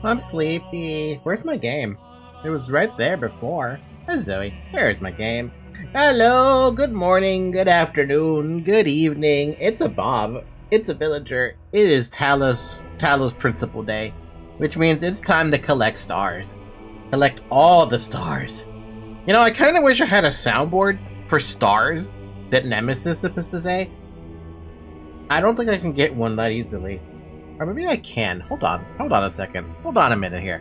I'm sleepy. Where's my game? It was right there before. Hi, Zoe. Here's my game. Hello, good morning, good afternoon, good evening. It's a Bob. It's a villager. It is Talos Principle Day, which means it's time to collect stars. Collect all the stars. You know, I kind of wish I had a soundboard for stars that Nemesis is supposed to say. I don't think I can get one that easily. Or maybe I can. Hold on a second. Hold on a minute here.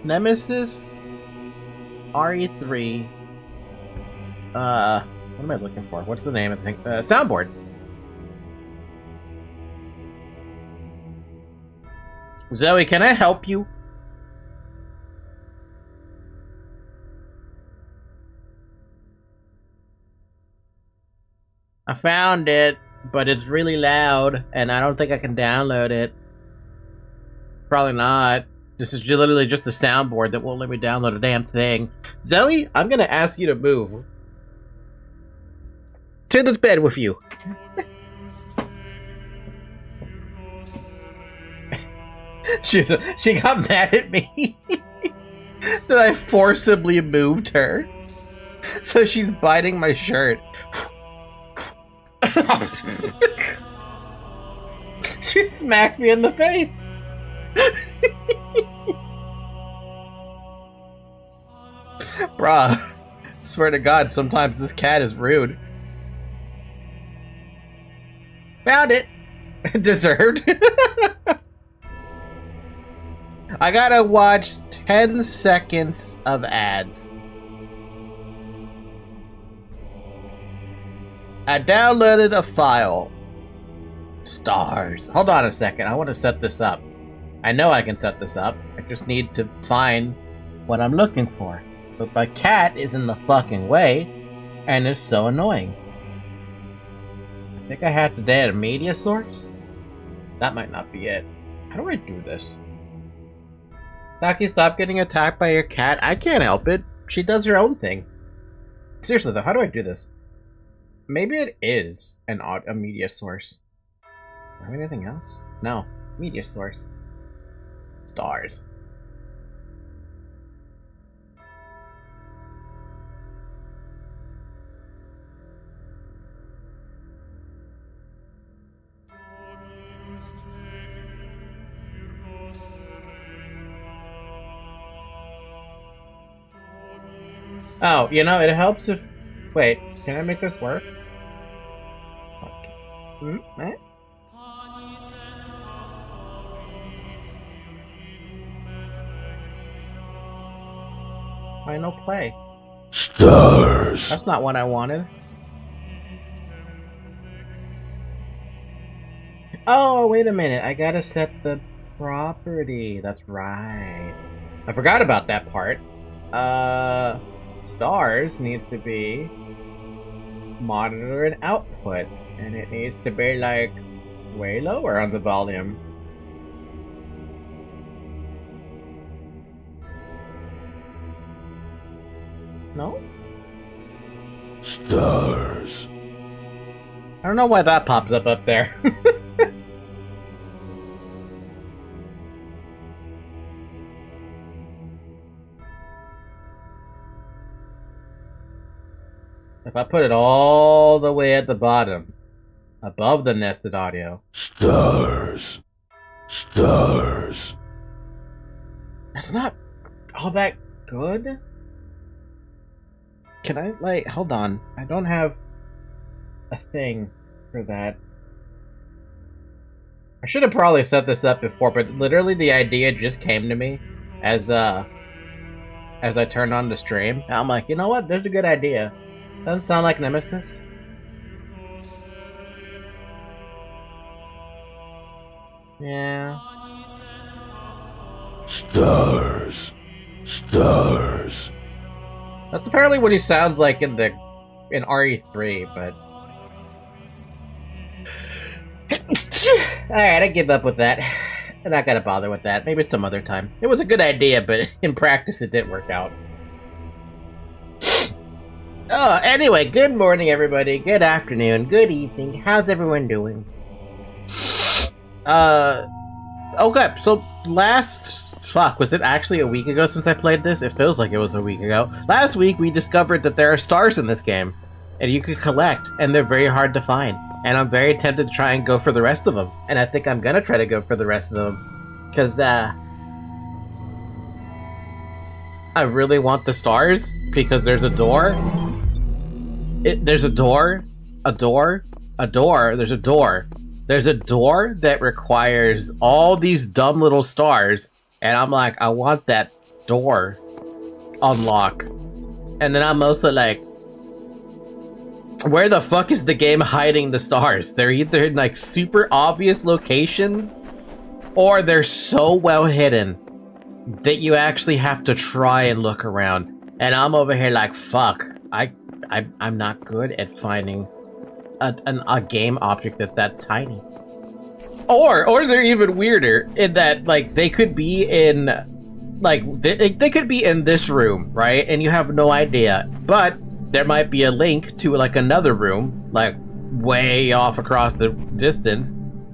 Nemesis RE3. What am I looking for? What's the name of the thing? Soundboard. Zoe, can I help you? I found it, but it's really loud, and I don't think I can download it. Probably not. This is literally just a soundboard that won't let me download a damn thing. Zoe, I'm gonna ask you to move. To the bed with you. She got mad at me that I forcibly moved her. So she's biting my shirt. She smacked me in the face. Bruh, swear to God, sometimes this cat is rude. Found it. Deserved. I gotta watch 10 seconds of ads. I downloaded a file. Stars. Hold on a second. I want to set this up. I know I can set this up. I just need to find what I'm looking for. But my cat is in the fucking way and is so annoying. I think I have to add a media source. That might not be it. How do I do this? Taki, stop getting attacked by your cat. I can't help it. She does her own thing. Seriously though, how do I do this? Maybe it is a media source. Do I have anything else? No. Media source. Stars. Oh, you know, it helps if... Wait, can I make this work? Okay. Final play. Stars. That's not what I wanted. Oh, wait a minute. I gotta set the property. That's right. I forgot about that part. Stars needs to be monitor and output, and it needs to be like way lower on the volume. No? Stars. I don't know why that pops up there. If I put it all the way at the bottom, above the nested audio. Stars. Stars. That's not all that good. Can I, like, hold on. I don't have a thing for that. I should have probably set this up before, but literally the idea just came to me as I turned on the stream. And I'm like, you know what? There's a good idea. Doesn't sound like Nemesis. Yeah. Stars. Stars. That's apparently what he sounds like in RE3, but... Alright, I give up with that. I'm not gonna bother with that. Maybe some other time. It was a good idea, but in practice it didn't work out. Oh, anyway, good morning, everybody. Good afternoon. Good evening. How's everyone doing? Okay, so was it actually a week ago since I played this? It feels like it was a week ago. Last week, we discovered that there are stars in this game, and you can collect, and they're very hard to find. And I'm very tempted to try and go for the rest of them. And I think I'm gonna try to go for the rest of them. Because, I really want the stars, because there's a door. There's a door. There's a door. There's a door that requires all these dumb little stars. And I'm like, I want that door unlock. And then I'm also like, where the fuck is the game hiding the stars? They're either in like super obvious locations, or they're so well hidden that you actually have to try and look around. And I'm over here like, fuck, I'm not good at finding a game object that's tiny. Or they're even weirder in that, like, they could be in, like, they could be in this room, right? And you have no idea. But there might be a link to like another room, like way off across the distance,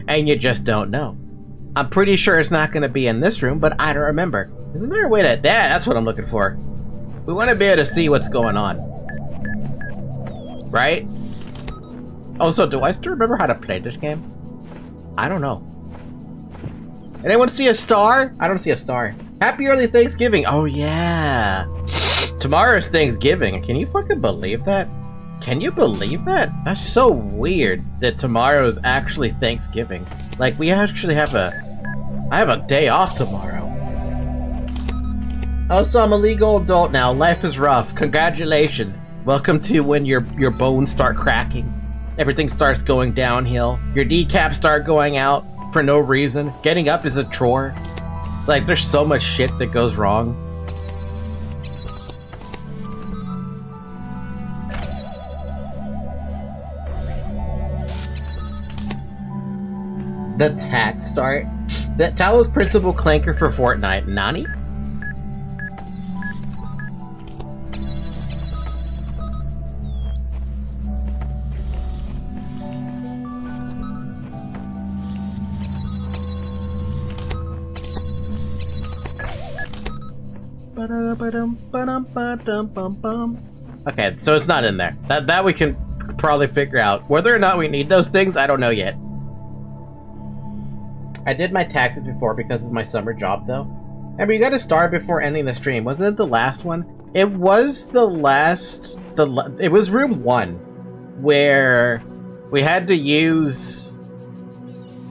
and you just don't know. I'm pretty sure it's not going to be in this room, but I don't remember. Isn't there a way to... that's what I'm looking for. We want to be able to see what's going on. Right? Also, do I still remember how to play this game? I don't know. Anyone see a star? I don't see a star. Happy early Thanksgiving. Oh, yeah. Tomorrow's Thanksgiving. Can you fucking believe that? Can you believe that? That's so weird that tomorrow's actually Thanksgiving. Like, we actually have I have a day off tomorrow. Also, I'm a legal adult now. Life is rough. Congratulations. Welcome to when your bones start cracking. Everything starts going downhill. Your kneecaps start going out for no reason. Getting up is a chore. Like, there's so much shit that goes wrong. The tax start. The Talos Principle Clanker for Fortnite. Nani? Okay, so it's not in there. That we can probably figure out. Whether or not we need those things, I don't know yet. I did my taxes before because of my summer job, though. Remember, you got to start before ending the stream. Wasn't it the last one? It was the last... It was room 1, where we had to use...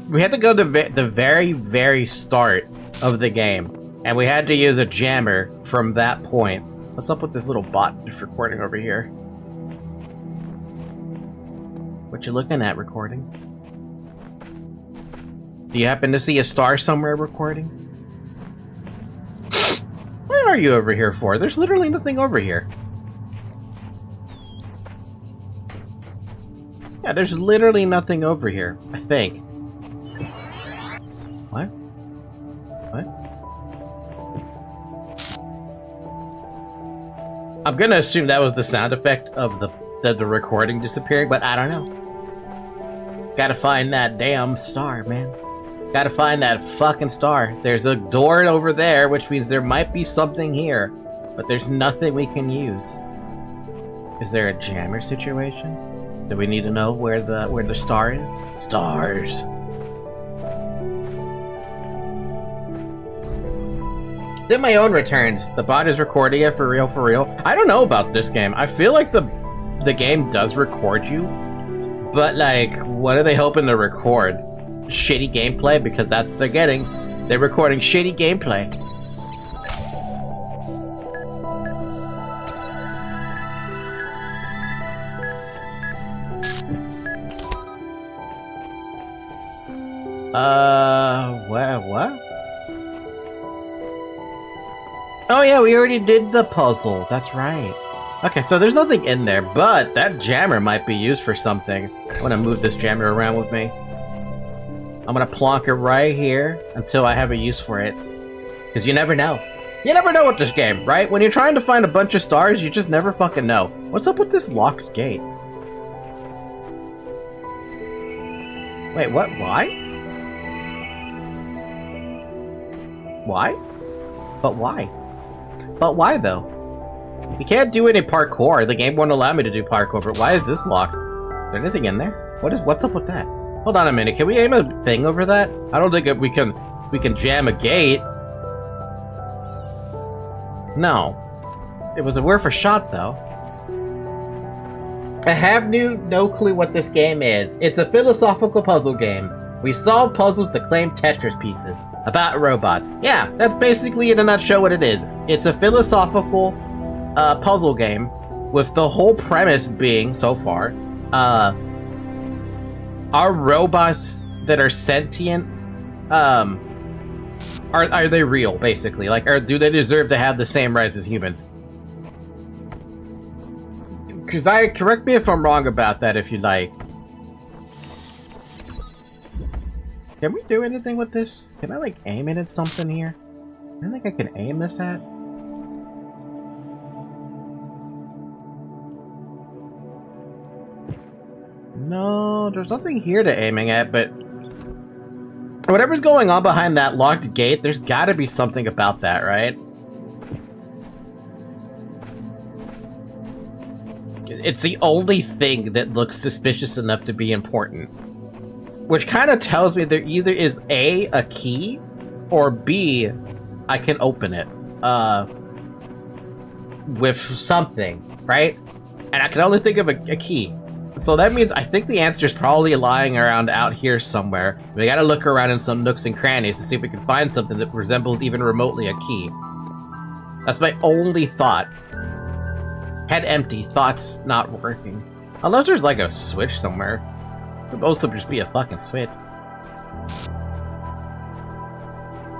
We had to go to the very, very start of the game. And we had to use a jammer from that point. What's up with this little bot just recording over here? What you looking at, recording? Do you happen to see a star somewhere, recording? What are you over here for? There's literally nothing over here. Yeah, there's literally nothing over here, I think. What? What? I'm gonna assume that was the sound effect of the recording disappearing, but I don't know. Gotta find that damn star, man. Gotta find that fucking star. There's a door over there, which means there might be something here, but there's nothing we can use. Is there a jammer situation? Do we need to know where the star is? Stars. Did my own returns. The bot is recording it for real, for real. I don't know about this game. I feel like the game does record you, but like, what are they hoping to record? Shitty gameplay? Because that's what they're getting. They're recording shitty gameplay. What? Oh yeah, we already did the puzzle. That's right. Okay, so there's nothing in there, but that jammer might be used for something. I'm gonna move this jammer around with me. I'm gonna plonk it right here until I have a use for it. Because you never know. You never know with this game, right? When you're trying to find a bunch of stars, you just never fucking know. What's up with this locked gate? Wait, what? Why? Why? But why? But why, though? You can't do any parkour. The game won't allow me to do parkour, but why is this locked? Is there anything in there? What's up with that? Hold on a minute. Can we aim a thing over that? I don't think we can jam a gate. No. It was worth a shot, though. I have no clue what this game is. It's a philosophical puzzle game. We solve puzzles to claim Tetris pieces. About robots. Yeah, that's basically in a nutshell what it is. It's a philosophical puzzle game with the whole premise being, so far, are robots that are sentient, are they real, basically? Like, or do they deserve to have the same rights as humans? Because correct me if I'm wrong about that, if you like. Can we do anything with this? Can I, like, aim it at something here? I don't think I can aim this at. No, there's nothing here to aiming at, but whatever's going on behind that locked gate, there's gotta be something about that, right? It's the only thing that looks suspicious enough to be important. Which kind of tells me there either is a key, or B, I can open it. With something, right? And I can only think of a key. So that means I think the answer is probably lying around out here somewhere. We gotta look around in some nooks and crannies to see if we can find something that resembles even remotely a key. That's my only thought. Head empty, thoughts not working. Unless there's like a switch somewhere. It could also just be a fucking switch.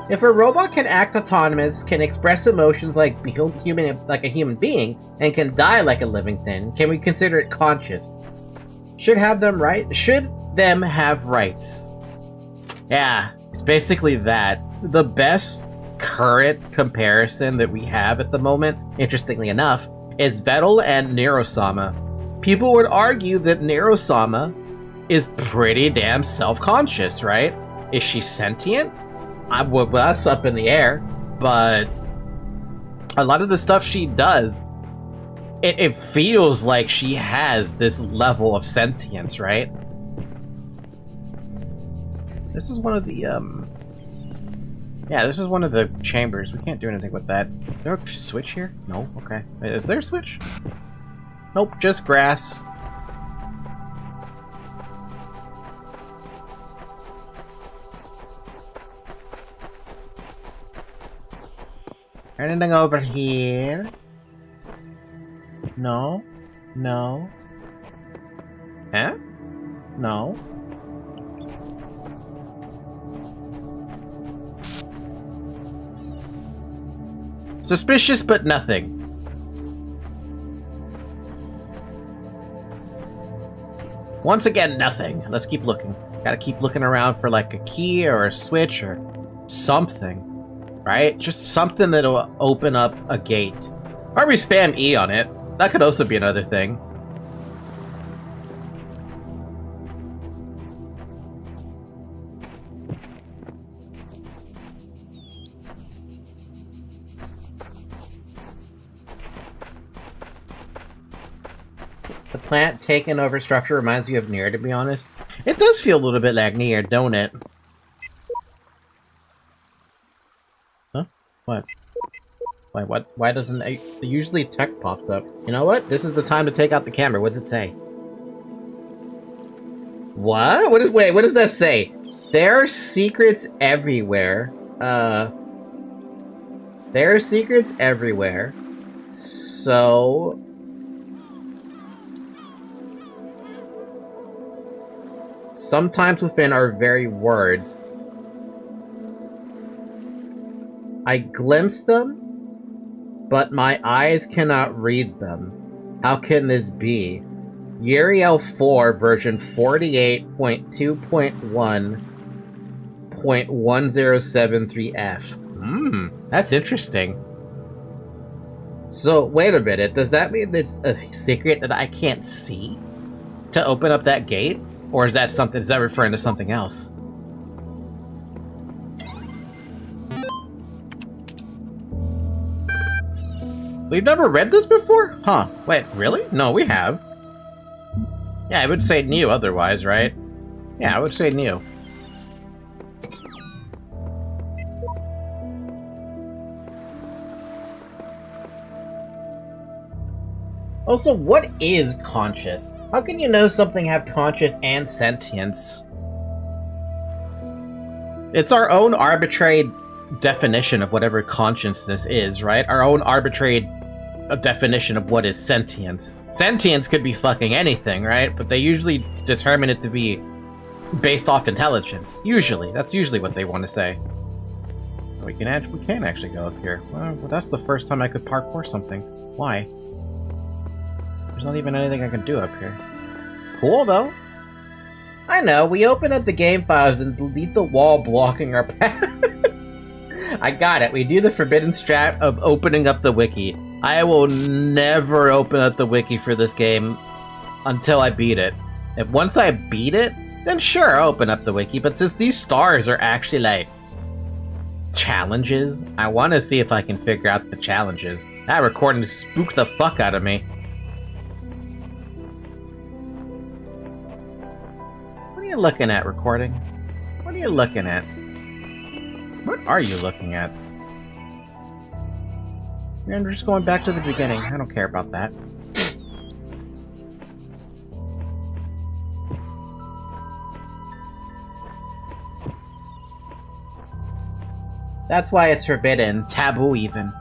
If a robot can act autonomous, can express emotions like a human being, and can die like a living thing, can we consider it conscious? Should them have rights? Yeah, it's basically that. The best current comparison that we have at the moment, interestingly enough, is Vettel and Neurosama. People would argue that Neurosama is pretty damn self-conscious, right? Is she sentient? Well, that's up in the air, but a lot of the stuff she does, it feels like she has this level of sentience, right? This is one of the, yeah, this is one of the chambers. We can't do anything with that. Is there a switch here? No? Okay. Is there a switch? Nope, just grass. Anything over here? No? No? Huh? No? Suspicious, but nothing. Once again, nothing. Let's keep looking. Gotta keep looking around for like a key or a switch or something. Right? Just something that'll open up a gate. Or we spam E on it. That could also be another thing. The plant taking over structure reminds me of Nier, to be honest. It does feel a little bit like Nier, don't it? What? Why doesn't it... Usually text pops up. You know what? This is the time to take out the camera. What does it say? What? Wait, what does that say? There are secrets everywhere. There are secrets everywhere. So... sometimes within our very words, I glimpse them, but my eyes cannot read them. How can this be? Uriel 4 version 48.2.1.1073F. That's interesting. So, wait a minute. Does that mean there's a secret that I can't see to open up that gate? Or is that something? Is that referring to something else? We've never read this before? Huh. Wait, really? No, we have. Yeah, I would say new otherwise, right? Yeah, I would say new. Also, what is conscious? How can you know something have conscious and sentience? It's our own arbitrary definition of whatever consciousness is, right? Our own arbitrary definition of what is sentience. Sentience could be fucking anything, right? But they usually determine it to be based off intelligence. Usually. That's usually what they want to say. We can actually go up here. Well, that's the first time I could parkour something. Why? There's not even anything I can do up here. Cool, though. I know, we open up the game files and delete the wall blocking our path. I got it. We do the forbidden strat of opening up the wiki. I will never open up the wiki for this game until I beat it. If once I beat it, then sure, I'll open up the wiki. But since these stars are actually like challenges, I want to see if I can figure out the challenges. That recording spooked the fuck out of me. What are you looking at, recording? What are you looking at? What are you looking at? I'm just going back to the beginning. I don't care about that. That's why it's forbidden. Taboo, even.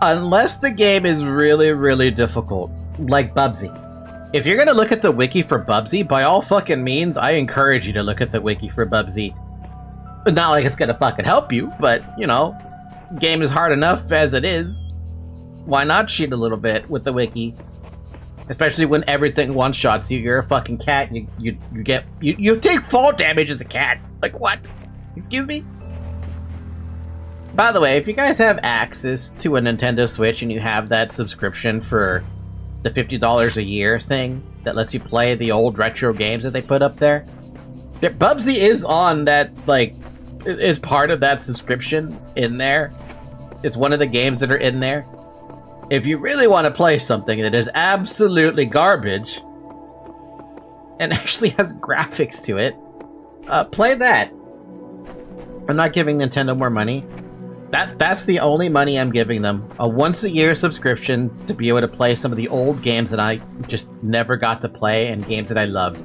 Unless the game is really, really difficult. Like Bubsy. If you're gonna look at the wiki for Bubsy, by all fucking means, I encourage you to look at the wiki for Bubsy. Not like it's gonna fucking help you, but, you know, game is hard enough as it is. Why not cheat a little bit with the wiki? Especially when everything one-shots you. You're a fucking cat, and you take fall damage as a cat. Like, what? Excuse me? By the way, if you guys have access to a Nintendo Switch and you have that subscription for the $50 a year thing that lets you play the old retro games that they put up there, Bubsy is on that, like, is part of that subscription in there. It's one of the games that are in there. If you really want to play something that is absolutely garbage and actually has graphics to it, play that. I'm not giving Nintendo more money. That's the only money I'm giving them. A once-a-year subscription to be able to play some of the old games that I just never got to play and games that I loved.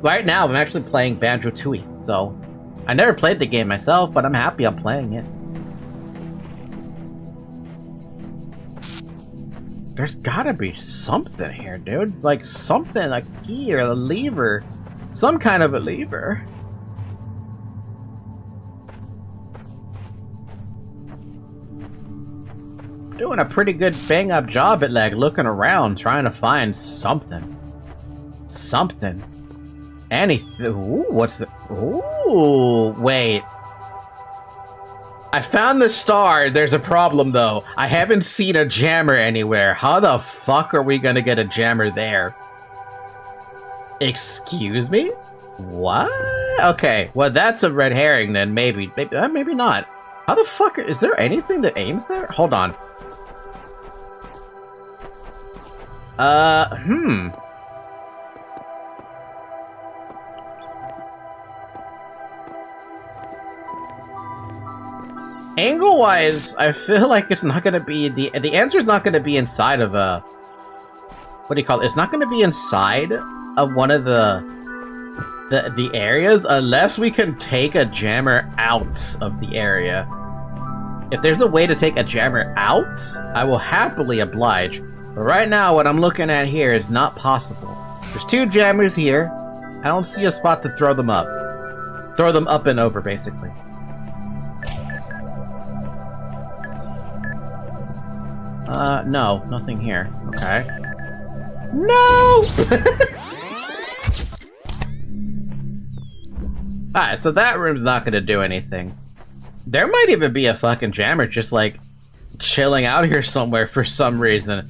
Right now, I'm actually playing Banjo-Tooie, so I never played the game myself, but I'm happy I'm playing it. There's gotta be something here, dude. Like something, a key or a lever. Some kind of a lever. Doing a pretty good bang-up job at, like, looking around, trying to find something. Something. Anything. Ooh, what's the... Ooh, wait. I found the star. There's a problem, though. I haven't seen a jammer anywhere. How the fuck are we gonna get a jammer there? Excuse me? What? Okay, well, that's a red herring, then. Maybe not. How the fuck... Is there anything that aims there? Hold on. Angle-wise, I feel like it's not gonna be the answer's not gonna be inside of a... What do you call it? It's not gonna be inside of one of the areas unless we can take a jammer out of the area. If there's a way to take a jammer out, I will happily oblige. But right now, what I'm looking at here is not possible. There's two jammers here. I don't see a spot to throw them up. Throw them up and over, basically. No, nothing here. Okay. No! Alright, so that room's not gonna do anything. There might even be a fucking jammer just, like, chilling out here somewhere for some reason.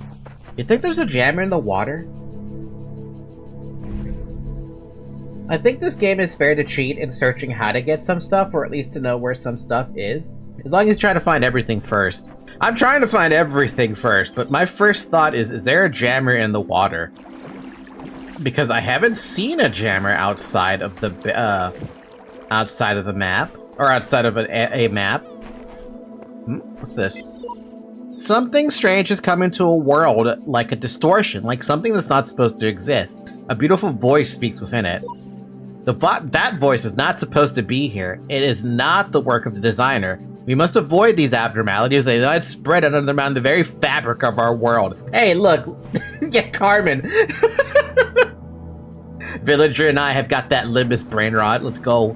You think there's a jammer in the water? I think this game is fair to cheat in searching how to get some stuff, or at least to know where some stuff is, as long as you try to find everything first. I'm trying to find everything first, but my first thought is there a jammer in the water? Because I haven't seen a jammer outside of the map, or outside of a map. What's this? Something strange has come into a world like a distortion, like something that's not supposed to exist. A beautiful voice speaks within it. That voice is not supposed to be here. It is not the work of the designer. We must avoid these abnormalities. They might spread around the very fabric of our world. Hey, look! Yeah, Carmen! Villager and I have got that limbus brain rot. Let's go.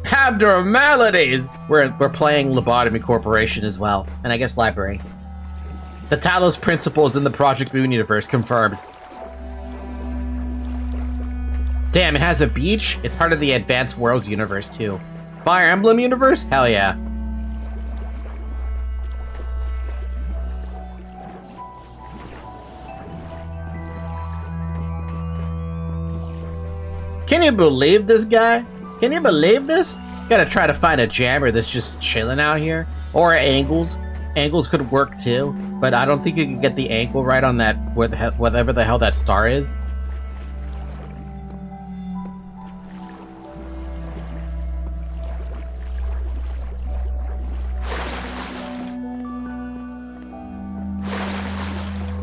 Abnormalities! We're playing Lobotomy Corporation as well, and I guess Library. The Talos Principle is in the Project Moon universe, confirmed. Damn, it has a beach? It's part of the Advanced Worlds universe, too. Fire Emblem universe? Hell yeah. Can you believe this guy? Can you believe this? Gotta try to find a jammer that's just chilling out here. Or angles. Angles could work too. But I don't think you can get the angle right on that, whatever the hell that star is.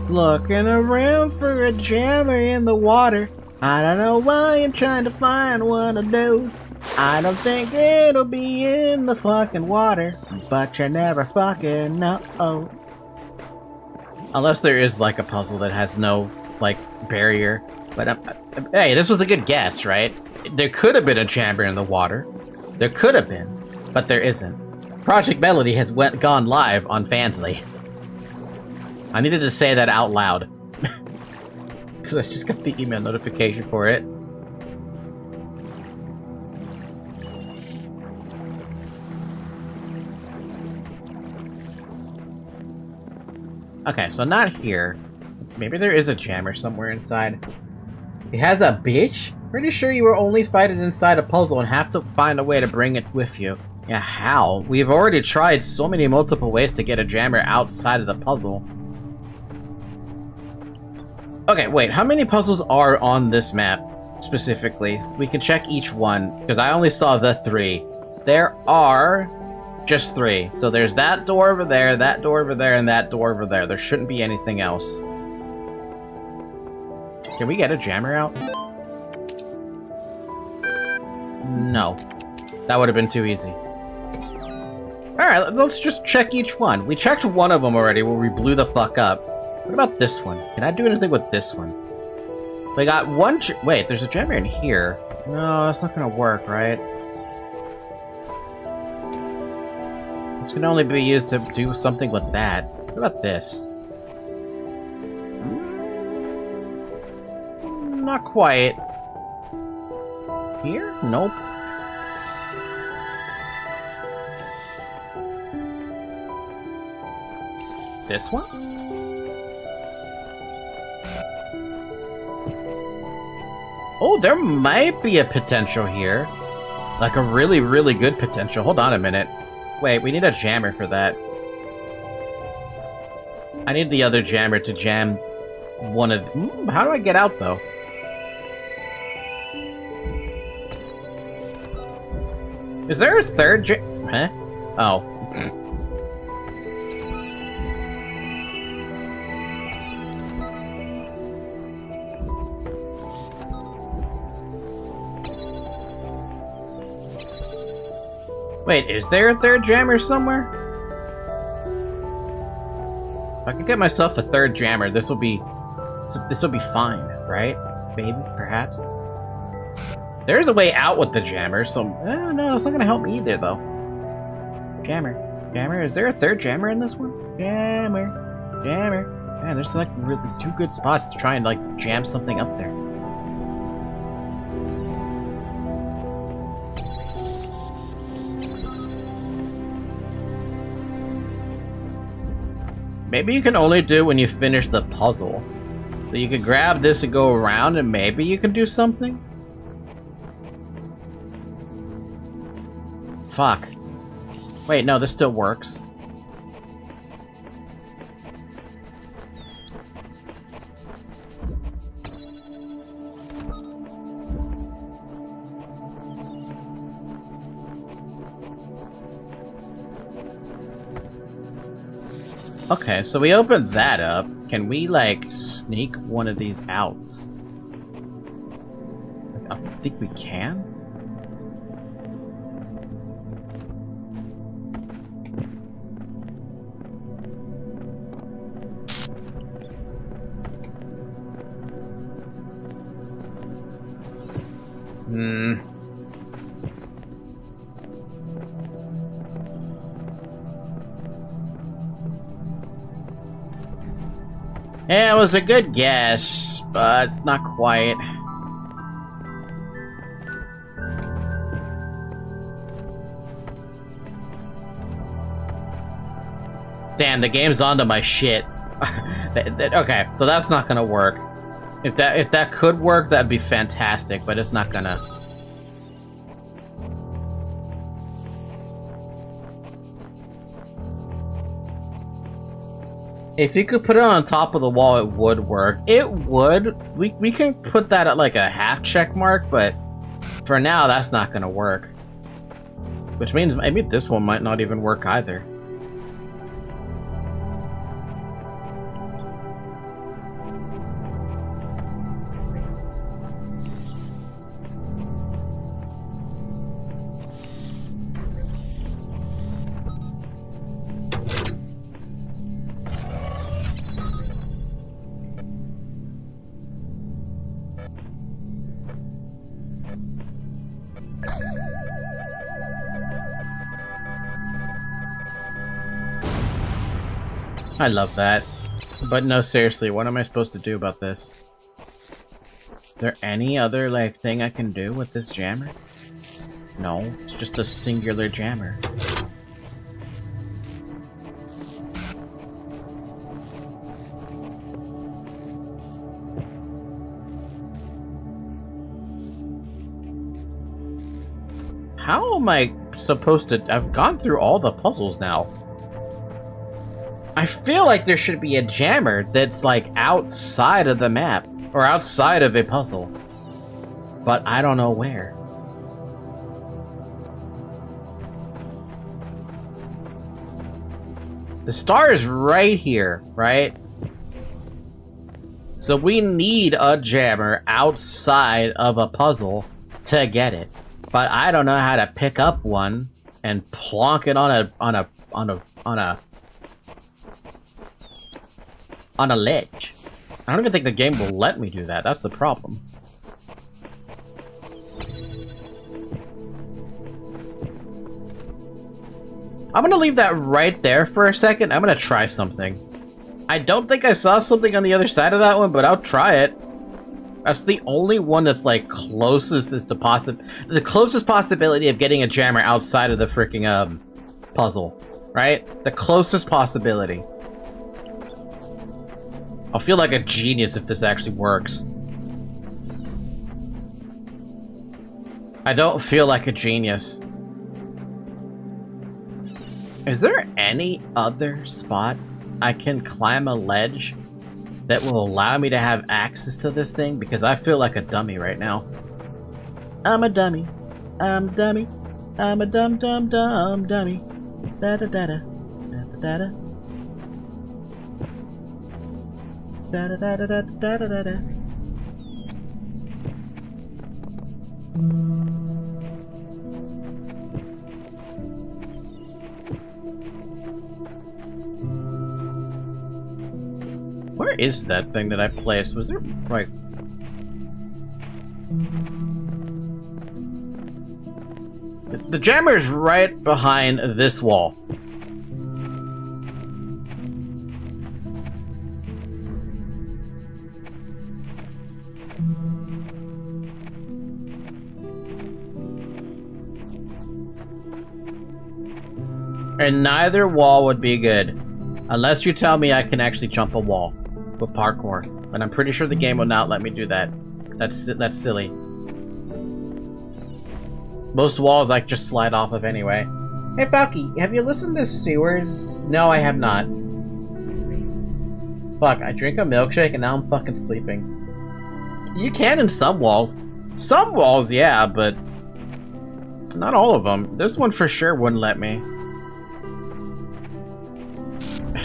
Looking around for a jammer in the water. I don't know why I'm trying to find one of those. I don't think it'll be in the fucking water, but you never fucking know. Unless there is like a puzzle that has no like barrier. But hey, this was a good guess, right? There could have been a jammer in the water. There could have been, but there isn't. Project Melody has gone live on Fansly. I needed to say that out loud. Because I just got the email notification for it. Okay, so not here. Maybe there is a jammer somewhere inside. It has a bitch? Pretty sure you were only fighting inside a puzzle and have to find a way to bring it with you. Yeah, how? We've already tried so many multiple ways to get a jammer outside of the puzzle. Okay, wait, how many puzzles are on this map, specifically? So we can check each one, because I only saw the 3. There are just 3. So there's that door over there, that door over there, and that door over there. There shouldn't be anything else. Can we get a jammer out? No. That would have been too easy. Alright, let's just check each one. We checked one of them already where we blew the fuck up. What about this one? Can I do anything with this one? We got one. Wait, there's a jammer in here. No, that's not gonna work, right? This can only be used to do something with that. What about this? Not quite. Here? Nope. This one? Oh, there might be a potential here. Like a really, really good potential. Hold on a minute. Wait, we need a jammer for that. I need the other jammer to jam one of... how do I get out, though? Is there a third Huh? Oh. Wait, is there a third jammer somewhere? If I can get myself a third jammer, this will be fine, right? Maybe, perhaps. There is a way out with the jammer, so no, it's not gonna help me either, though. Jammer, is there a third jammer in this one? Jammer. Man, there's like really 2 good spots to try and like jam something up there. Maybe you can only do when you finish the puzzle. So you could grab this and go around and maybe you can do something? Fuck. Wait, no, this still works. Okay, so we opened that up. Can we, like, sneak one of these out? I think we can? Yeah, it was a good guess, but it's not quite. Damn, the game's onto my shit. Okay, so that's not gonna work. If that could work, that'd be fantastic, but it's not gonna. If you could put it on top of the wall, it would work. It would. We can put that at like a half check mark, but for now, that's not gonna work. Which means maybe this one might not even work either. I love that. But no, seriously, what am I supposed to do about this? Is there any other, like, thing I can do with this jammer? No, it's just a singular jammer. How am I supposed to... I've gone through all the puzzles now. I feel like there should be a jammer that's like outside of the map or outside of a puzzle, but I don't know where. The star is right here, right? So we need a jammer outside of a puzzle to get it, but I don't know how to pick up one and plonk it on a ledge. I don't even think the game will let me do that. That's the problem. I'm gonna leave that right there for a second. I'm gonna try something. I don't think I saw something on the other side of that one, but I'll try it. That's the only one that's like closest is the closest possibility of getting a jammer outside of the freaking puzzle, right? The closest possibility. I'll feel like a genius if this actually works. I don't feel like a genius. Is there any other spot I can climb a ledge that will allow me to have access to this thing? Because I feel like a dummy right now. I'm a dummy. I'm a dummy. I'm a dumb dummy. Da da da da da da da. Da da da da da da da da da. Where is that thing that I placed? Was there like... The jammer's right behind this wall. And neither wall would be good. Unless you tell me I can actually jump a wall with parkour. And I'm pretty sure the game will not let me do that. That's silly. Most walls I just slide off of anyway. Hey Falky, have you listened to Sewers? No, I have not. Fuck, I drink a milkshake and now I'm fucking sleeping. You can in some walls. Some walls, yeah, but not all of them. This one for sure wouldn't let me.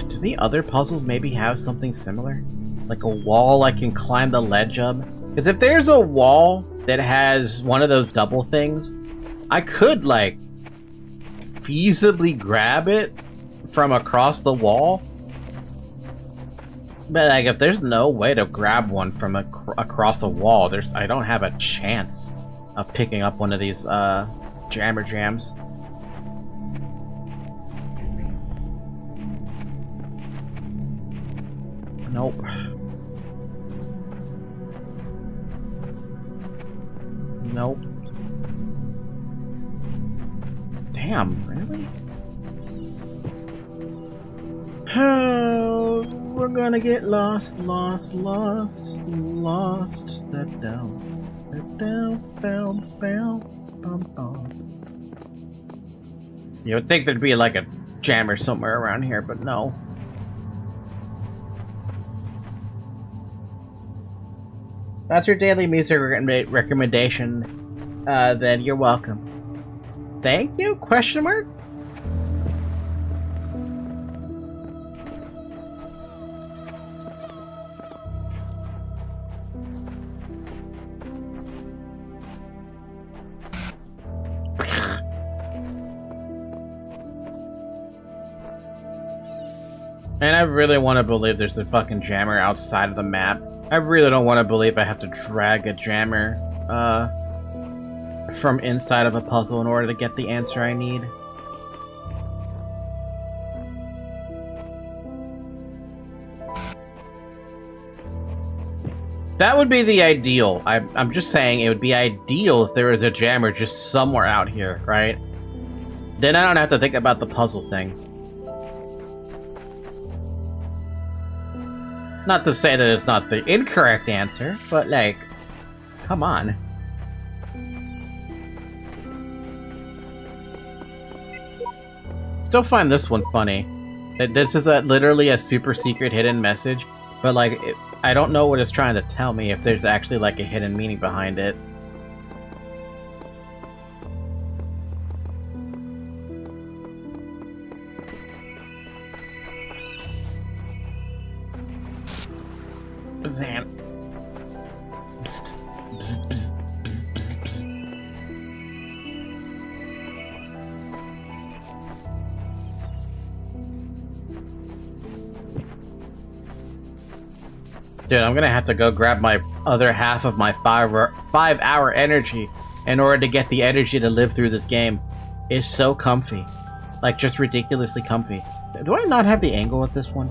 Do the other puzzles maybe have something similar? Like a wall I can climb the ledge of? Because if there's a wall that has one of those double things, I could, like, feasibly grab it from across the wall. But, like, if there's no way to grab one from across a wall, I don't have a chance of picking up one of these, jammer jams. Nope. Nope. Damn, really? Oh, we're gonna get lost. That down, down, bum, bum. You would think there'd be like a jammer somewhere around here, but no. That's your daily music recommendation. Then you're welcome. Thank you? Question mark? And I really want to believe there's a fucking jammer outside of the map. I really don't want to believe I have to drag a jammer, from inside of a puzzle in order to get the answer I need. That would be the ideal. I'm just saying it would be ideal if there was a jammer just somewhere out here, right? Then I don't have to think about the puzzle thing. Not to say that it's not the incorrect answer, but like, come on. Still find this one funny. This is literally a super secret hidden message, but like, I don't know what it's trying to tell me, if there's actually like a hidden meaning behind it. Then. Psst, psst, psst, psst, psst, psst. Dude, I'm gonna have to go grab my other half of my 5-hour energy in order to get the energy to live through this game. It's so comfy. Like, just ridiculously comfy. Do I not have the angle with this one?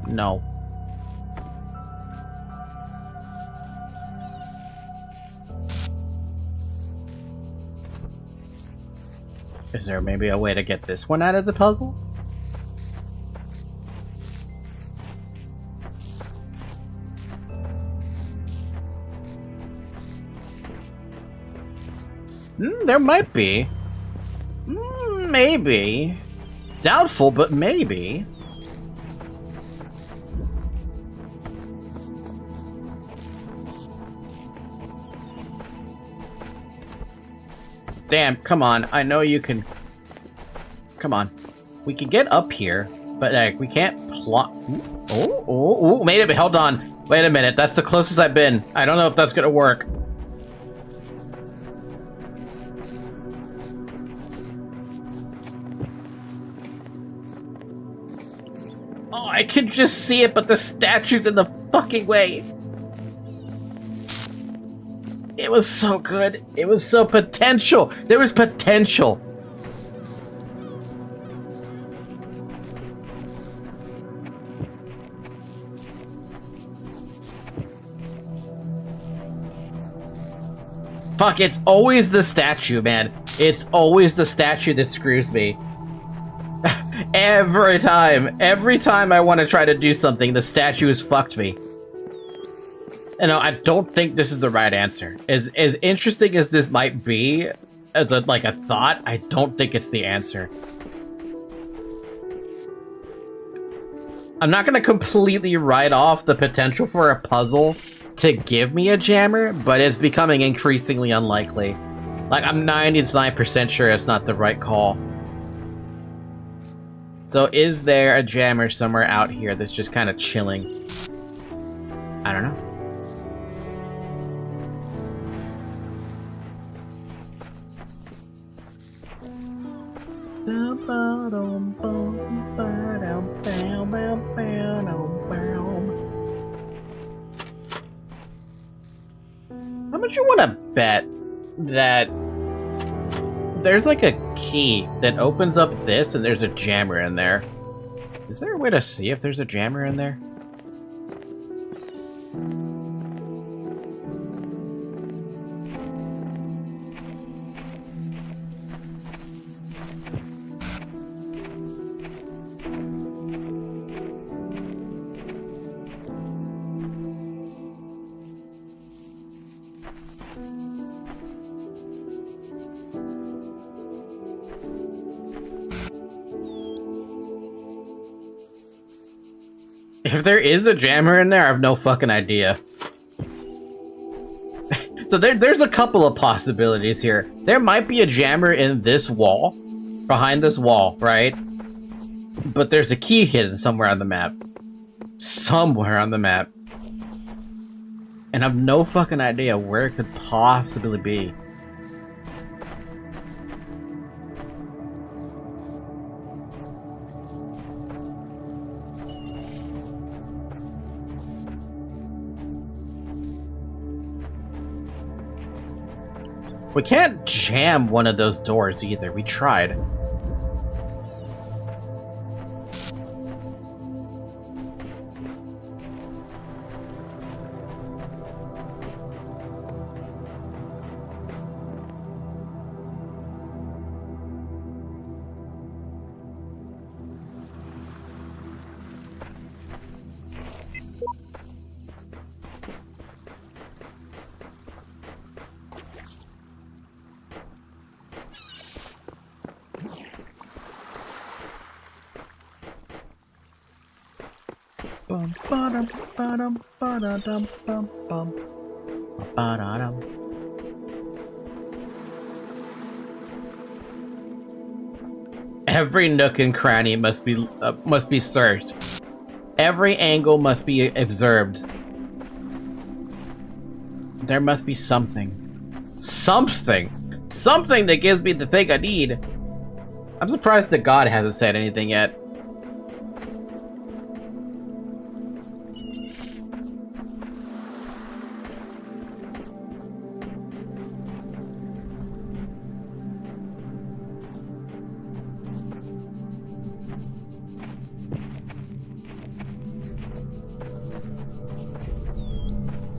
No. Is there maybe a way to get this one out of the puzzle? There might be. Maybe. Doubtful, but maybe. Damn, come on. I know you can... Come on. We can get up here, but like, we can't plot... Oh, made it. Hold on. Wait a minute. That's the closest I've been. I don't know if that's gonna work. Oh, I can just see it, but the statue's in the fucking way. It was so good. It was so potential. There was potential. Fuck, it's always the statue, man. It's always the statue that screws me. Every time I want to try to do something, the statue has fucked me. You know, I don't think this is the right answer. As interesting as this might be, as a thought, I don't think it's the answer. I'm not gonna completely write off the potential for a puzzle to give me a jammer, but it's becoming increasingly unlikely. Like, I'm 99% sure it's not the right call. So is there a jammer somewhere out here that's just kind of chilling? I don't know. How much you want to bet that there's like a key that opens up this and there's a jammer in there? Is there a way to see if there's a jammer in there? If there is a jammer in there, I have no fucking idea. So there's a couple of possibilities here. There might be a jammer in this wall, behind this wall, right? But there's a key hidden somewhere on the map. Somewhere on the map. And I have no fucking idea where it could possibly be. We can't jam one of those doors either. We tried. Bum, ba-dum, ba-dum, ba-da-dum, bum, bum, ba-da-dum. Every nook and cranny must be searched. Every angle must be observed. There must be something. Something that gives me the thing I need. I'm surprised that God hasn't said anything yet.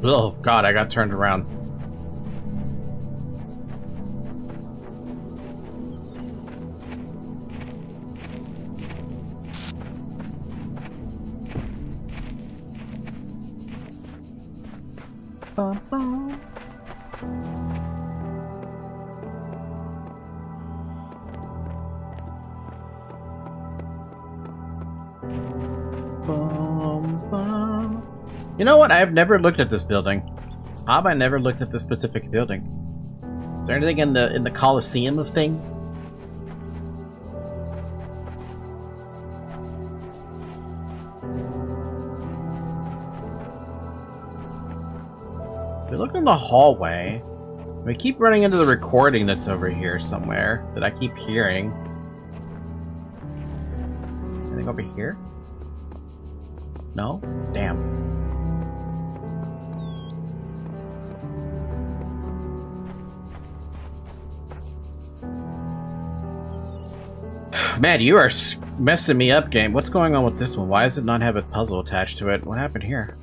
Oh god, I got turned around. Bum, bum. Bum, bum. You know what? I've never looked at this building. How have I never looked at this specific building? Is there anything in the Coliseum of things? We look in the hallway. We keep running into the recording that's over here somewhere that I keep hearing. Anything over here? No? Damn. Man, you are messing me up, game. What's going on with this one? Why does it not have a puzzle attached to it? What happened here?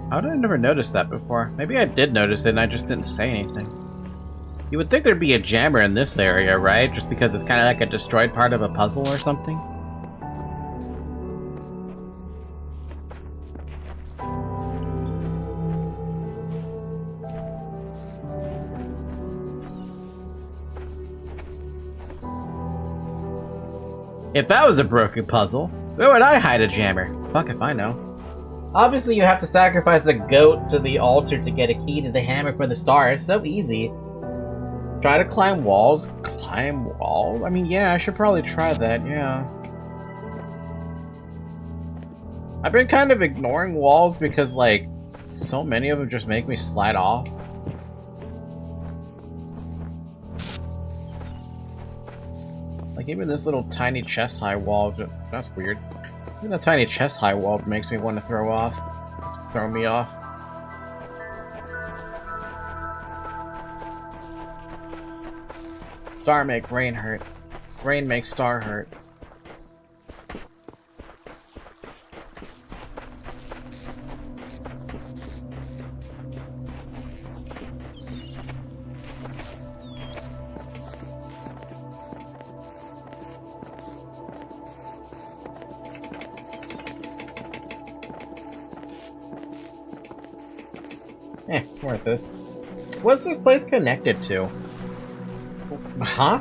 How did I never notice that before? Maybe I did notice it and I just didn't say anything. You would think there'd be a jammer in this area, right? Just because it's kind of like a destroyed part of a puzzle or something? If that was a broken puzzle, where would I hide a jammer? Fuck if I know. Obviously you have to sacrifice a goat to the altar to get a key to the hammer for the star. It's so easy. Try to climb walls. Climb walls? I mean, yeah, I should probably try that, yeah. I've been kind of ignoring walls because, like, so many of them just make me slide off. Like, even this little tiny chest-high wall, that's weird. Even the tiny chest-high wall makes me want to throw off. It's throwing me off. Star make rain hurt. Rain makes star hurt. Worth this. What's this place connected to? Huh?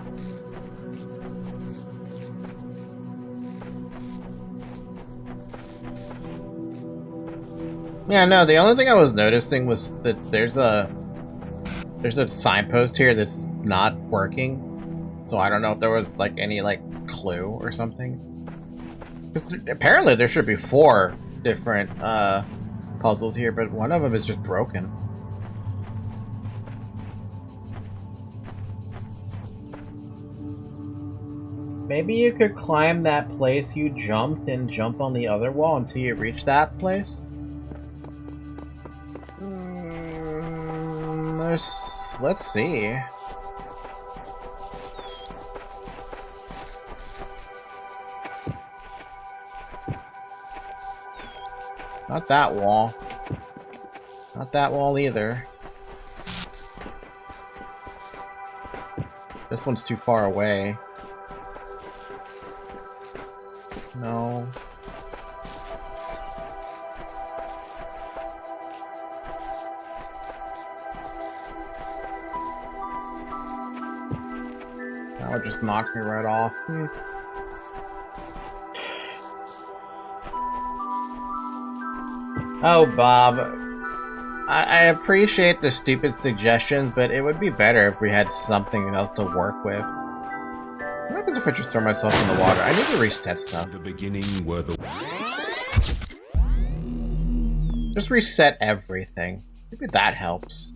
Yeah, no, the only thing I was noticing was that there's a signpost here that's not working. So I don't know if there was like any like clue or something. Because apparently there should be 4 different puzzles here, but one of them is just broken. Maybe you could climb that place you jumped and jump on the other wall until you reach that place? Let's see. Not that wall. Not that wall either. This one's too far away. No. That would just knock me right off. Oh, Bob. I appreciate the stupid suggestions, but it would be better if we had something else to work with. What happens if I just throw myself in the water? I need to reset stuff. The beginning were the... Just reset everything. Maybe that helps.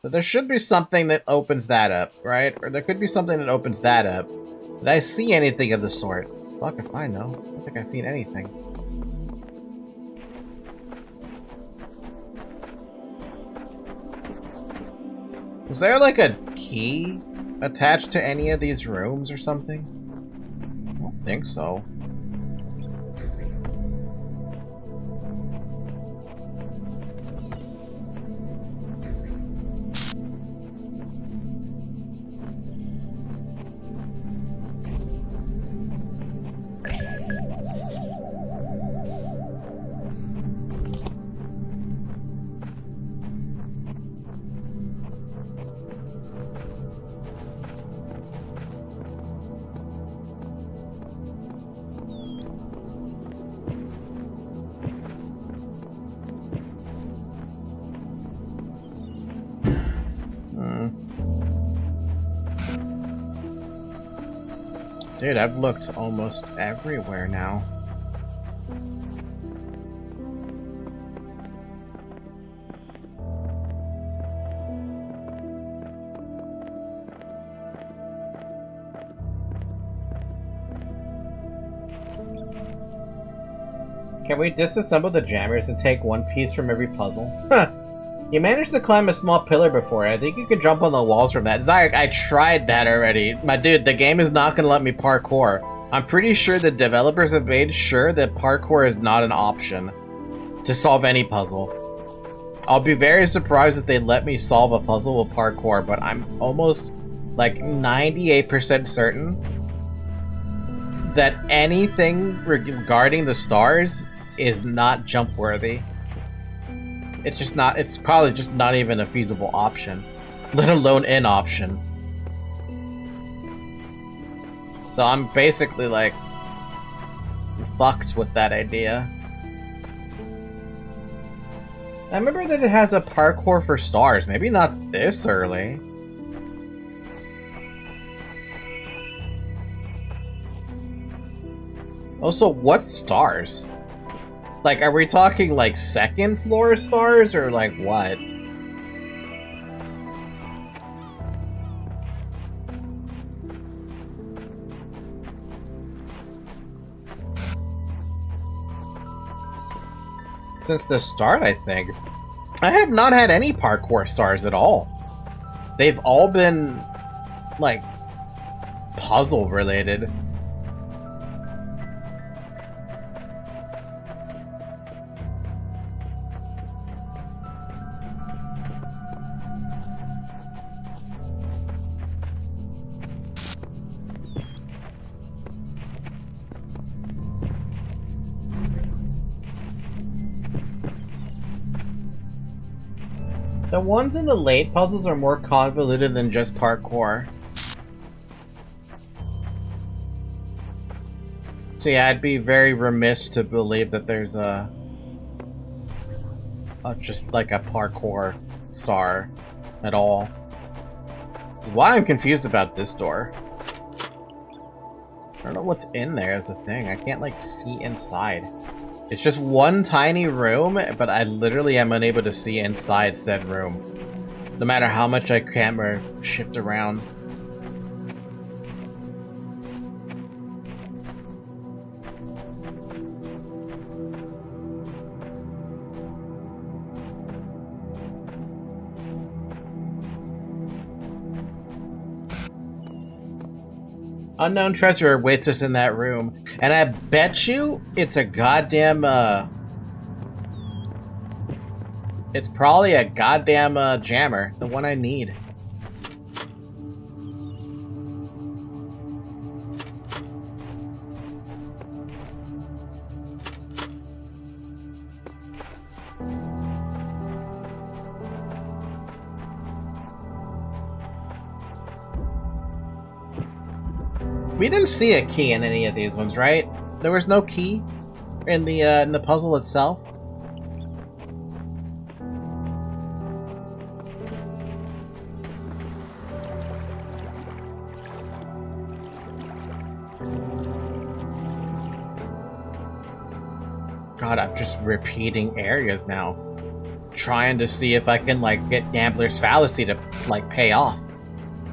So there should be something that opens that up, right? Or there could be something that opens that up. Did I see anything of the sort? Fuck if I know. I don't think I've seen anything. Was there like a key attached to any of these rooms or something? I don't think so. Dude, I've looked almost everywhere now. Can we disassemble the jammers and take one piece from every puzzle? Huh. You managed to climb a small pillar before. I think you could jump on the walls from that. Zayek, I tried that already. My dude, the game is not going to let me parkour. I'm pretty sure the developers have made sure that parkour is not an option to solve any puzzle. I'll be very surprised if they let me solve a puzzle with parkour, but I'm almost like 98% certain that anything regarding the stars is not jump worthy. It's just not, it's probably just not even a feasible option, let alone an option. So I'm basically like fucked with that idea. I remember that it has a parkour for stars, maybe not this early. Also, what stars? Like, are we talking, like, second floor stars, or, like, what? Since the start, I think. I have not had any parkour stars at all. They've all been, like, puzzle-related. The ones in the late puzzles are more convoluted than just parkour. So yeah, I'd be very remiss to believe that there's just like a parkour star at all. Why I'm confused about this door. I don't know what's in there as a thing. I can't like see inside. It's just one tiny room, but I literally am unable to see inside said room. No matter how much I camera shift around. Unknown treasure awaits us in that room. And I bet you it's a goddamn, it's probably a goddamn, jammer. The one I need. We didn't see a key in any of these ones, right? There was no key in the puzzle itself. God, I'm just repeating areas now, trying to see if I can like get Gambler's Fallacy to like pay off.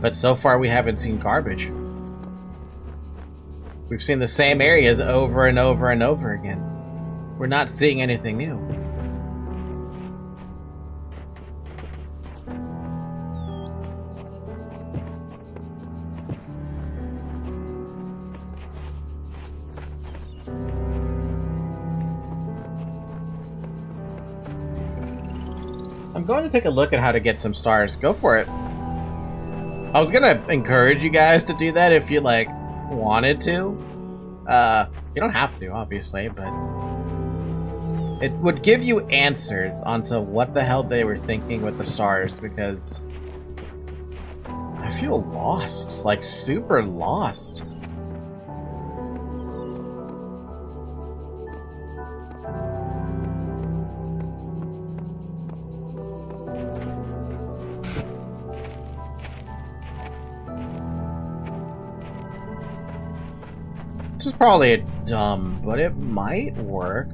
But so far we haven't seen garbage. We've seen the same areas over and over and over again. We're not seeing anything new. I'm going to take a look at how to get some stars. Go for it. I was gonna encourage you guys to do that if you like wanted to. You don't have to, obviously, but it would give you answers onto what the hell they were thinking with the stars, because I feel lost, like super lost. This is probably dumb, but it might work.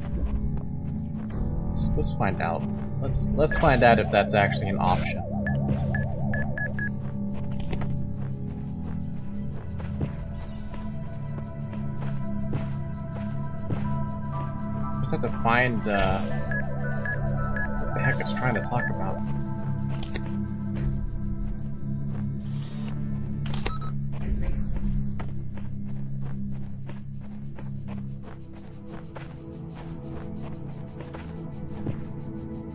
Let's find out. Let's find out if that's actually an option. Just have to find what the heck it's trying to talk about.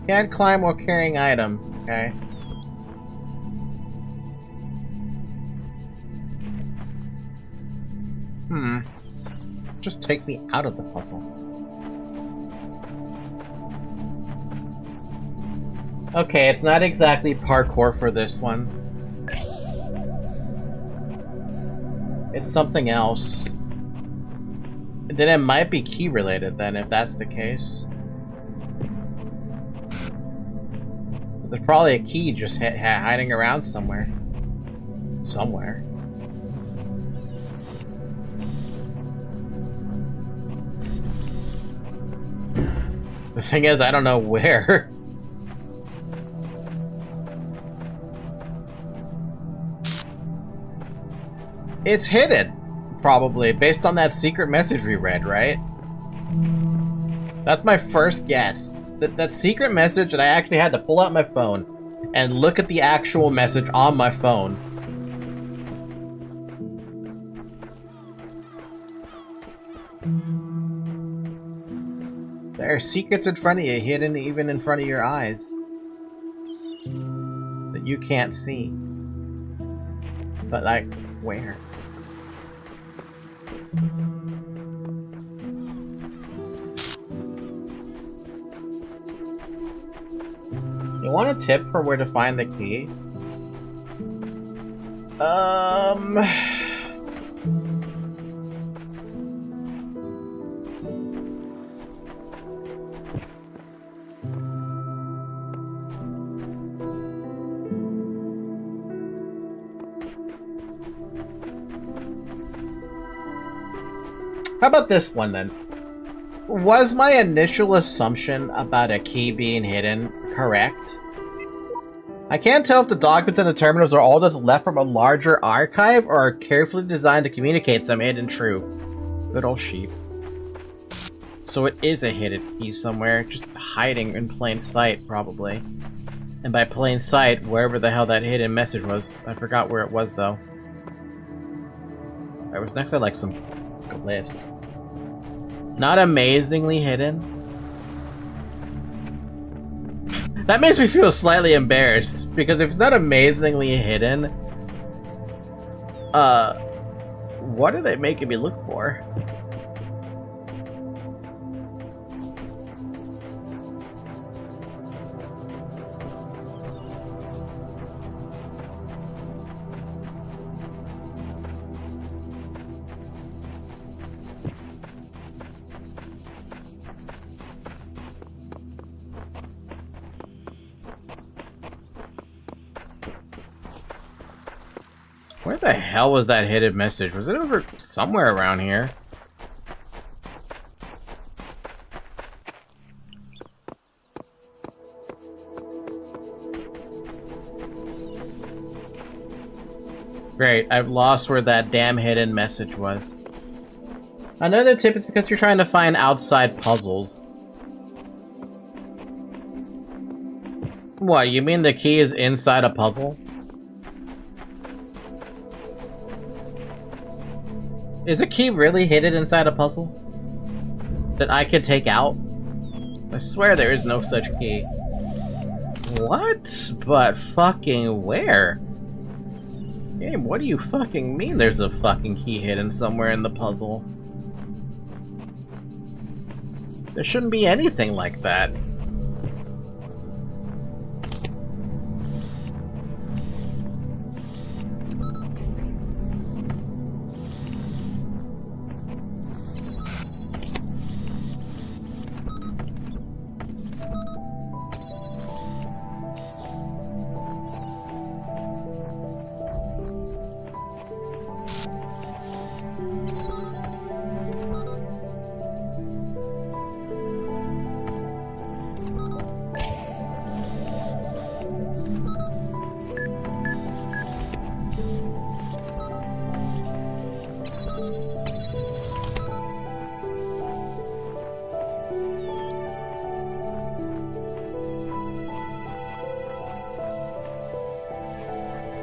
Can't climb while carrying item, okay? Just takes me out of the puzzle. Okay, it's not exactly parkour for this one. It's something else. Then it might be key related then, if that's the case. There's probably a key just hiding around somewhere. Somewhere. The thing is, I don't know where. It's hidden, probably, based on that secret message we read, right? That's my first guess. That secret message that I actually had to pull out my phone and look at the actual message on my phone. There are secrets in front of you, hidden even in front of your eyes, that you can't see. But like, where? You want a tip for where to find the key? How about this one then? Was my initial assumption about a key being hidden correct? I can't tell if the documents and the terminals are all that's left from a larger archive or are carefully designed to communicate some hidden truth. Good old sheep. So it is a hidden key somewhere, just hiding in plain sight, probably. And by plain sight, wherever the hell that hidden message was. I forgot where it was, though. Alright, what's next? I like some glyphs. Not amazingly hidden. That makes me feel slightly embarrassed, because if it's not amazingly hidden, what are they making me look for? Where the hell was that hidden message? Was it over somewhere around here? Great, I've lost where that damn hidden message was. Another tip is because you're trying to find outside puzzles. What, you mean the key is inside a puzzle? Is a key really hidden inside a puzzle? That I could take out? I swear there is no such key. What? But fucking where? Game, what do you fucking mean there's a fucking key hidden somewhere in the puzzle? There shouldn't be anything like that.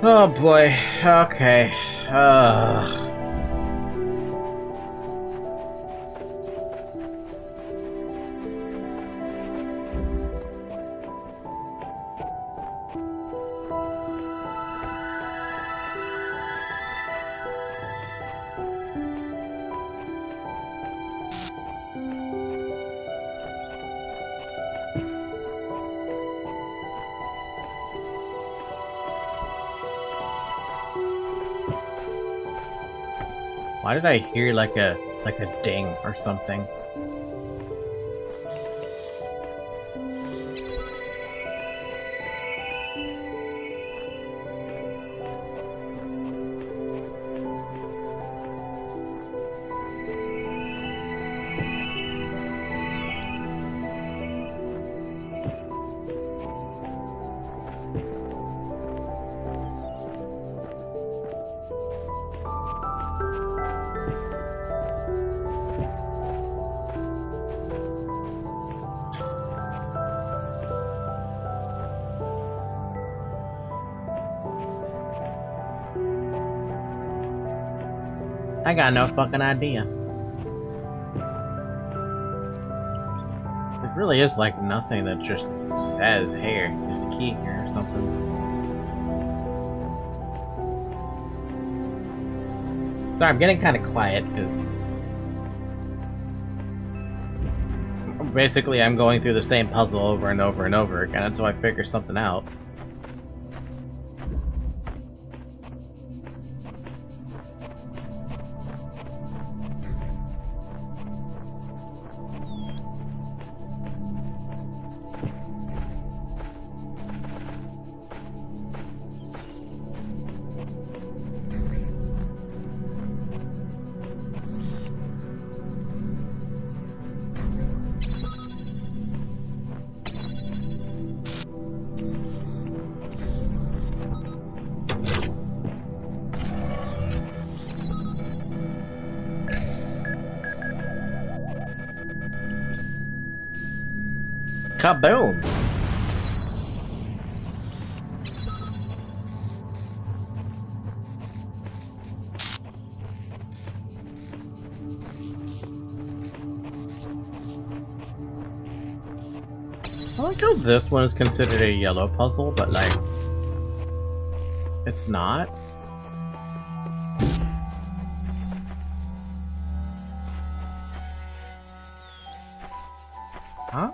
Oh boy, okay. Why did I hear like a ding or something? I got no fucking idea. It really is like nothing that just says, hey, there's a key here or something. Sorry, I'm getting kind of quiet because basically I'm going through the same puzzle over and over and over again until I figure something out. Kaboom! I like how this one is considered a yellow puzzle, but like, it's not. Huh?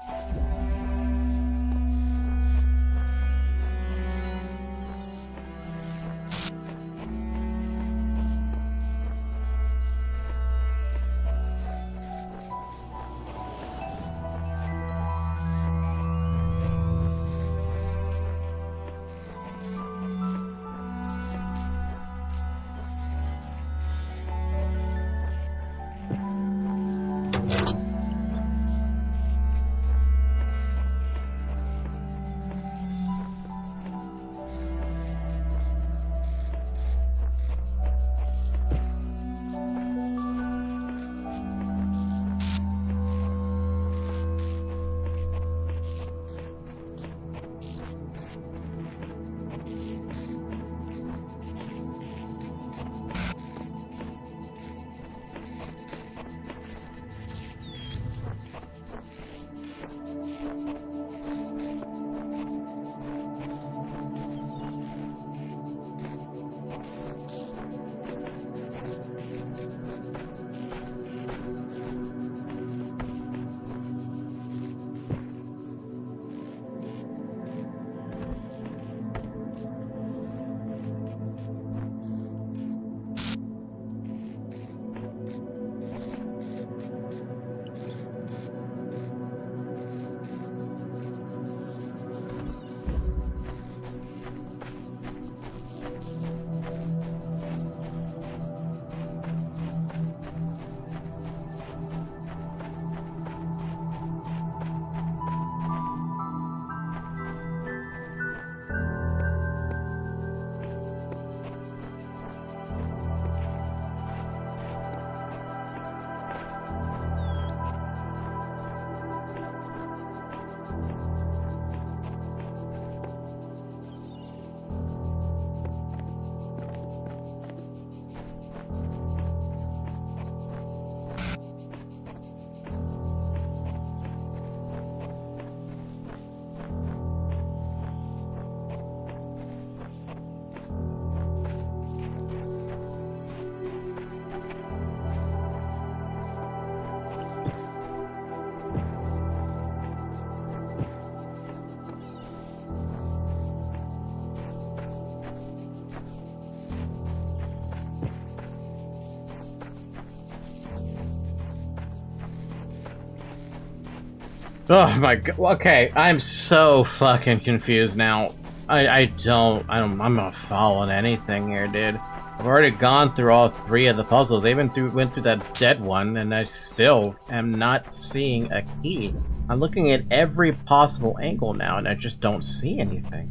Oh my god. Okay, I'm so fucking confused now. I'm not following anything here, dude. I've already gone through all 3 of the puzzles. I even went through that dead one, and I still am not seeing a key. I'm looking at every possible angle now, and I just don't see anything.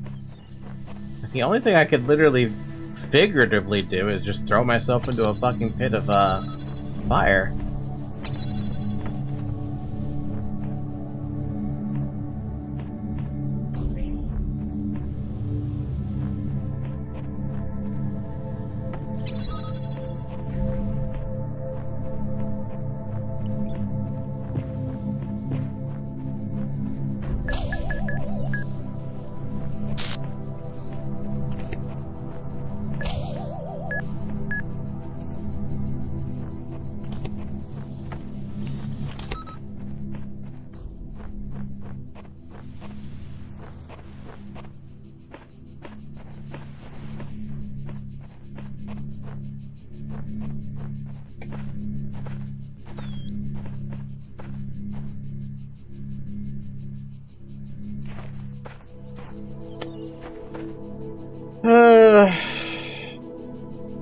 The only thing I could literally figuratively do is just throw myself into a fucking pit of, fire.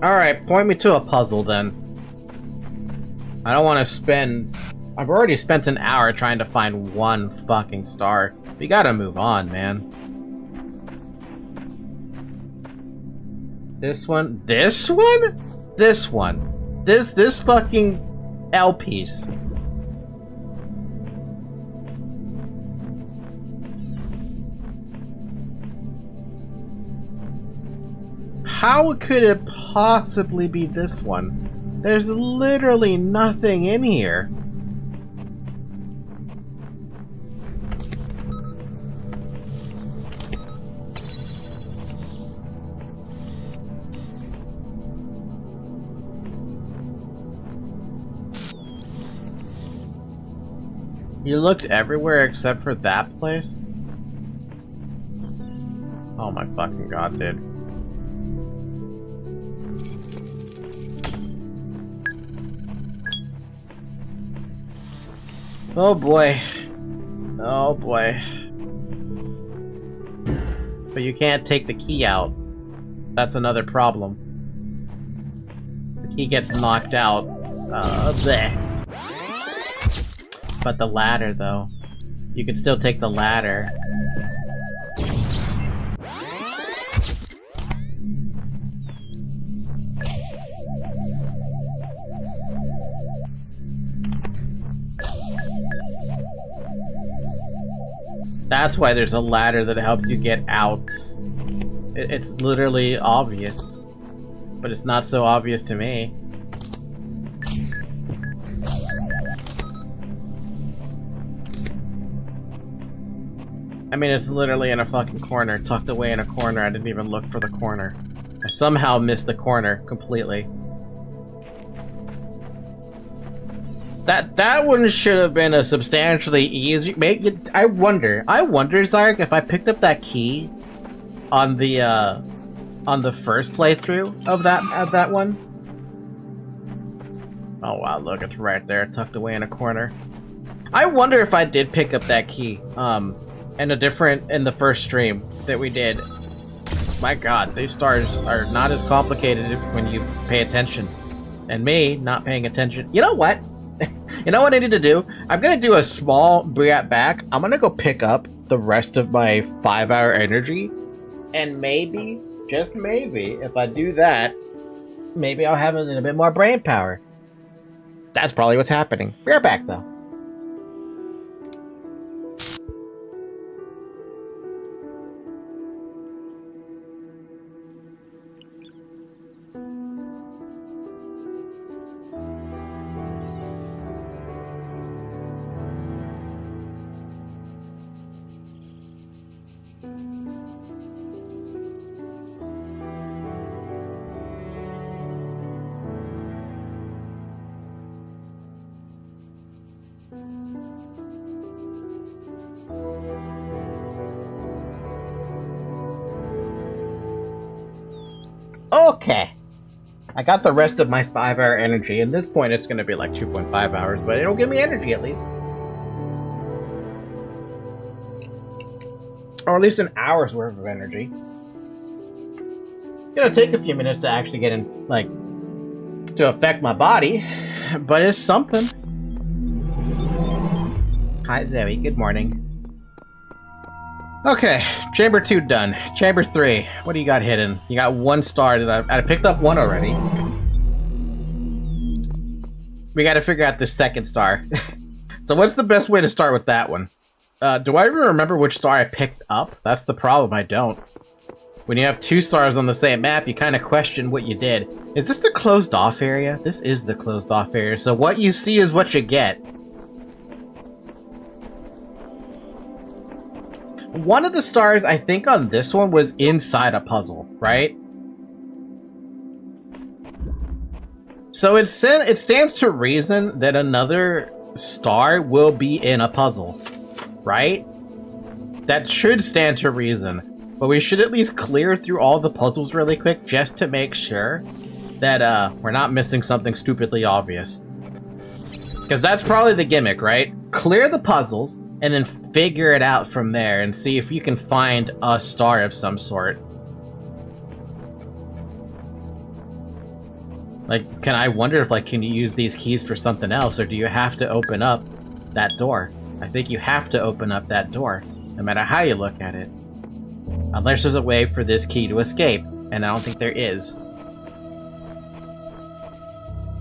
Alright, point me to a puzzle then. I don't want to spend... I've already spent an hour trying to find one fucking star. We gotta move on, man. This one? This one? This one. This fucking L piece. How could it possibly be this one? There's literally nothing in here. You looked everywhere except for that place? Oh my fucking god, dude. Oh boy. Oh boy. But you can't take the key out. That's another problem. The key gets knocked out. Bleh. But the ladder, though. You can still take the ladder. That's why there's a ladder that helps you get out. It's literally obvious. But it's not so obvious to me. I mean, it's literally in a fucking corner, tucked away in a corner. I didn't even look for the corner. I somehow missed the corner completely. That one should have been a substantially easy. I wonder, Zark, if I picked up that key on the first playthrough of that one. Oh wow, look, it's right there, tucked away in a corner. I wonder if I did pick up that key, in the first stream that we did. My god, these stars are not as complicated when you pay attention. And me, not paying attention. You know what? You know what I need to do? I'm gonna do a small brat back. I'm gonna go pick up the rest of my 5-hour energy. And maybe, just maybe, if I do that, maybe I'll have a little bit more brain power. That's probably what's happening. Be right back, though. Okay. I got the rest of my 5-hour energy. At this point, it's going to be like 2.5 hours, but it'll give me energy at least. Or at least an hour's worth of energy. It's going to take a few minutes to actually get in, like, to affect my body, but it's something. Hi, Zoe. Good morning. Okay, chamber 2 done. Chamber 3, what do you got hidden? You got 1 star that I picked up 1 already. We gotta figure out the 2nd star. So what's the best way to start with that one? Do I even remember which star I picked up? That's the problem, I don't. When you have 2 stars on the same map, you kind of question what you did. Is this the closed off area? This is the closed off area, so what you see is what you get. One of the stars, I think, on this one was inside a puzzle, right? So it stands to reason that another star will be in a puzzle, right? That should stand to reason. But we should at least clear through all the puzzles really quick just to make sure that we're not missing something stupidly obvious. Because that's probably the gimmick, right? Clear the puzzles, and then figure it out from there and see if you can find a star of some sort. Like, I wonder if, like, can you use these keys for something else, or do you have to open up that door? I think you have to open up that door, no matter how you look at it. Unless there's a way for this key to escape, and I don't think there is.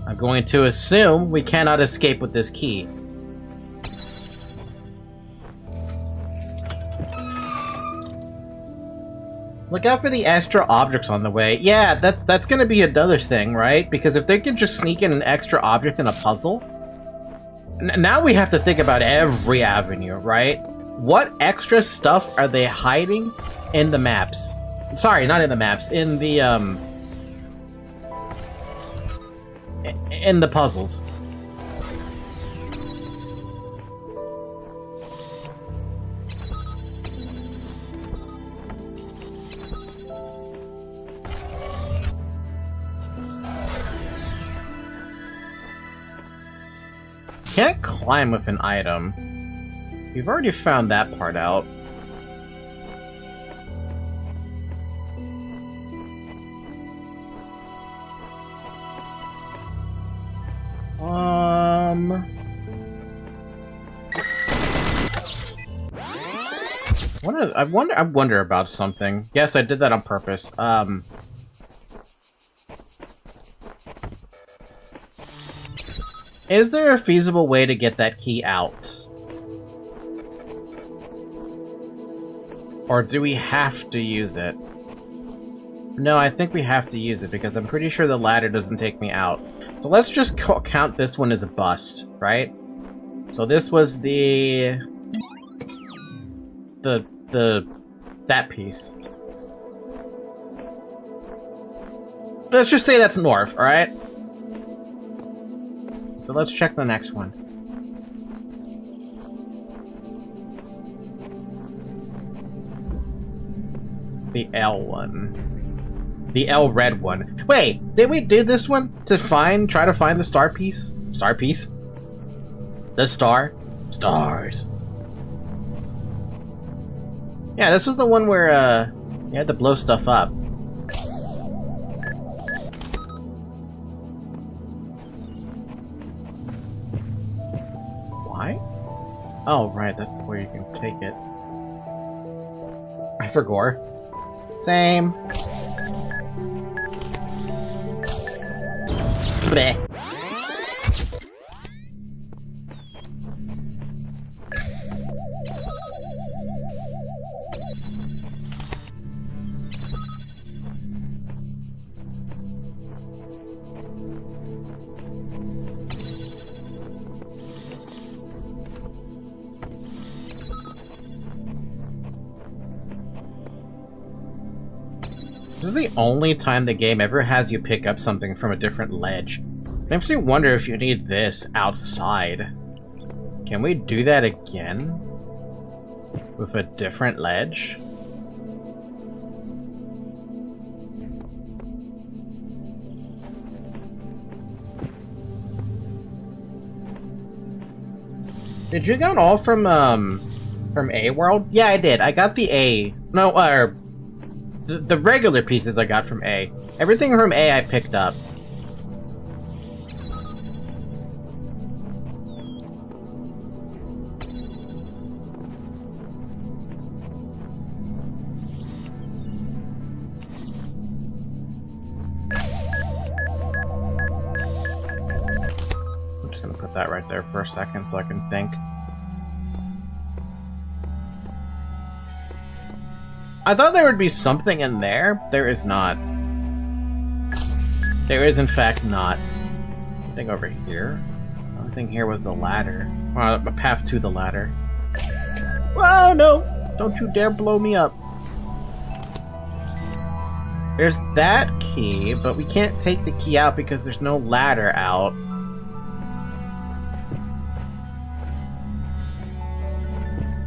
I'm going to assume we cannot escape with this key. Look out for the extra objects on the way. Yeah, that's gonna be another thing, right? Because if they could just sneak in an extra object in a puzzle... now we have to think about every avenue, right? What extra stuff are they hiding in the maps? Sorry, not in the maps. In the, in the puzzles. Can't climb with an item. We've already found that part out. I wonder about something. Yes, I did that on purpose. Is there a feasible way to get that key out? Or do we have to use it? No, I think we have to use it because I'm pretty sure the ladder doesn't take me out. So let's just count this one as a bust, right? So this was that piece. Let's just say that's north, alright? So let's check the next one. The L one. The L red one. Wait, did we do this one to try to find the star piece? Star piece? The star? Stars. Yeah, this was the one where, you had to blow stuff up. Why? Oh, right, that's where you can take it. I forgot. Same. Bleh. This is the only time the game ever has you pick up something from a different ledge. Makes me wonder if you need this outside. Can we do that again? With a different ledge? Did you get all from A World? Yeah, I did. I got the A. No, the regular pieces I got from A. Everything from A I picked up. I'm just gonna put that right there for a second so I can think. I thought there would be something in there. There is not. There is, in fact, not. Anything over here? The only thing here was the ladder. A path to the ladder. Oh, no! Don't you dare blow me up. There's that key, but we can't take the key out because there's no ladder out.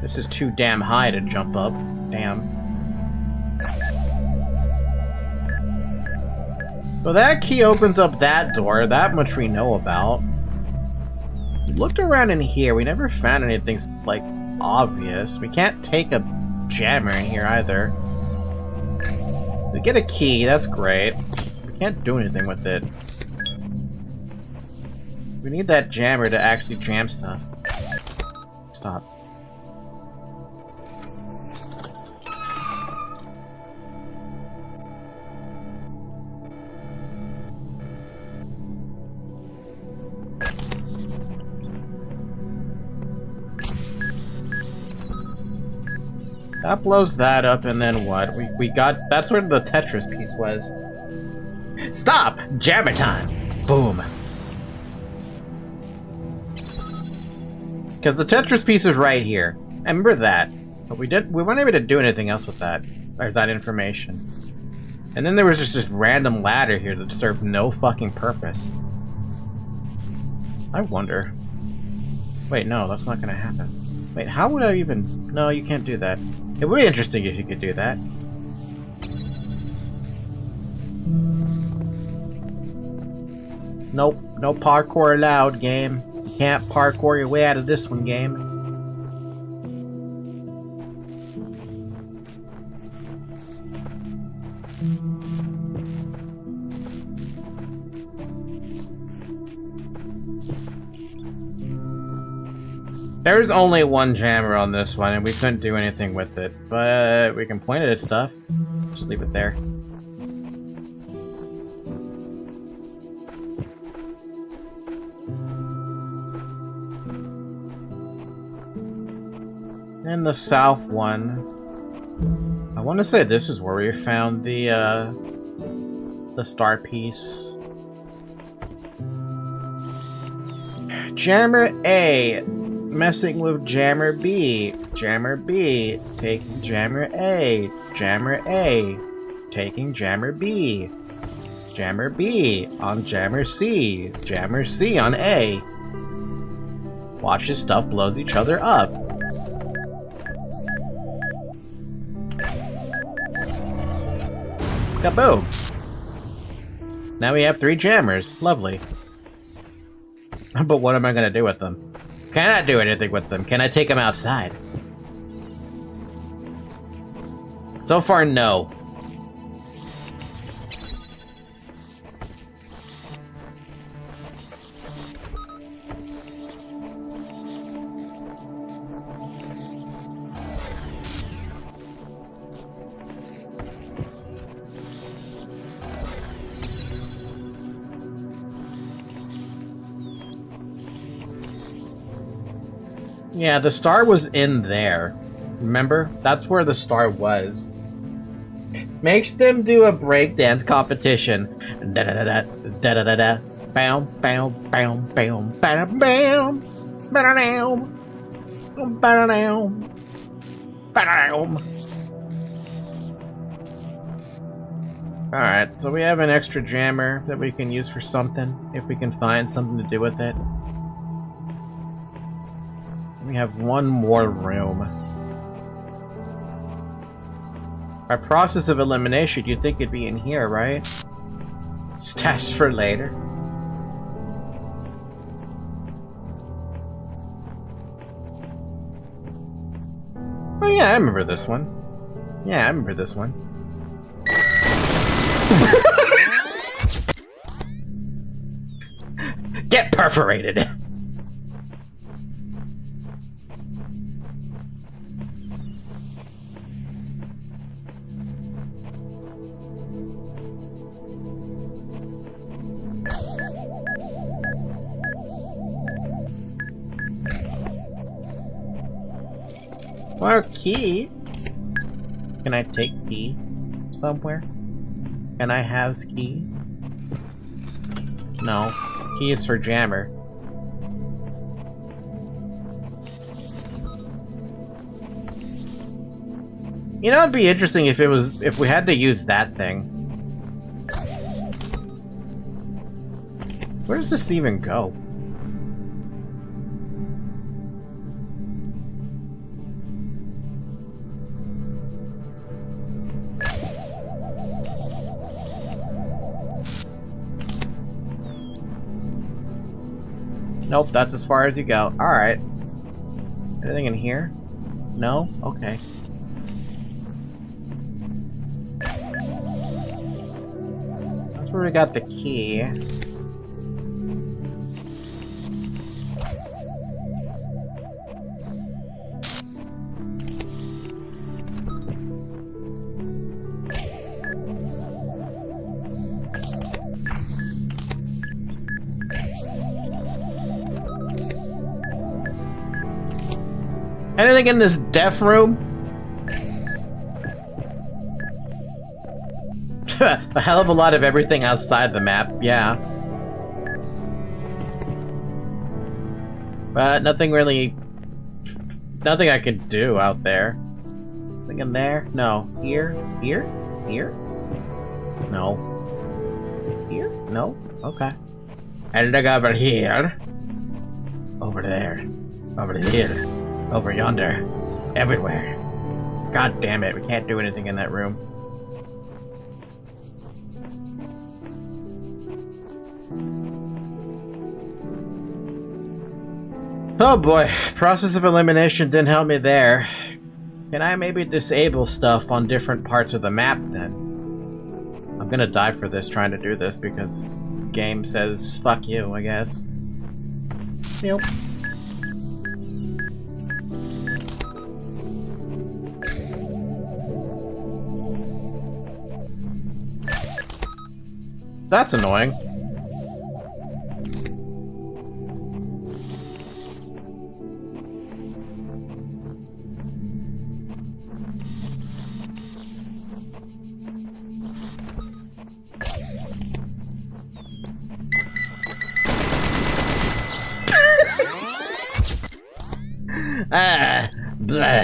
This is too damn high to jump up. Damn. So that key opens up that door, that much we know about. We looked around in here, we never found anything, like, obvious. We can't take a jammer in here either. We get a key, that's great. We can't do anything with it. We need that jammer to actually jam stuff. Stop. That blows that up, and then what? We got... That's where the Tetris piece was. Stop! Jammer time! Boom. Because the Tetris piece is right here. I remember that. But we weren't able to do anything else with that. Or that information. And then there was just this random ladder here that served no fucking purpose. I wonder... Wait, no, that's not gonna happen. Wait, how would I even... No, you can't do that. It would be interesting if you could do that. Nope, no parkour allowed, game. You can't parkour your way out of this one, game. There's only one jammer on this one, and we couldn't do anything with it, but we can point it at stuff. Just leave it there. And the south one, I want to say this is where we found the star piece. Jammer A. Messing with Jammer B. Jammer B. Taking Jammer A. Jammer A. Taking Jammer B. Jammer B on Jammer C. Jammer C on A. Watch as stuff blows each other up. Kaboom! Now we have 3 jammers. Lovely. But what am I gonna do with them? Can I do anything with them? Can I take them outside? So far, no. Yeah, the star was in there. Remember? That's where the star was. Makes them do a breakdance competition. Da da da da da da da da. Bam bam bam bam bam bam. Ba-da-dam. Ba-da-dam. Ba-da-dam. Alright, so we have an extra jammer that we can use for something, if we can find something to do with it. We have one more room. By process of elimination, you'd think it'd be in here, right? Stashed for later. Oh yeah, I remember this one. Yeah, I remember this one. Get perforated! Or key. Can I take key somewhere? Can I have key? No. Key is for jammer. You know, it'd be interesting if we had to use that thing. Where does this even go? Nope, that's as far as you go. Alright. Anything in here? No? Okay. That's where we got the key. Anything in this deaf room? A hell of a lot of everything outside the map, yeah. But nothing really... Nothing I can do out there. Nothing in there? No. Here? Here? Here? No. Here? No? Okay. And look over here. Over there. Over here. Over yonder. Everywhere. God damn it, we can't do anything in that room. Oh boy, process of elimination didn't help me there. Can I maybe disable stuff on different parts of the map then? I'm gonna die for this trying to do this because this game says fuck you, I guess. Nope. That's annoying. Blah,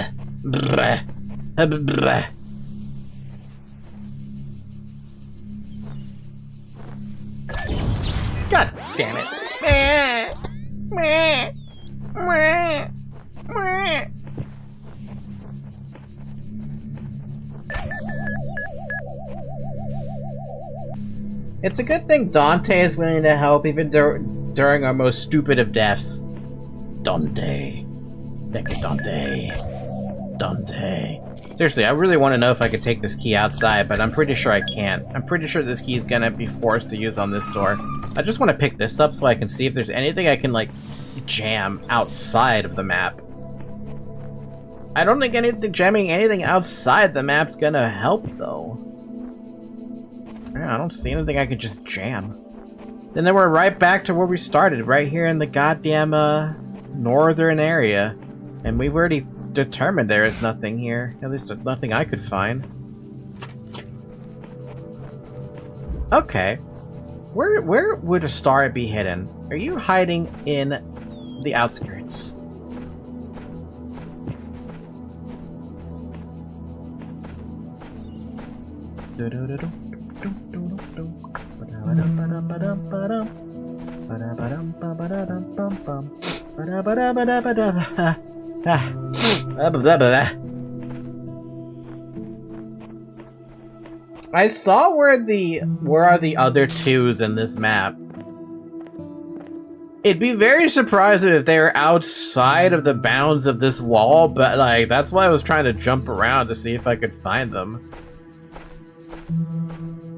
blah, blah. God damn it. It's a good thing Dante is willing to help even during our most stupid of deaths. Dante. Thank you, Dante. Dante. Seriously, I really want to know if I could take this key outside, but I'm pretty sure I can't. I'm pretty sure this key is gonna be forced to use on this door. I just want to pick this up so I can see if there's anything I can, like, jam outside of the map. I don't think jamming anything outside the map's gonna help, though. Yeah, I don't see anything I could just jam. And then we're right back to where we started, right here in the goddamn, northern area. And we've already determined there is nothing here. At least nothing I could find. Okay. Where would a star be hidden? Are you hiding in the outskirts? I saw where are the other twos in this map. It'd be very surprising if they were outside of the bounds of this wall, but like that's why I was trying to jump around to see if I could find them.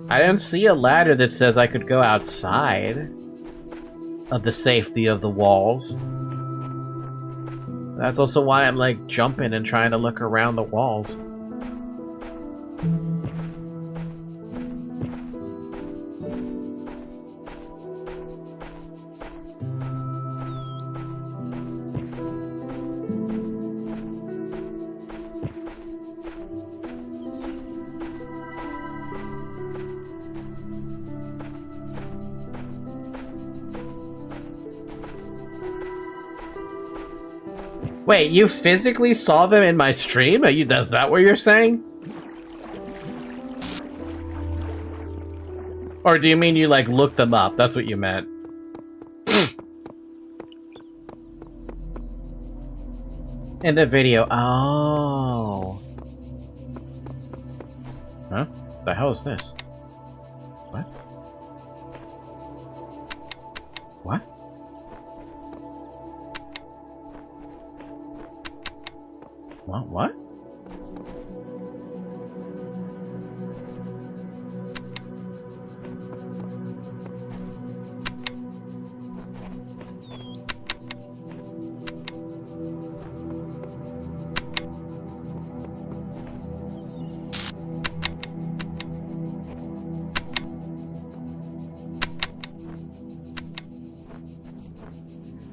I didn't see a ladder that says I could go outside of the safety of the walls. That's also why I'm like jumping and trying to look around the walls. Wait, you physically saw them in my stream? Is that what you're saying? Or do you mean you, like, looked them up? That's what you meant. In the video. Oh. Huh? The hell is this? What? What? What?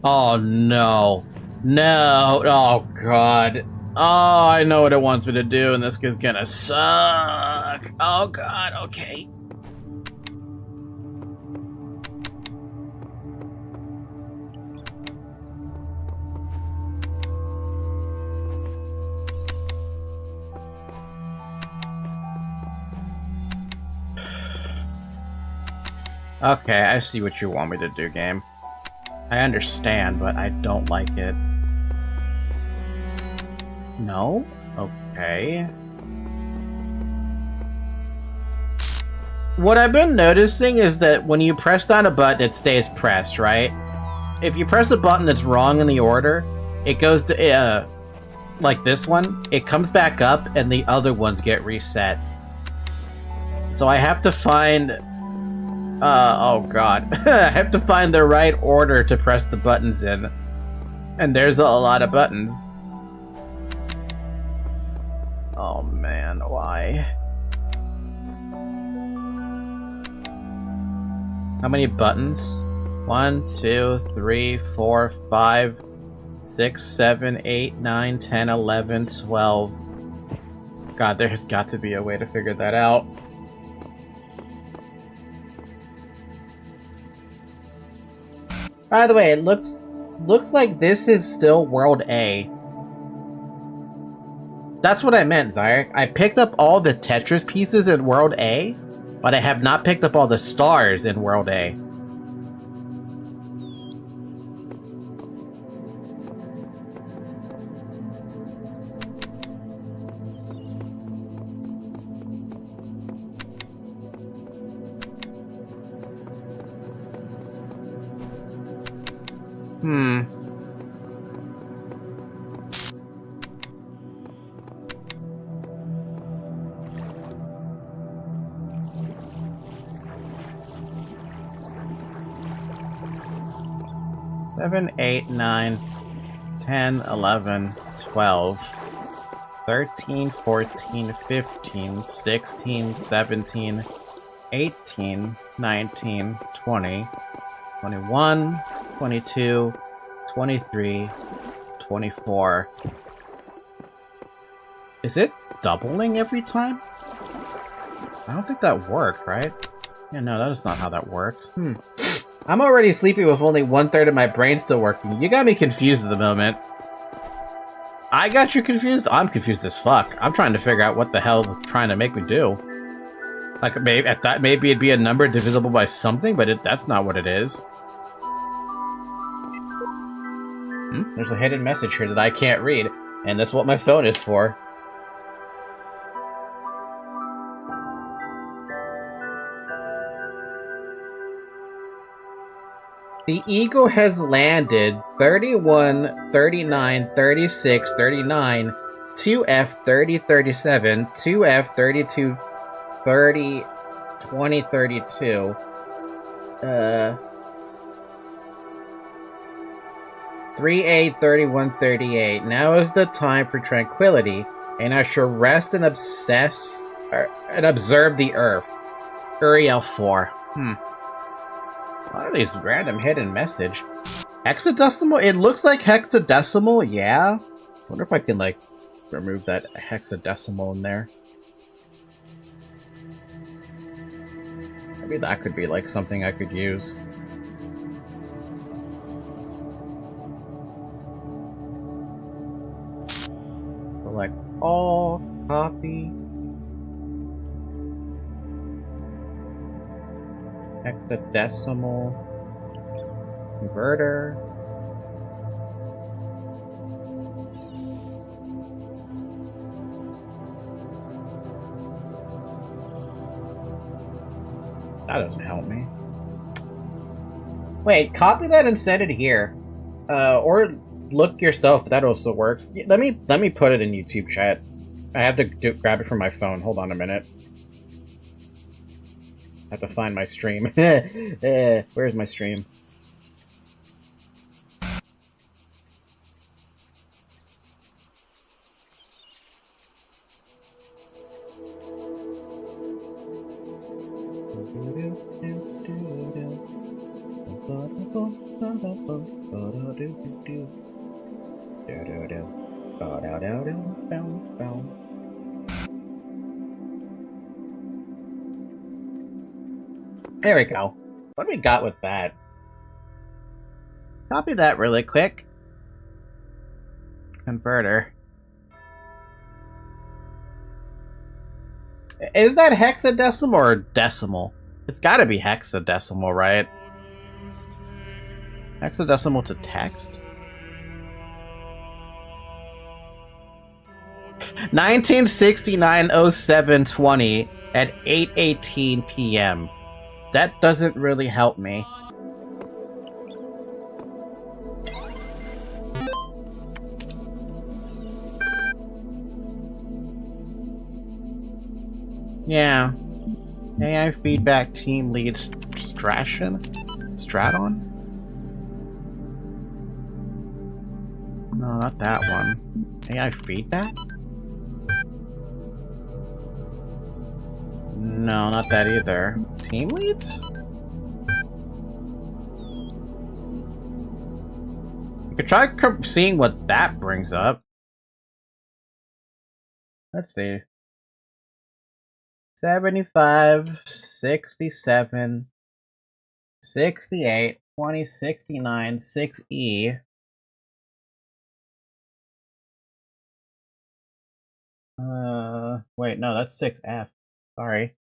Oh no. No. Oh, God. Oh, I know what it wants me to do, and this is gonna suck. Oh, God. Okay. Okay, I see what you want me to do, game. I understand, but I don't like it. No? Okay. What I've been noticing is that when you press down a button, it stays pressed, right? If you press a button that's wrong in the order, it goes to, like this one, it comes back up and the other ones get reset. So I have to find... oh god. I have to find the right order to press the buttons in. And there's a lot of buttons. Oh man, why? How many buttons? 1, 2, 3, 4, 5, 6, 7, 8, 9, 10, 11, 12. God, there has got to be a way to figure that out. By the way, it looks like this is still World A. That's what I meant, Zyrek. I picked up all the Tetris pieces in World A, but I have not picked up all the stars in World A. Hmm. Seven, 8, 9, 10, 11, 12, 13, 14, 15, 16, 17, 18, 19, 20, 21, 22, 23, 24. Is it doubling every time? I don't think that worked, right? Yeah, no, that is not how that worked. I'm already sleepy with only 1/3 of my brain still working. You got me confused at the moment. I got you confused? I'm confused as fuck. I'm trying to figure out what the hell it's trying to make me do. Like, maybe I thought maybe it'd be a number divisible by something, but that's not what it is. There's a hidden message here that I can't read, and that's what my phone is for. The Eagle has landed 31, 39, 36, 39, 2F 30, 37, 2F 32, 30, 20, 32. 3A 31, 38. Now is the time for tranquility, and I shall rest and observe the earth. Uriel 4. What are these random hidden message? Hexadecimal? It looks like hexadecimal, yeah? I wonder if I can, like, remove that hexadecimal in there. Maybe that could be, like, something I could use. Select all, copy. Hexadecimal converter. That doesn't help me. Wait, copy that and send it here. Or look yourself, that also works. Let me put it in YouTube chat. I have to grab it from my phone. Hold on a minute. I have to find my stream. Where's my stream? There we go. What do we got with that? Copy that really quick. Converter. Is that hexadecimal or decimal? It's gotta be hexadecimal, right? Hexadecimal to text? 1969-07-20 at 8:18 p.m. That doesn't really help me. Yeah. AI feedback team lead Straton? No, not that one. AI feedback? No, not that either. Team leads? You could try seeing what that brings up. Let's see. 75, 67, 68, 20, 69, 6E. Wait, no, that's 6F. Sorry.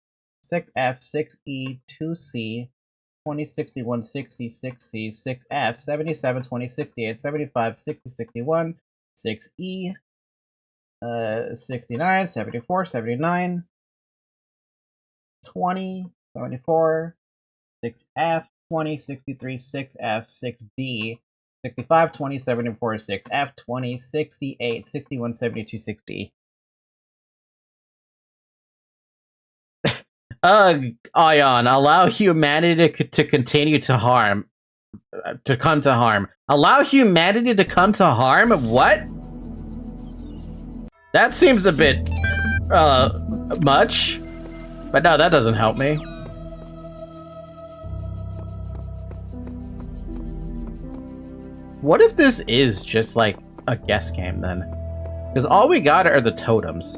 6F, 6E, 2C, 20, 61, 60, 6C, 6F, 77, 20, 68, 75, 60, 61, 6E, 69, 74, 79, 20, 74, 6F, 20, 63, 6F, 6D, 65, 20, 74, 6F, 20, 68, 61, 72, 6D. Ion, allow humanity to continue to harm. To come to harm. Allow humanity to come to harm? What? That seems a bit, much. But no, that doesn't help me. What if this is just like a guess game then? Because all we got are the totems.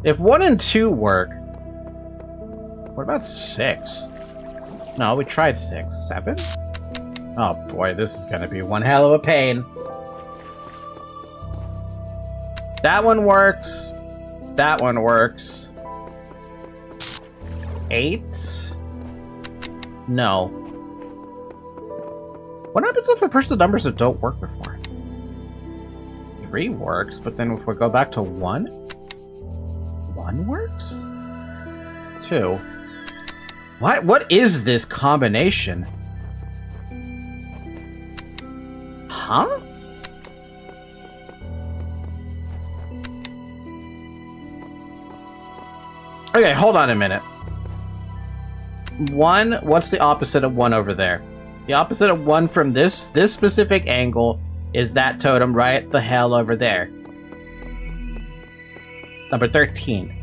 If 1 and 2 work, what about 6? No, we tried 6. 7? Oh boy, this is gonna be one hell of a pain. That one works. That one works. 8? No. What happens if I push the numbers that don't work before? 3 works, but then if we go back to 1? 1 works? 2. What is this combination? Huh? Okay, hold on a minute. 1, what's the opposite of 1 over there? The opposite of 1 from this specific angle is that totem right the hell over there. Number 13.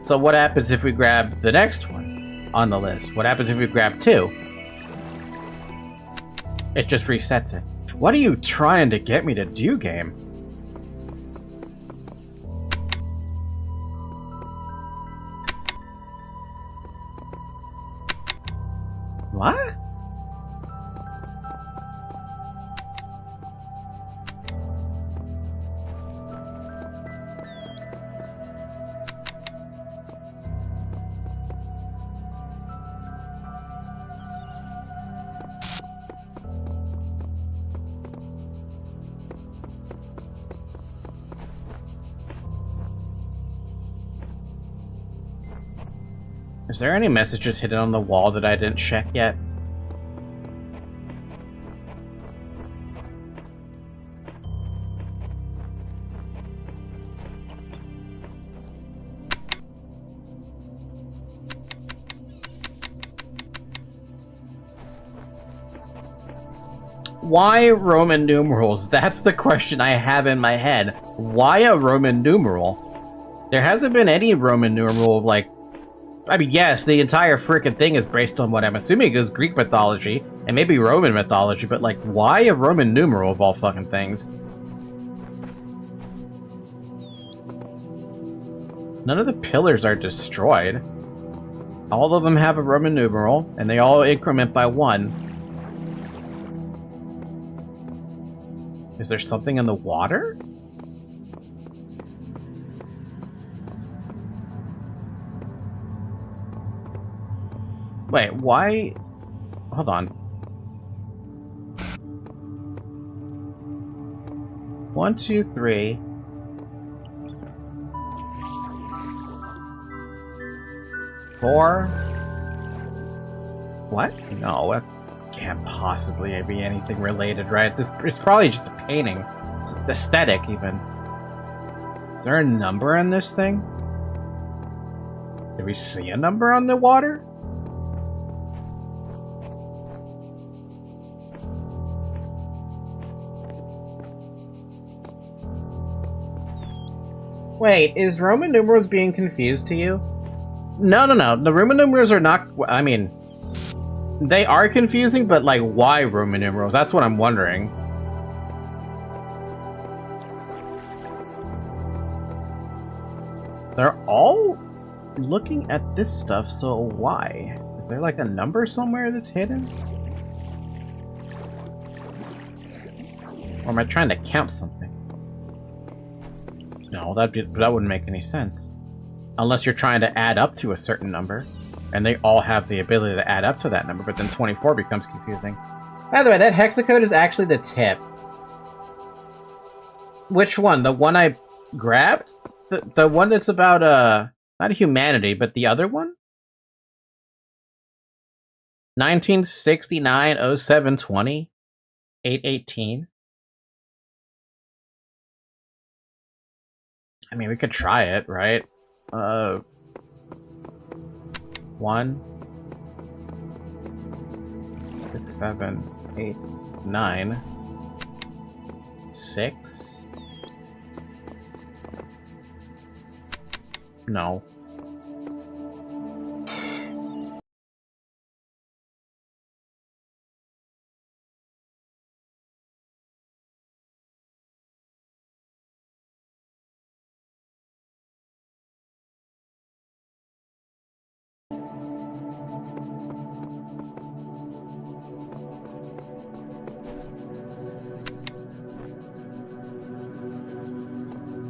So what happens if we grab the next one on the list? What happens if we grab 2? It just resets it. What are you trying to get me to do, game? What? Is there any messages hidden on the wall that I didn't check yet? Why Roman numerals? That's the question I have in my head. Why a Roman numeral? There hasn't been any Roman numeral, like, I mean, yes, the entire frickin' thing is based on what I'm assuming is Greek mythology, and maybe Roman mythology, but, like, why a Roman numeral of all fucking things? None of the pillars are destroyed. All of them have a Roman numeral, and they all increment by 1. Is there something in the water? Wait, why? Hold on. 1, 2, 3. 4. What? No, it can't possibly be anything related, right? It's probably just a painting. It's aesthetic, even. Is there a number in this thing? Did we see a number on the water? Wait, is Roman numerals being confused to you? No. The Roman numerals are not... I mean... They are confusing, but, like, why Roman numerals? That's what I'm wondering. They're all looking at this stuff, so why? Is there, like, a number somewhere that's hidden? Or am I trying to count something? No, that wouldn't make any sense. Unless you're trying to add up to a certain number. And they all have the ability to add up to that number, but then 24 becomes confusing. By the way, that hexacode is actually the tip. Which one? The one I grabbed? The one that's about, not humanity, but the other one? 1969 07 20 818. I mean, we could try it, right? 1, 6, 7, 8, 9, 6. No.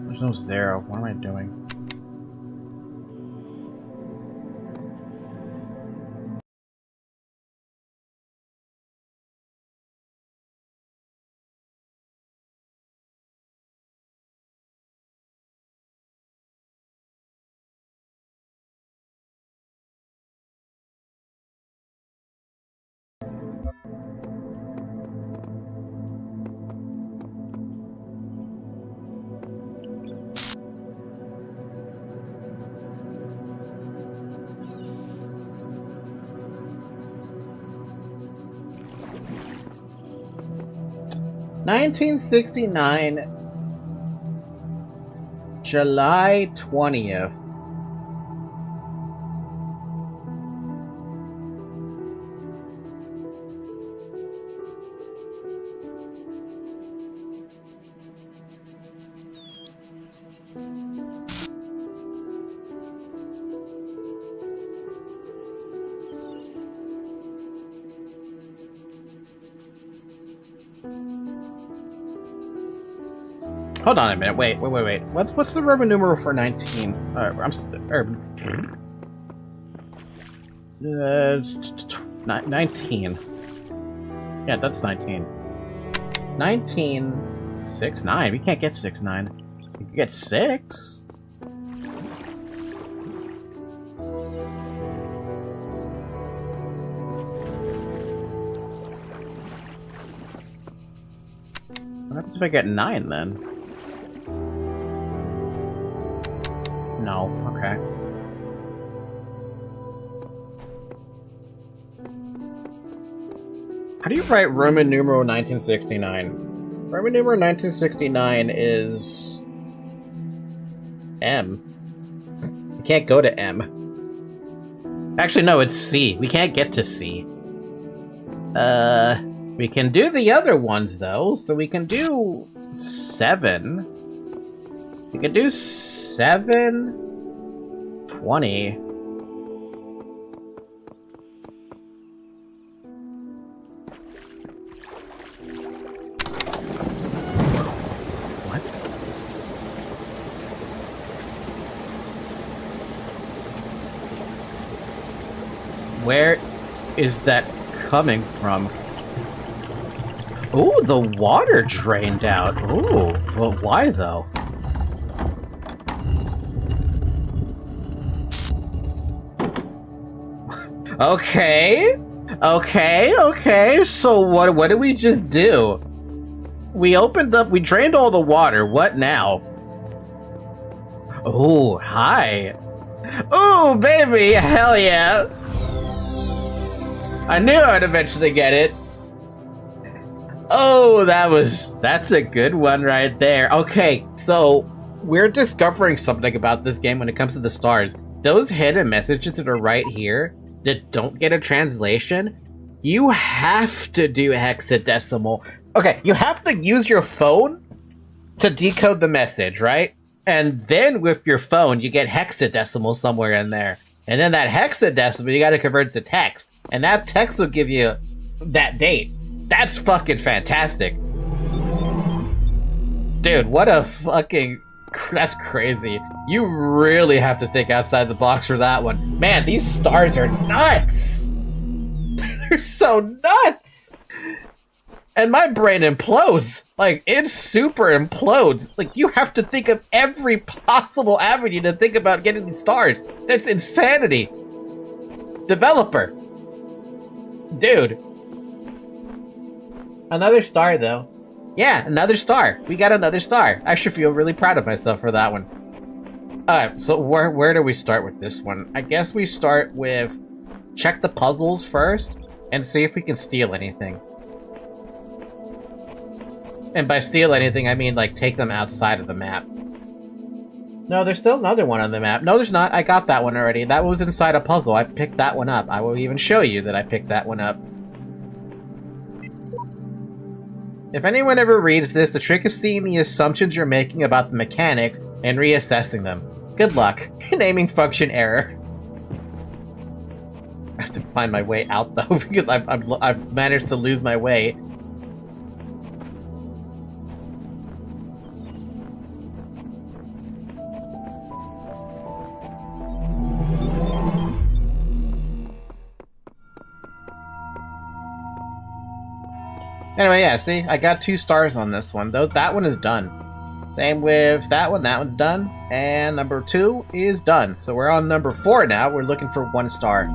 There's no 0. What am I doing? $1969, July 20th. Hold on a minute. Wait. What's the Roman numeral for 19? 19. Yeah, that's 19. 19, 6, 9. We can't get 6, 9. We can get 6. What happens if I get 9 then? No, okay. How do you write Roman numeral 1969? Roman numeral 1969 is... M. You can't go to M. Actually, no, it's C. We can't get to C. We can do the other ones, though. So we can do 7. We can do 7, 20. What? Where is that coming from? Ooh, the water drained out. Ooh, well, why though? Okay, so what did we just do? We drained all the water, what now? Oh, hi. Ooh, baby, hell yeah. I knew I'd eventually get it. Oh, that's a good one right there. Okay, so we're discovering something about this game when it comes to the stars. Those hidden messages that are right here that don't get a translation, you have to do hexadecimal. Okay, you have to use your phone to decode the message, right? And then with your phone, you get hexadecimal somewhere in there. And then that hexadecimal, you gotta convert it to text. And that text will give you that date. That's fucking fantastic. Dude, what a fucking... That's crazy. You really have to think outside the box for that one. Man, these stars are nuts! They're so nuts! And my brain implodes. Like, it super implodes. Like, you have to think of every possible avenue to think about getting these stars. That's insanity. Developer. Dude. Another star, though. Yeah, another star. We got another star. I should feel really proud of myself for that one. Alright, so where do we start with this one? I guess we start with... check the puzzles first, and see if we can steal anything. And by steal anything, I mean, like, take them outside of the map. No, there's still another one on the map. No, there's not. I got that one already. That was inside a puzzle. I picked that one up. I will even show you that I picked that one up. If anyone ever reads this, the trick is seeing the assumptions you're making about the mechanics and reassessing them. Good luck. Naming function error. I have to find my way out, though, because I've managed to lose my way. Anyway, yeah, see? I got 2 stars on this one, though. That one is done. Same with that one. That one's done. And number 2 is done. So we're on number 4 now. We're looking for 1 star.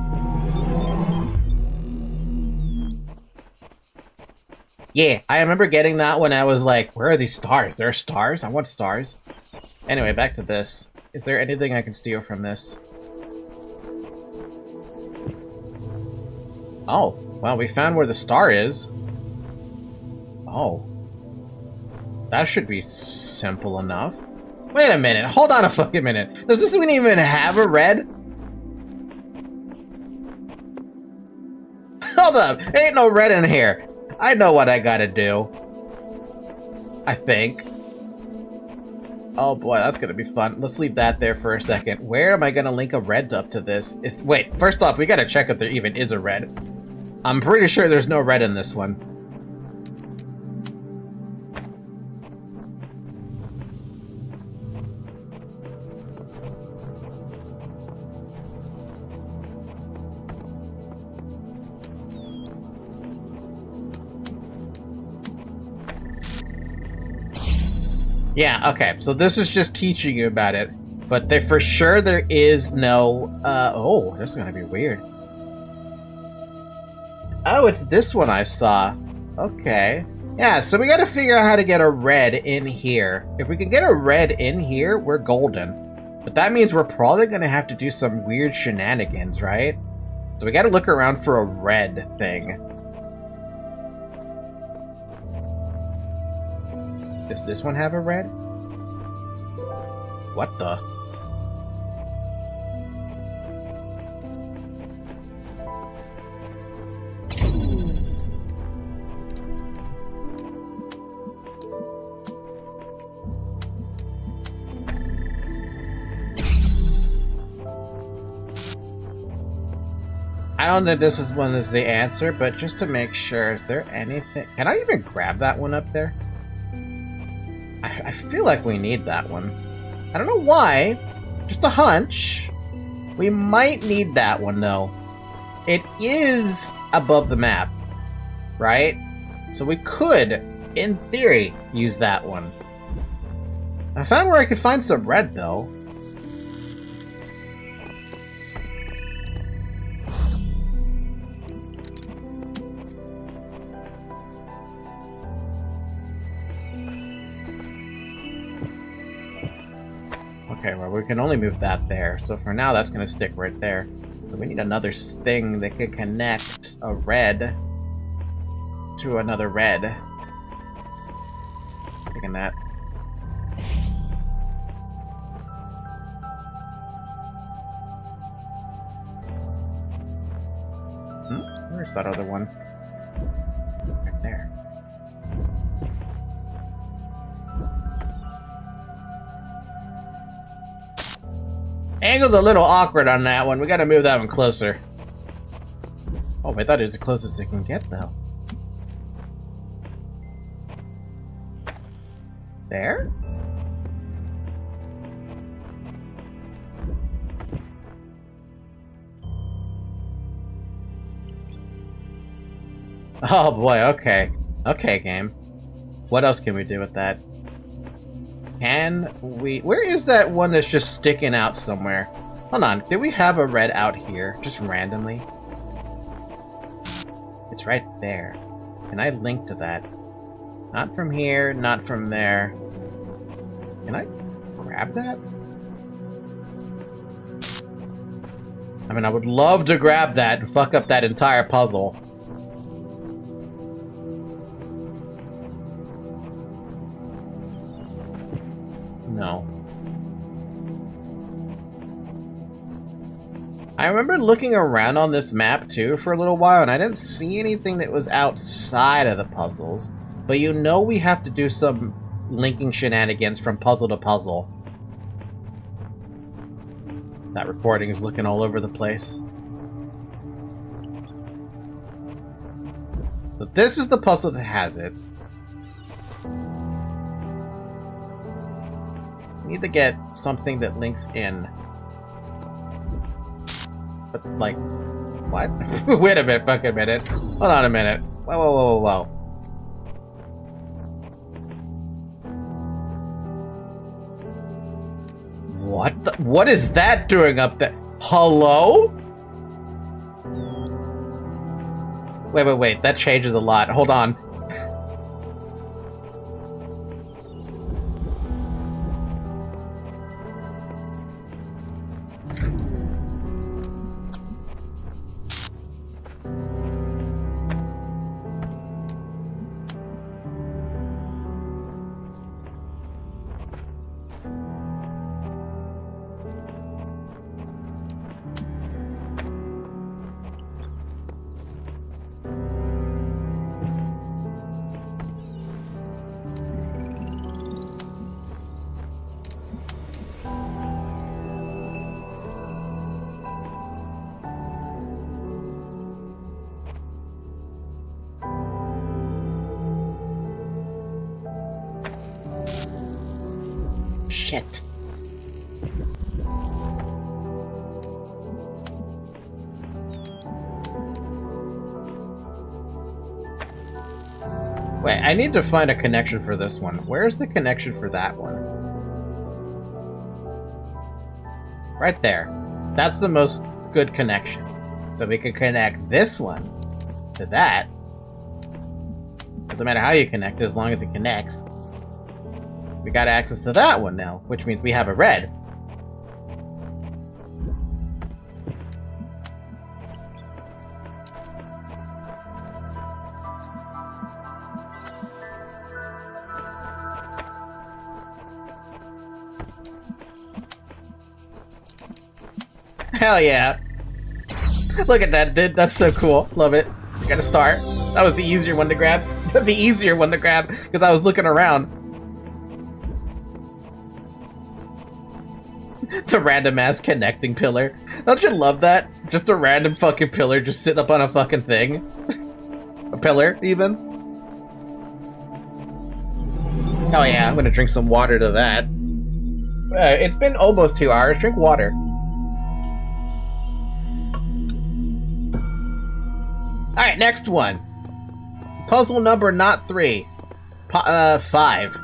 Yeah, I remember getting that when I was like, where are these stars? There are stars? I want stars. Anyway, back to this. Is there anything I can steal from this? Oh, well, we found where the star is. Oh. That should be simple enough. Wait a minute. Hold on a fucking minute. Does this one even have a red? Hold up. Ain't no red in here. I know what I gotta do. I think. Oh boy, that's gonna be fun. Let's leave that there for a second. Where am I gonna link a red up to this? Wait, first off, we gotta check if there even is a red. I'm pretty sure there's no red in this one. Yeah, okay, so this is just teaching you about it. But for sure there is no, oh, this is gonna be weird. Oh, it's this one I saw. Okay. Yeah, so we gotta figure out how to get a red in here. If we can get a red in here, we're golden. But that means we're probably gonna have to do some weird shenanigans, right? So we gotta look around for a red thing. Does this one have a red? What the? I don't think this one is the answer, but just to make sure, is there anything... Can I even grab that one up there? I feel like we need that one. I don't know why. Just a hunch. We might need that one, though. It is above the map, right? So we could, in theory, use that one. I found where I could find some red, though. Okay, well, we can only move that there. So for now, that's going to stick right there. So we need another thing that could connect a red to another red. Taking that. Where's that other one? Right there. Angle's a little awkward on that one. We gotta move that one closer. Oh, I thought it was the closest it can get, though. There? Oh boy, okay. Okay, game. What else can we do with that? Can we... Where is that one that's just sticking out somewhere? Hold on, did we have a red out here, just randomly? It's right there. Can I link to that? Not from here, not from there. Can I grab that? I mean, I would love to grab that and fuck up that entire puzzle. No. I remember looking around on this map, too, for a little while, and I didn't see anything that was outside of the puzzles. But you know we have to do some linking shenanigans from puzzle to puzzle. That recording is looking all over the place. So this is the puzzle that has it. We need to get something that links in. But, like, what? Wait a minute, fucking minute. Hold on a minute. Whoa, whoa, whoa, whoa, whoa. What the? What is that doing up there? Hello? Wait, wait, wait. That changes a lot. Hold on. Shit. Wait, I need to find a connection for this one. Where's the connection for that one? Right there. That's the most good connection. So we can connect this one to that. Doesn't matter how you connect it, as long as it connects. We got access to that one now, which means we have a red. Hell yeah. Look at that, dude. That's so cool. Love it. Got a star. That was the easier one to grab. The easier one to grab, because I was looking around. The random ass connecting pillar. Don't you love that? Just a random fucking pillar just sitting up on a fucking thing. A pillar, even. Oh yeah, I'm gonna drink some water to that. It's been almost 2 hours. Drink water. Alright, next one. Puzzle number not 3. 5.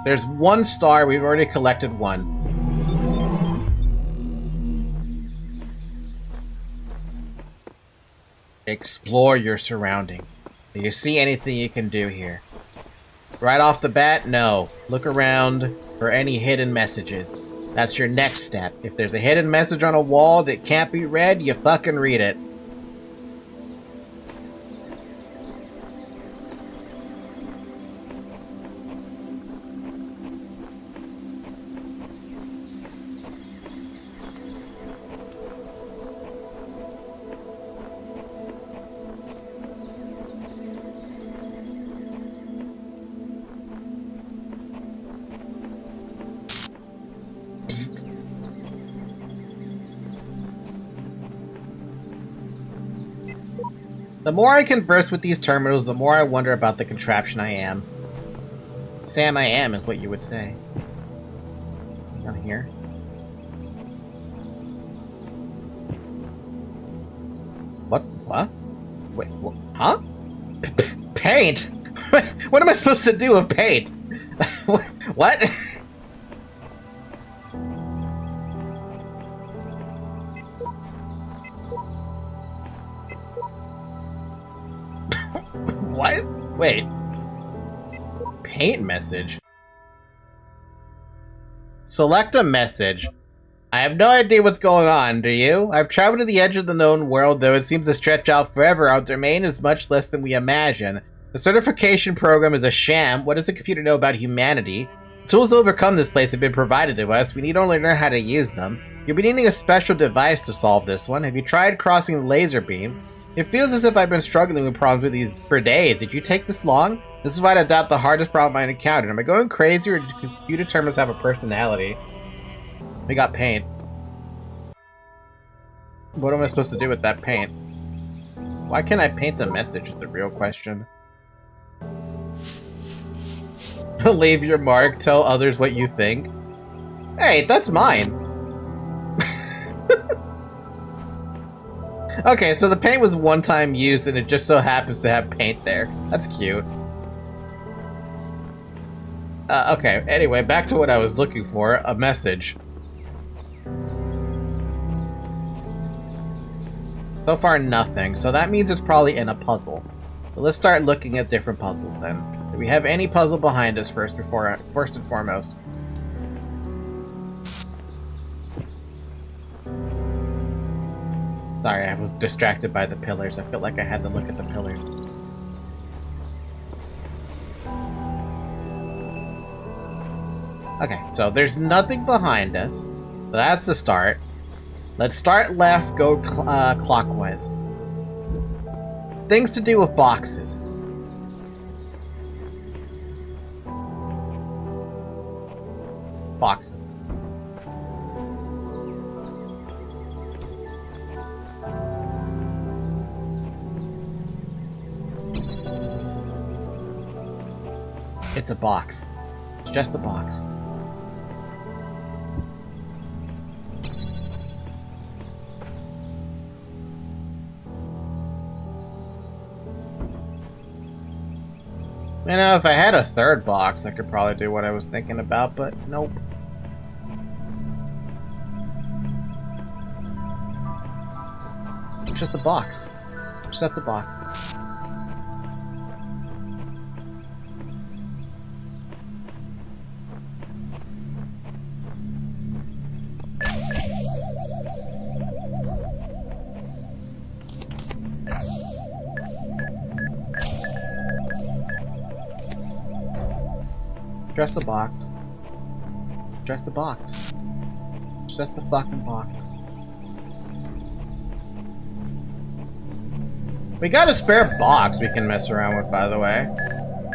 There's 1 star. We've already collected 1. Explore your surroundings. Do you see anything you can do here? Right off the bat, no. Look around for any hidden messages. That's your next step. If there's a hidden message on a wall that can't be read, you fucking read it. The more I converse with these terminals, the more I wonder about the contraption I am. Sam, I am, is what you would say. Down here. What? What? Wait, what? Huh? Paint? What am I supposed to do with paint? What? What? Wait. Paint message? Select a message. I have no idea what's going on, do you? I've traveled to the edge of the known world, though it seems to stretch out forever. Our domain is much less than we imagine. The certification program is a sham. What does the computer know about humanity? The tools to overcome this place have been provided to us. We need only learn how to use them. You'll be needing a special device to solve this one. Have you tried crossing the laser beams? It feels as if I've been struggling with problems with these for days. Did you take this long? This is why I doubt the hardest problem I encountered. Am I going crazy, or do computer terminals have a personality? We got paint. What am I supposed to do with that paint? Why can't I paint a message is the real question. Leave your mark, tell others what you think. Hey, that's mine. Okay, so the paint was one-time use and it just so happens to have paint there. That's cute. Okay, anyway, back to what I was looking for. A message. So far, nothing. So that means it's probably in a puzzle. So let's start looking at different puzzles then. Do we have any puzzle behind us first and foremost? Sorry, I was distracted by the pillars. I felt like I had to look at the pillars. Okay, so there's nothing behind us. So that's the start. Let's start left, go clockwise. Things to do with boxes. Boxes. It's a box. It's just a box. You know, if I had a third box, I could probably do what I was thinking about, but nope. It's just a box. Just the box. Just the box. Just the box. Just the fucking box. We got a spare box we can mess around with, by the way.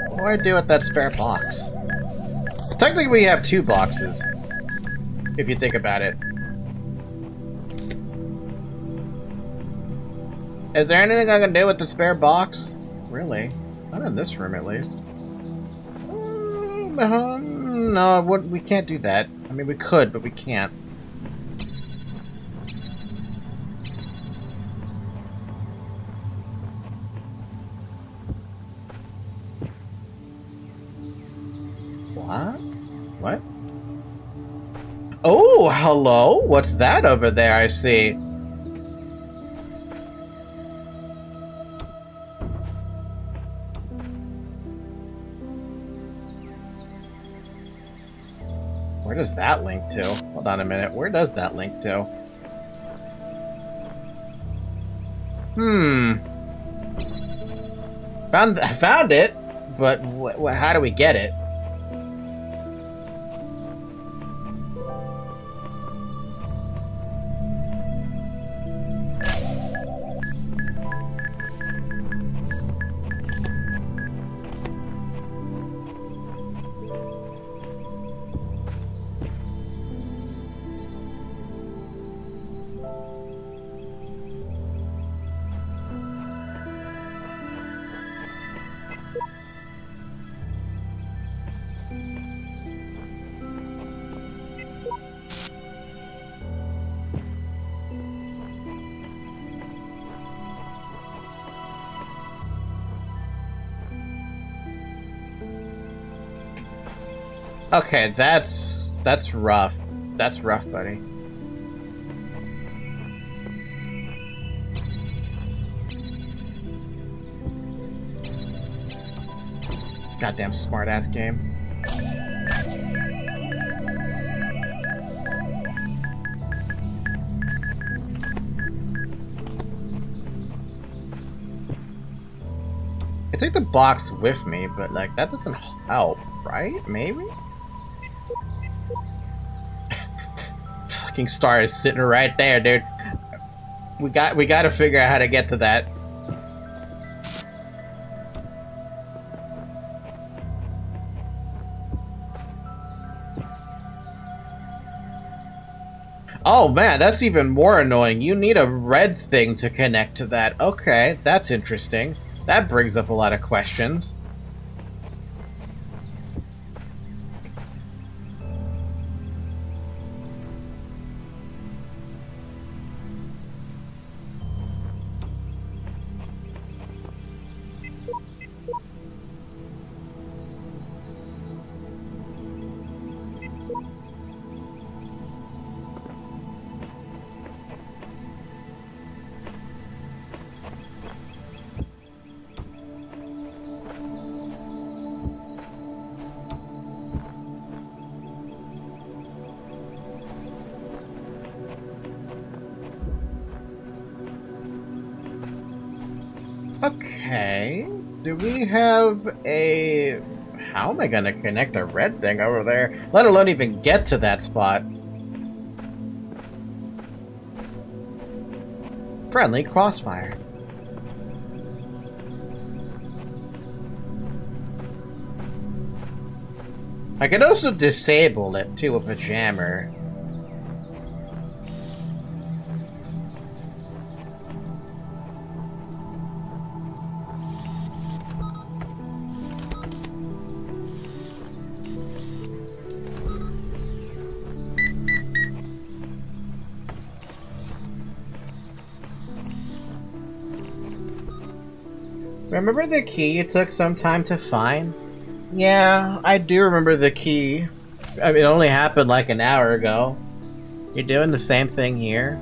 What do I do with that spare box? Technically, we have 2 boxes. if you think about it. Is there anything I can do with the spare box? Really? Not in this room, at least. No, we can't do that. I mean, we could, but we can't. What? What? Oh, hello? What's that over there I see? Where does that link to? Hold on a minute. Where does that link to? I found it, but how do we get it? Okay, that's rough. That's rough, buddy. Goddamn smart-ass game. I take the box with me, but like that doesn't help, right? Maybe? Fucking star is sitting right there, dude. We got to figure out how to get to that. Oh man, that's even more annoying. You need a red thing to connect to that. Okay, that's interesting. That brings up a lot of questions. Okay. Do we have a... How am I gonna connect a red thing over there? Let alone even get to that spot. Friendly crossfire. I could also disable it too with a jammer. Remember the key it took some time to find? Yeah, I do remember the key. I mean, it only happened like an hour ago. You're doing the same thing here?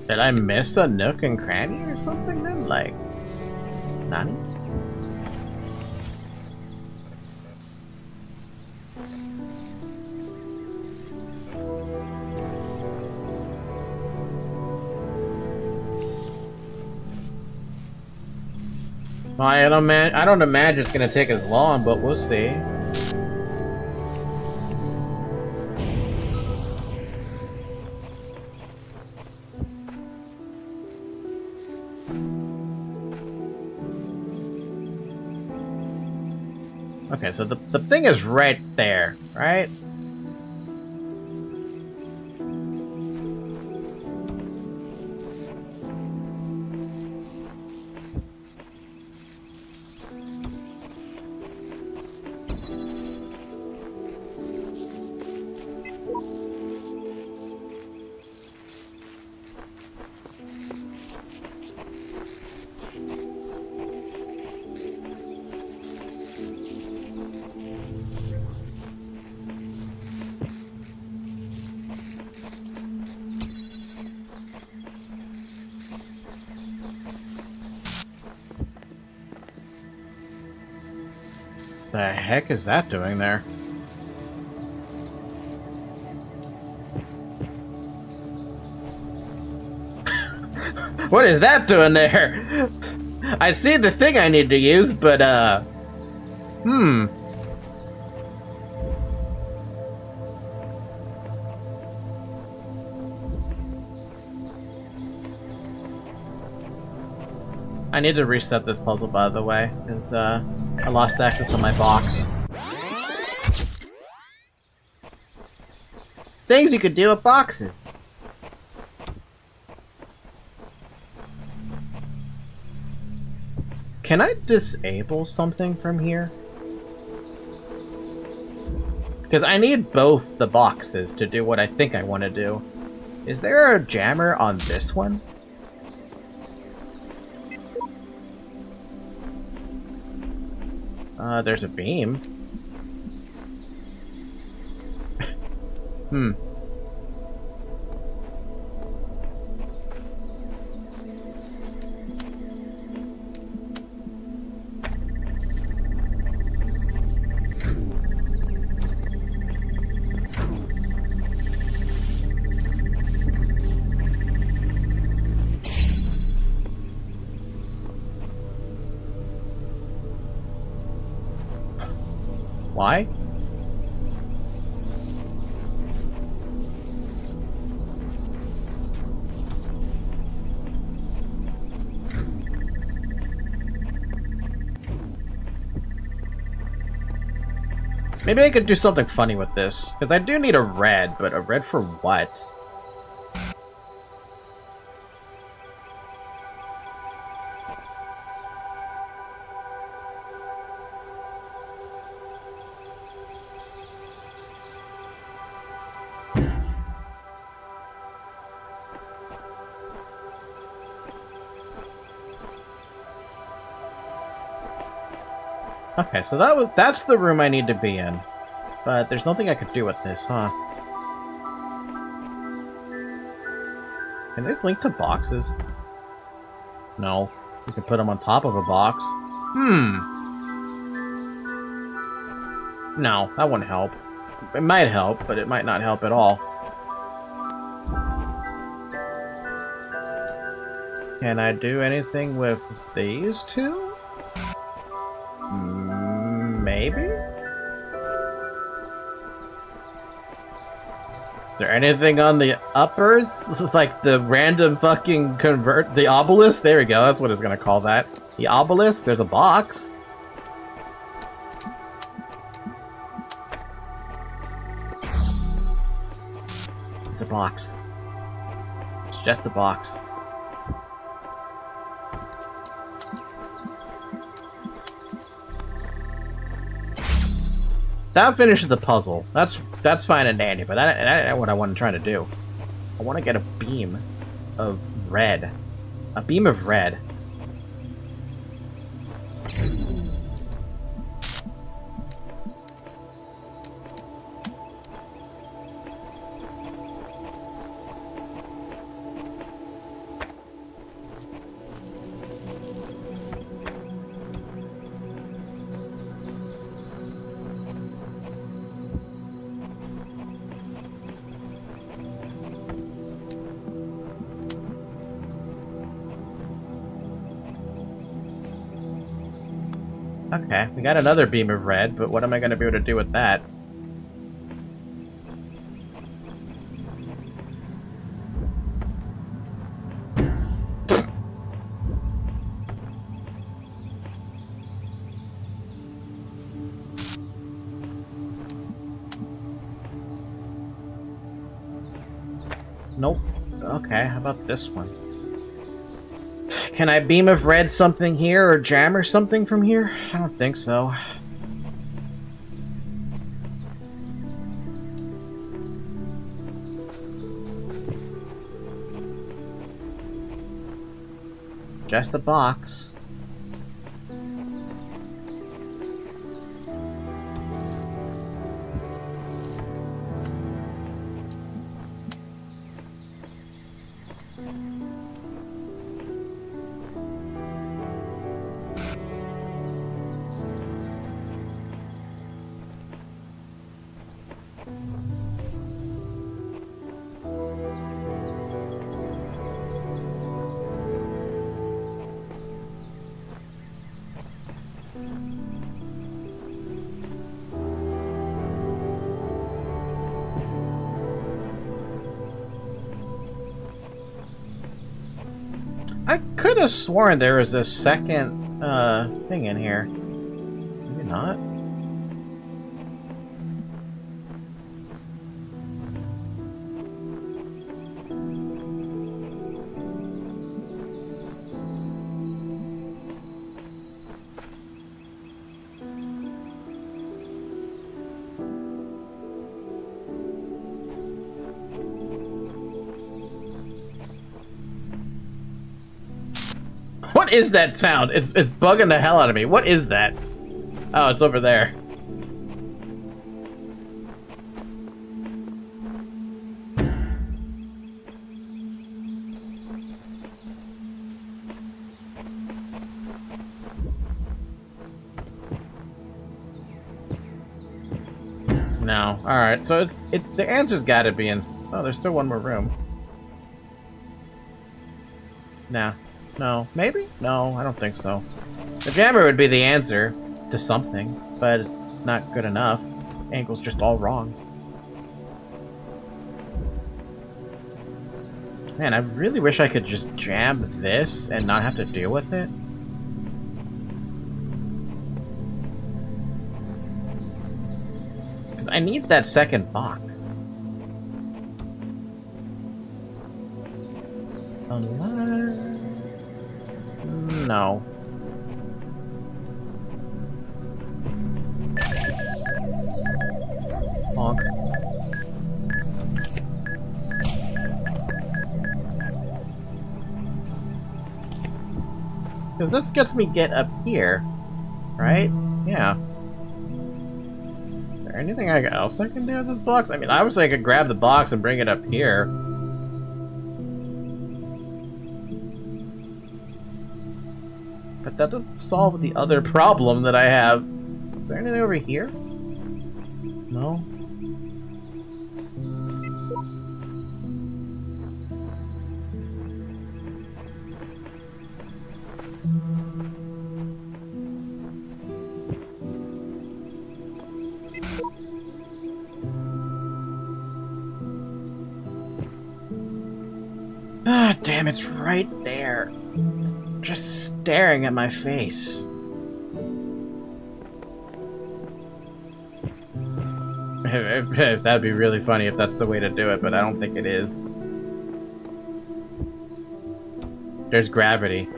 Did I miss a nook and cranny or something then? Like, Nani? Well, I don't imagine it's gonna take as long, but we'll see. Okay, so the thing is right there, right? The heck is that doing there? What is that doing there? I see the thing I need to use, but, I need to reset this puzzle, by the way, because, I lost access to my box. Things you could do with boxes. Can I disable something from here? Because I need both the boxes to do what I think I want to do. Is there a jammer on this one? There's a beam. Why? Maybe I could do something funny with this, because I do need a red, but a red for what? Okay, so that's the room I need to be in. But there's nothing I could do with this, huh? Can these link to boxes? No. You can put them on top of a box. No, that wouldn't help. It might help, but it might not help at all. Can I do anything with these two? Maybe? Is there anything on the uppers? Like the random fucking the obelisk? There we go, that's what it's gonna call that. The obelisk? There's a box. It's a box. It's just a box. That finishes the puzzle. That's fine and dandy, but that ain't what I want to try to do. I want to get a beam of red. A beam of red. Okay, we got another beam of red, but what am I going to be able to do with that? Nope. Okay, how about this one? Can I beam of red something here or jam or something from here? I don't think so. Just a box. I could have sworn there was a second thing in here. Maybe not. What is that sound? It's bugging the hell out of me. What is that? Oh, it's over there. No. Alright, so the answer's gotta be in... Oh, there's still one more room. Nah. No. Maybe? No, I don't think so. The jammer would be the answer to something, but it's not good enough. Angle's just all wrong. Man, I really wish I could just jam this and not have to deal with it. Because I need that second box. No. Honk. Because this gets me get up here, right? Yeah. Is there anything else I can do with this box? I mean, obviously I could grab the box and bring it up here. But that doesn't solve the other problem that I have. Is there anything over here? No? Ah, damn, it's right there. It's just staring at my face. That'd be really funny if that's the way to do it, but I don't think it is. There's gravity.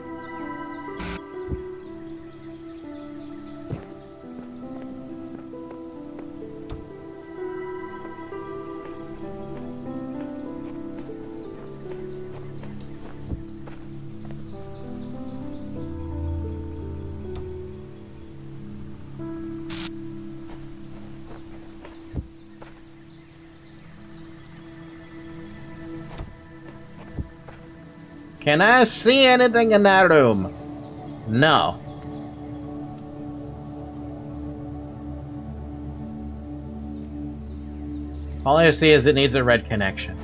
Can I see anything in that room? No. All I see is it needs a red connection.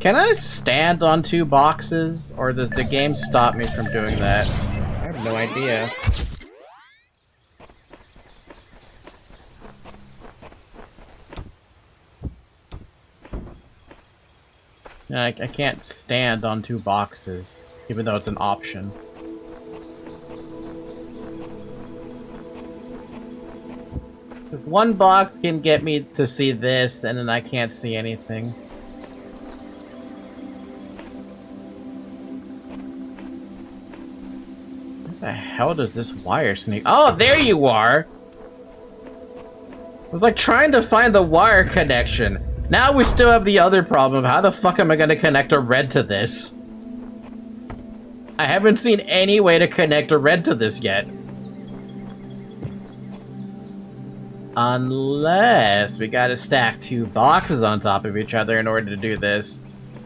Can I stand on 2 boxes, or does the game stop me from doing that? I have no idea. I can't stand on 2 boxes, even though it's an option. Because 1 box can get me to see this, and then I can't see anything. Where the hell does this wire sneak? Oh, there you are! I was like trying to find the wire connection. Now we still have the other problem. How the fuck am I gonna connect a red to this? I haven't seen any way to connect a red to this yet. Unless we gotta stack 2 boxes on top of each other in order to do this.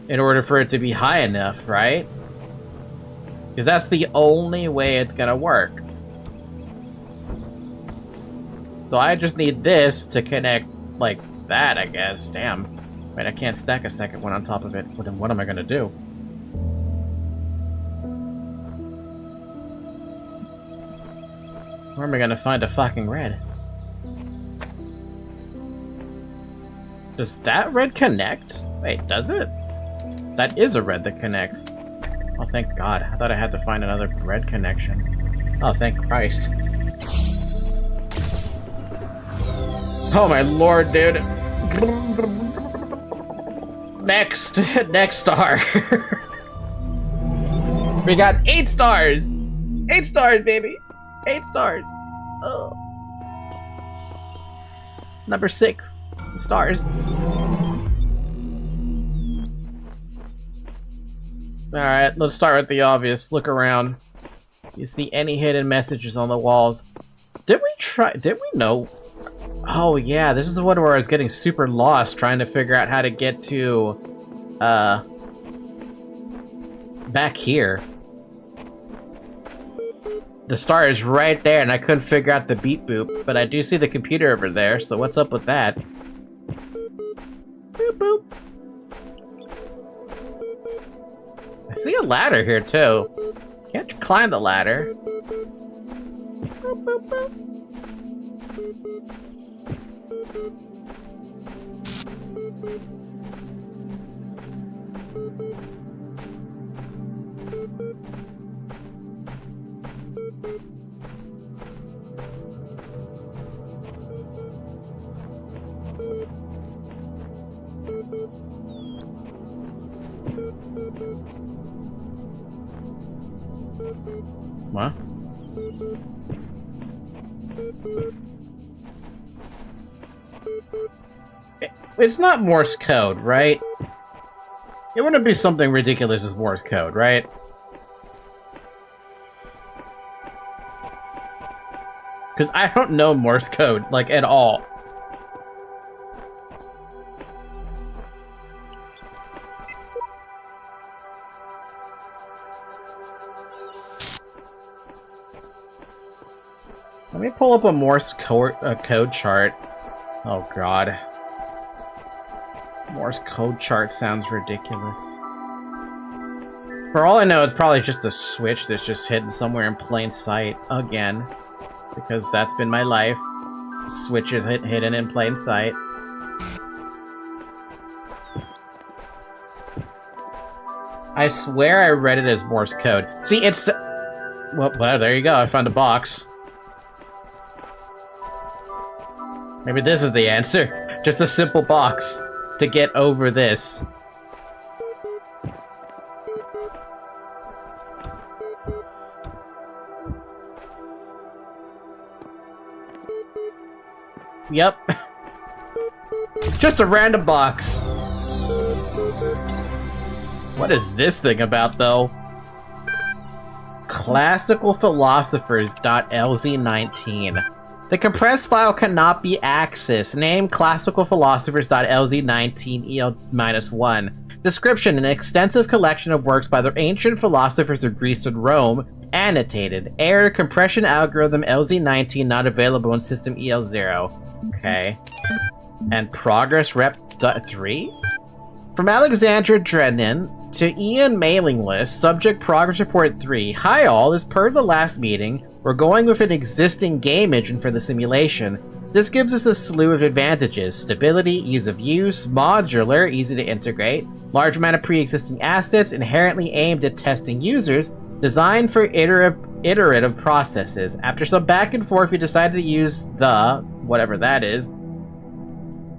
In order for it to be high enough, right? Because that's the only way it's gonna work. So I just need this to connect like that, I guess. Damn. Wait, I can't stack a second one on top of it. Well, then what am I gonna do? Where am I gonna find a fucking red? Does that red connect? Wait, does it? That is a red that connects. Oh, thank God. I thought I had to find another red connection. Oh, thank Christ. Oh my lord, dude. Next. Next star. We got 8 stars. 8 stars, baby. 8 stars. Oh. Number 6. Stars. Alright, let's start with the obvious. Look around. You see any hidden messages on the walls? Did we know? Oh yeah, this is the one where I was getting super lost trying to figure out how to get to, back here. The star is right there and I couldn't figure out the beep boop, but I do see the computer over there, so what's up with that? Boop boop. I see a ladder here too. Can't you climb the ladder? Boop, boop, boop. What? It's not Morse code, right? It wouldn't be something ridiculous as Morse code, right? Because I don't know Morse code, like, at all. Let me pull up a Morse code chart. Oh god. Morse code chart sounds ridiculous. For all I know, it's probably just a switch that's just hidden somewhere in plain sight again. Because that's been my life. Switches hidden in plain sight. I swear I read it as Morse code. See, it's... Well, there you go. I found a box. Maybe this is the answer. Just a simple box to get over this. Yep. Just a random box. What is this thing about, though? Classicalphilosophers.lz19. The compressed file cannot be accessed. Name classicalphilosophers.lz19-1. Description: an extensive collection of works by the ancient philosophers of Greece and Rome. Annotated. Error: compression algorithm LZ19 not available in system EL0. Okay. And progress rep 3? From Alexandra Drennan to Ian Mailing List, subject Progress Report 3. Hi all, as per the last meeting, we're going with an existing game engine for the simulation. This gives us a slew of advantages: stability, ease of use, modular, easy to integrate, large amount of pre-existing assets inherently aimed at testing users, designed for iterative processes. After some back and forth, we decided to use the, whatever that is.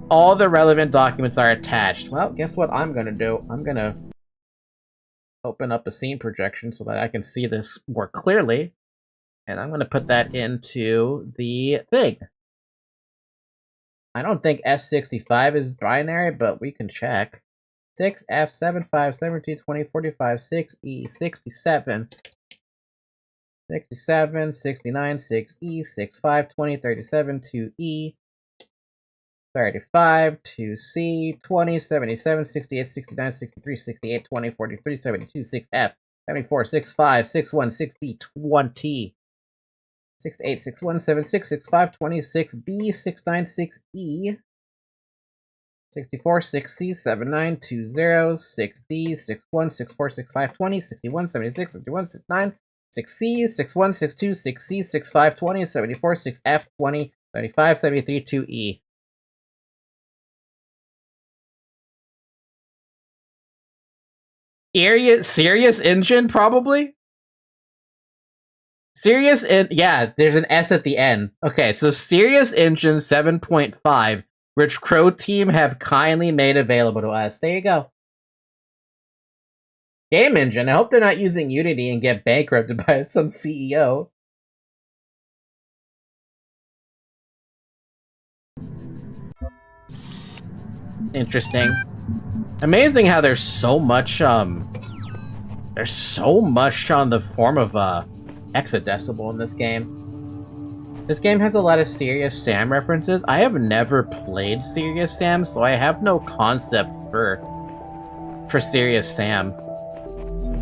All the relevant documents are attached. Well, guess what I'm gonna do? I'm gonna open up a scene projection so that I can see this more clearly. And I'm gonna put that into the thing. I don't think S65 is binary, but we can check. 6F75 17 20 45 6E 67 67 69 6E 65 20 37 2E 35 2C 20 77 68 69 63 68 20 43 72 6F 74 65 61 60 20 68 61 76 65 26 B 696 E 64 6C 79 20 6D 61 64 65 20 61 76 61 69 6C 61 62 6C 65 20 74 6F 20 75 73 2E. Serious Engine, probably? Yeah, there's an S at the end. Okay, so Serious Engine 7.5, which Crow Team have kindly made available to us. There you go. Game Engine. I hope they're not using Unity and get bankrupted by some CEO. Interesting. Amazing how there's so much, on the form of, hexadecimal in this game. This game has a lot of Serious Sam references. I have never played Serious Sam, so I have no concepts for Serious Sam.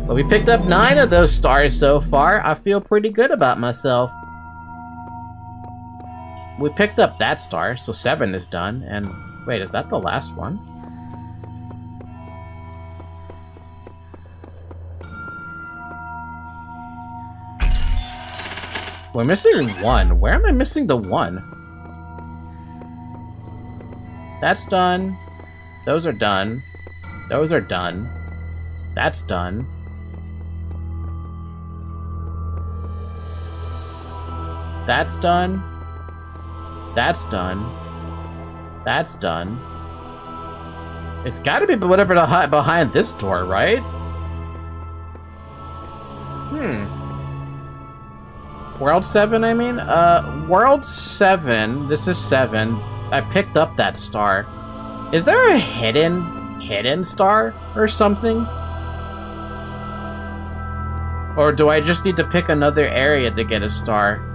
But we picked up 9 of those stars so far. I feel pretty good about myself. We picked up that star, so 7 is done. And wait, is that the last one? We're missing 1. Where am I missing the 1? That's done. Those are done. Those are done. That's done. That's done. That's done. That's done. It's gotta be whatever behind this door, right? World 7, I mean? World 7, this is 7. I picked up that star. Is there a hidden star or something? Or do I just need to pick another area to get a star?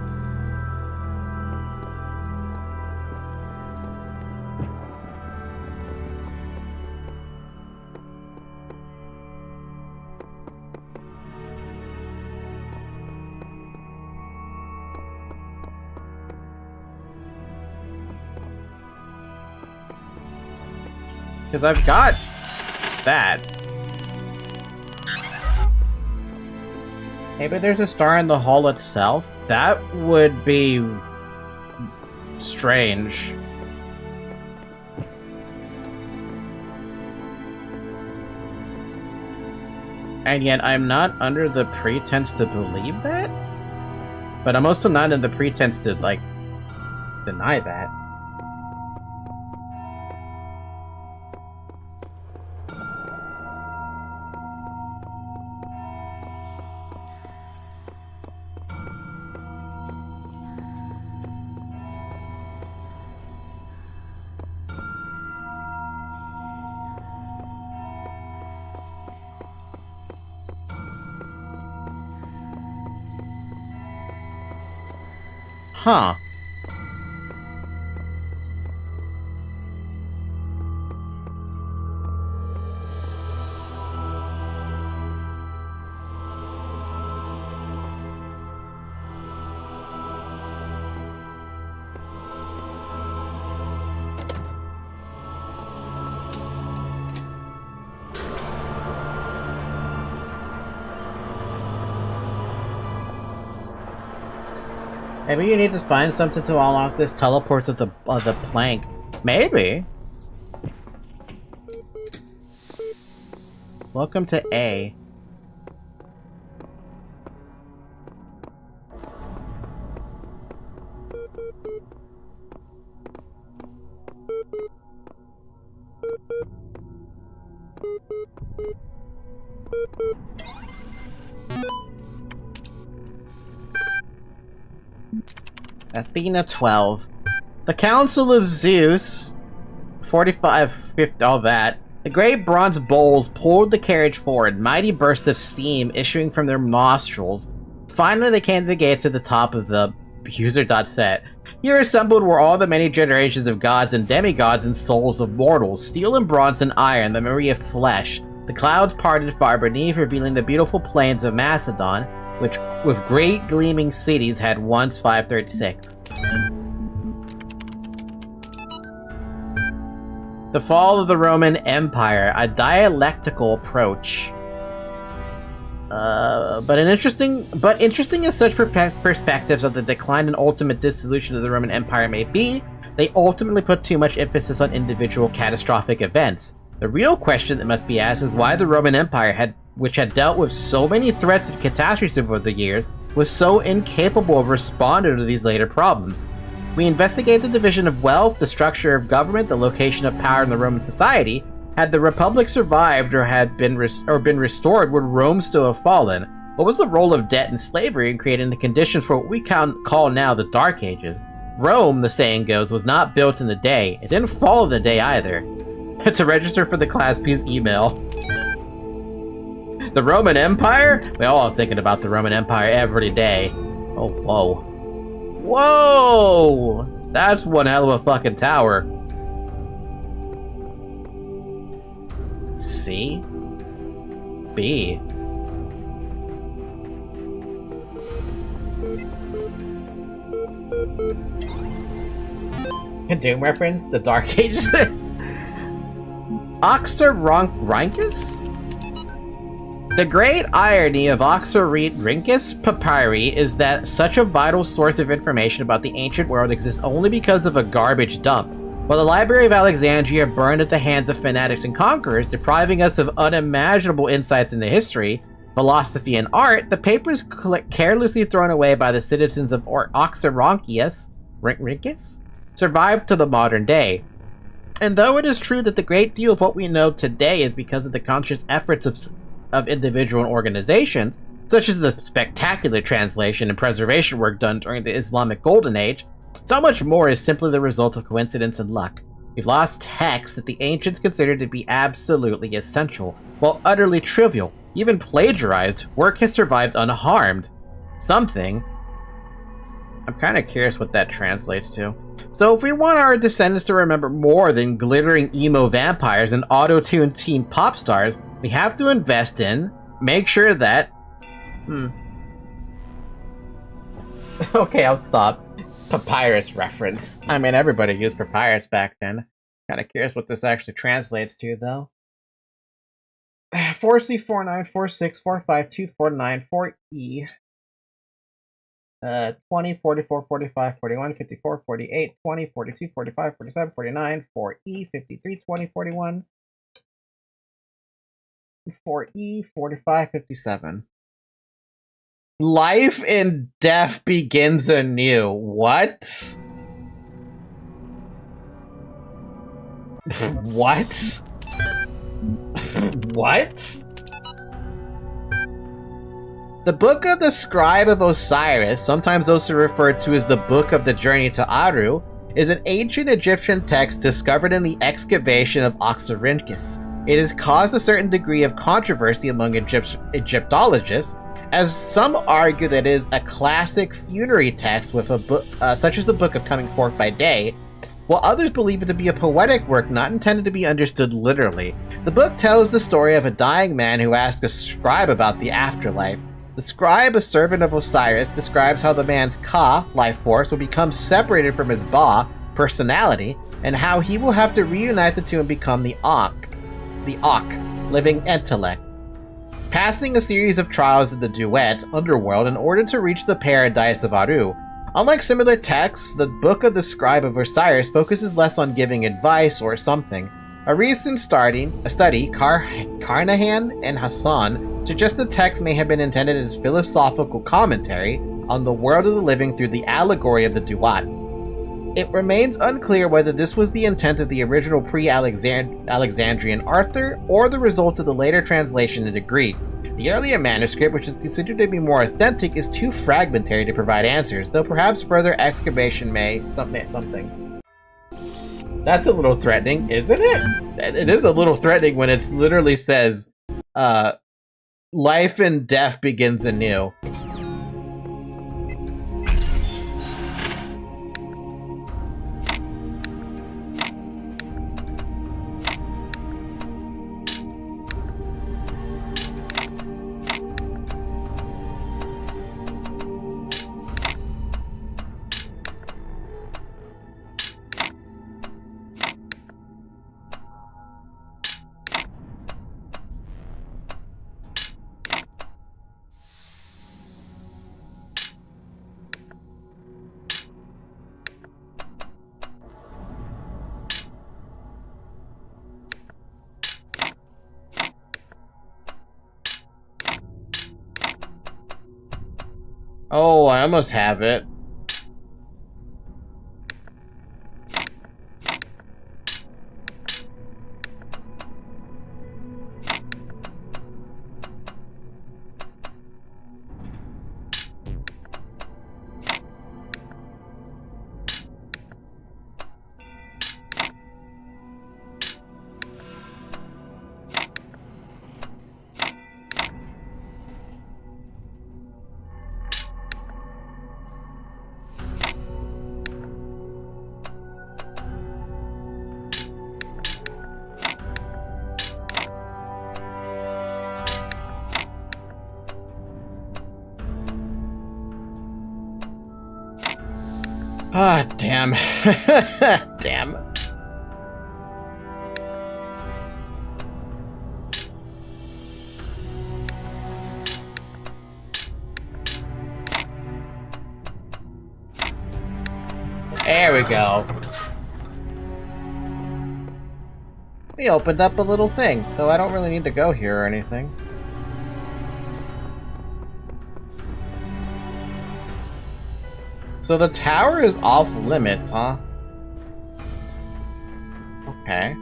Because I've got that. Maybe there's a star in the hall itself? That would be strange. And yet I'm not under the pretense to believe that? But I'm also not in the pretense to, like, deny that. Huh. Maybe you need to find something to unlock this teleports of the plank. Maybe. Welcome to A. Athena 12. The Council of Zeus, 45, 50, all that. The great bronze bowls pulled the carriage forward, mighty burst of steam issuing from their nostrils. Finally, they came to the gates at the top of the user.set. Here assembled were all the many generations of gods and demigods and souls of mortals, steel and bronze and iron, the memory of flesh. The clouds parted far beneath, revealing the beautiful plains of Macedon, which, with great gleaming cities, had once 536. The fall of the Roman Empire, a dialectical approach. But interesting as such perspectives of the decline and ultimate dissolution of the Roman Empire may be, they ultimately put too much emphasis on individual catastrophic events. The real question that must be asked is why the Roman Empire, which had dealt with so many threats and catastrophes over the years, was so incapable of responding to these later problems. We investigate the division of wealth, the structure of government, the location of power in the Roman society. Had the Republic survived or had been restored, would Rome still have fallen? What was the role of debt and slavery in creating the conditions for what we call now the Dark Ages? Rome, the saying goes, was not built in a day. It didn't fall in a day either. To register for the class, please email. The Roman Empire? We all are thinking about the Roman Empire every day. Oh, whoa. Whoa! That's one hell of a fucking tower. C? B? A Doom reference? The Dark Ages? Oxyrhynchus? The great irony of Oxyrhynchus papyri is that such a vital source of information about the ancient world exists only because of a garbage dump. While the Library of Alexandria burned at the hands of fanatics and conquerors, depriving us of unimaginable insights into history, philosophy, and art, the papers carelessly thrown away by the citizens of Oxyrhynchus survived to the modern day. And though it is true that the great deal of what we know today is because of the conscious efforts of individual and organizations, such as the spectacular translation and preservation work done during the Islamic Golden Age, so much more is simply the result of coincidence and luck. We've lost texts that the ancients considered to be absolutely essential, while utterly trivial, even plagiarized, work has survived unharmed. Something. I'm kind of curious what that translates to. So if we want our descendants to remember more than glittering emo vampires and auto-tuned teen pop stars, we have to invest in, make sure that... Okay, I'll stop. Papyrus reference. I mean, everybody used papyrus back then. Kind of curious what this actually translates to, though. 4C, 49, 46, 452, 49, 4E. 20, 44, 45, 41, 54, 48, 20, 42, 45, 47, 49, 4E, 53, 20, 41, 4E, 45, 57. Life and death begins anew. What? What? What? The Book of the Scribe of Osiris, sometimes also referred to as the Book of the Journey to Aru, is an ancient Egyptian text discovered in the excavation of Oxyrhynchus. It has caused a certain degree of controversy among Egyptologists, as some argue that it is a classic funerary text with a book, such as the Book of Coming Forth by Day, while others believe it to be a poetic work not intended to be understood literally. The book tells the story of a dying man who asks a scribe about the afterlife. The scribe, a servant of Osiris, describes how the man's Ka, life force, will become separated from his Ba, personality, and how he will have to reunite the two and become the Ak, living intellect. Passing a series of trials in the Duet, underworld, in order to reach the paradise of Aru. Unlike similar texts, the Book of the Scribe of Osiris focuses less on giving advice or something. A recent study, Carnahan and Hassan, suggests the text may have been intended as philosophical commentary on the world of the living through the allegory of the duat. It remains unclear whether this was the intent of the original pre-Alexandrian author or the result of the later translation into Greek. The earlier manuscript, which is considered to be more authentic, is too fragmentary to provide answers, though perhaps further excavation may something. That's a little threatening, isn't it? It is a little threatening when it literally says, life and death begins anew. Oh, I almost have it. Ah, damn. Damn. There we go. We opened up a little thing, so I don't really need to go here or anything. So the tower is off limits, huh? Okay.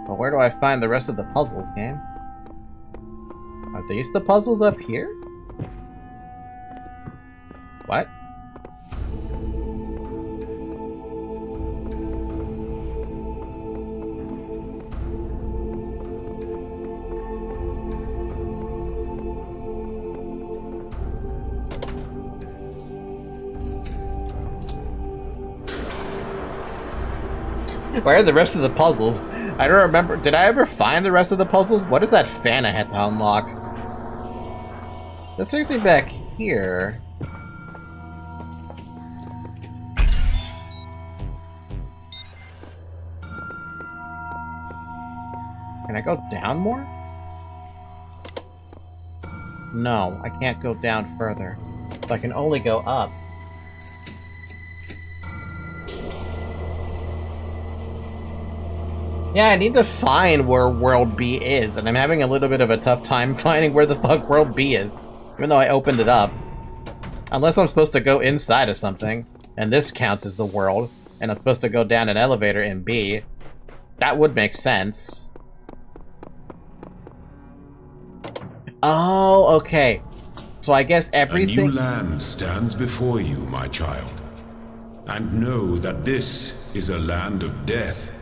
Well, where do I find the rest of the puzzles, game? Are these the puzzles up here? What? Where are the rest of the puzzles? I don't remember. Did I ever find the rest of the puzzles? What is that fan I had to unlock? This takes me back here. Can I go down more? No, I can't go down further. So I can only go up. Yeah, I need to find where World B is, and I'm having a little bit of a tough time finding where the fuck World B is, even though I opened it up. Unless I'm supposed to go inside of something, and this counts as the world, and I'm supposed to go down an elevator in B. That would make sense. Oh, okay. So I guess everything... A new land stands before you, my child. And know that this is a land of death,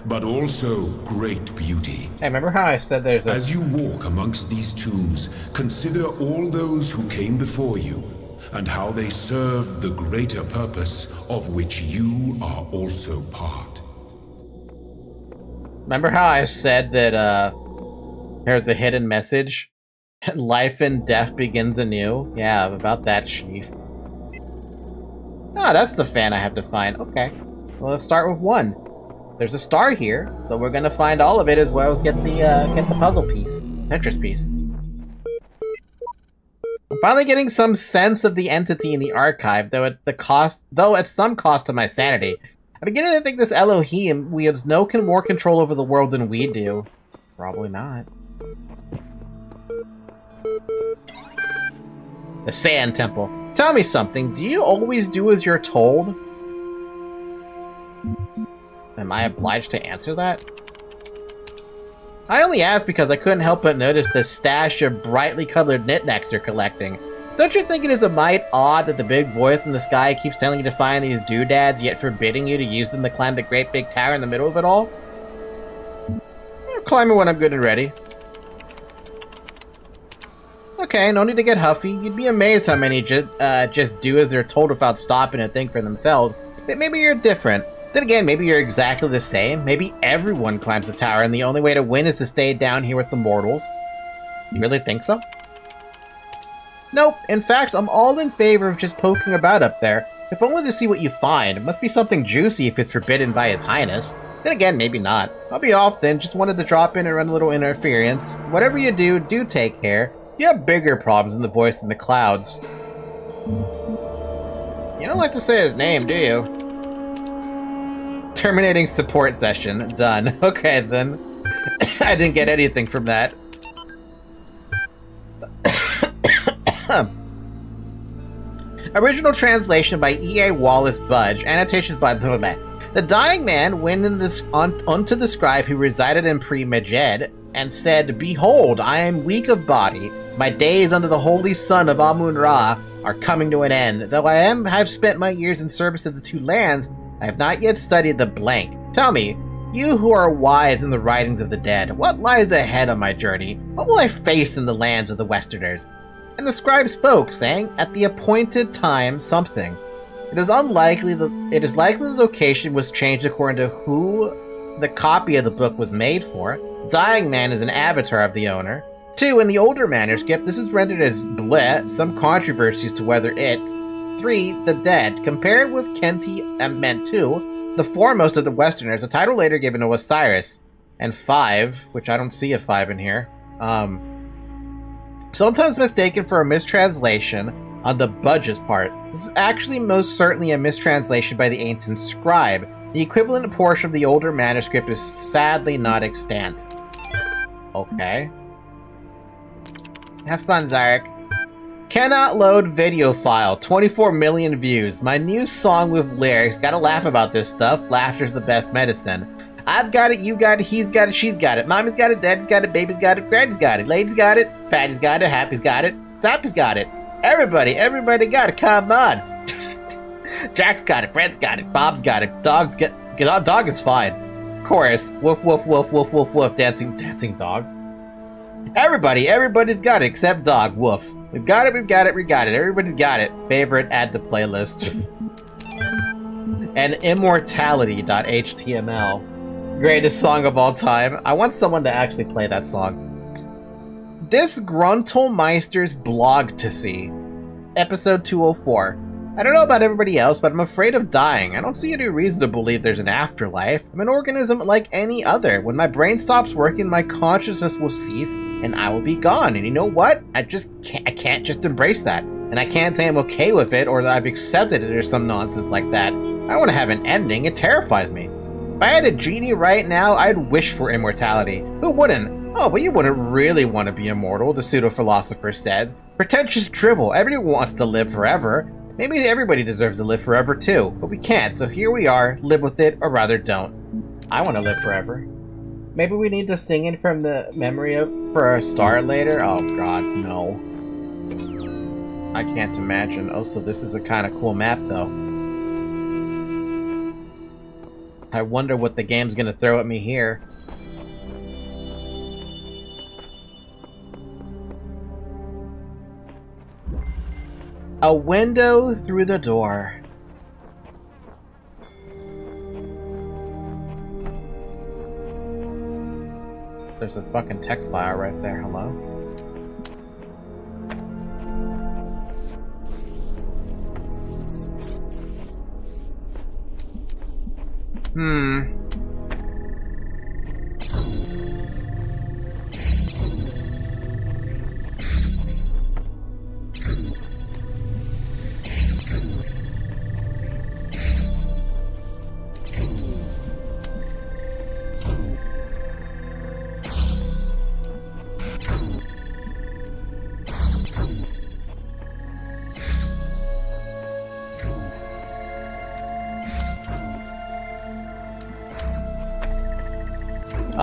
but also great beauty. Hey, remember how I said there's a... As you walk amongst these tombs, consider all those who came before you, and how they served the greater purpose of which you are also part. Remember how I said that, there's a hidden message? Life and death begins anew? Yeah, about that, Chief. Ah, that's the fan I have to find. Okay. Well, let's start with one. There's a star here, so we're gonna find all of it as well as get the puzzle piece. Tetris piece. finally getting some sense of the entity in the archive, though at some cost to my sanity. I'm beginning to think this Elohim wields no more control over the world than we do. Probably not. The Sand Temple. Tell me something, do you always do as you're told? Am I obliged to answer that? I only asked because I couldn't help but notice the stash of brightly colored knickknacks you're collecting. Don't you think it is a mite odd that the big voice in the sky keeps telling you to find these doodads, yet forbidding you to use them to climb the great big tower in the middle of it all? I'll climb it when I'm good and ready. Okay, no need to get huffy. You'd be amazed how many just do as they're told without stopping to think for themselves. But maybe you're different. Then again, maybe you're exactly the same. Maybe everyone climbs the tower and the only way to win is to stay down here with the mortals. You really think so? Nope. In fact, I'm all in favor of just poking about up there, if only to see what you find. It must be something juicy if it's forbidden by His Highness. Then again, maybe not. I'll be off then. Just wanted to drop in and run a little interference. Whatever you do, do take care. You have bigger problems than the voice in the clouds. You don't like to say his name, do you? Terminating support session. Done. Okay, then. I didn't get anything from that. Original translation by E.A. Wallace Budge. Annotations by the dying man went on to describe who resided in Pre-Majed and said, "Behold, I am weak of body. My days under the holy sun of Amun-Ra are coming to an end. Though I have spent my years in service of the two lands, I have not yet studied the blank. Tell me, you who are wise in the writings of the dead, what lies ahead on my journey? What will I face in the lands of the Westerners?" And the scribe spoke, saying, "At the appointed time, something. It is likely the location was changed according to who the copy of the book was made for. Dying man is an avatar of the owner. 2. In the older manuscript, this is rendered as bleh, some controversy as to whether it. 3. The dead. Compared with Kenti and Mentu, the foremost of the Westerners, a title later given to Osiris. And 5, which I don't see a 5 in here, sometimes mistaken for a mistranslation on the Budge's part. This is actually most certainly a mistranslation by the ancient scribe. The equivalent portion of the older manuscript is sadly not extant. Okay. Have fun, Zarek. Cannot load video file. 24 million views. My new song with lyrics. Gotta laugh about this stuff. Laughter's the best medicine. I've got it, you got it, he's got it, she's got it. Mommy's got it, daddy's got it, baby's got it, granny's got it, lady's got it, fatty's got it, happy's got it, zappy's got it. Everybody got it, come on. Jack's got it, Fred's got it, Bob's got it, dog is fine. Chorus, woof, woof, woof, woof, woof, woof, dancing dog. Everybody's got it except dog, woof. We've got it, everybody's got it. Favorite, add to playlist. And immortality.html. Greatest song of all time. I want someone to actually play that song. Disgruntlmeister's blog to see. Episode 204. I don't know about everybody else, but I'm afraid of dying. I don't see any reason to believe there's an afterlife. I'm an organism like any other. When my brain stops working, my consciousness will cease, and I will be gone. And you know what? I can't just embrace that. And I can't say I'm okay with it, or that I've accepted it, or some nonsense like that. I don't want to have an ending. It terrifies me. If I had a genie right now, I'd wish for immortality. Who wouldn't? Oh, but you wouldn't really want to be immortal, the pseudo-philosopher says. Pretentious drivel. Everyone wants to live forever. Maybe everybody deserves to live forever too, but we can't, so here we are, live with it, or rather don't. I want to live forever. Maybe we need to sing it from the memory of for a star later? Oh god, no. I can't imagine. Oh, so this is a kind of cool map though. I wonder what the game's gonna throw at me here. A window through the door. There's a fucking text file right there, hello?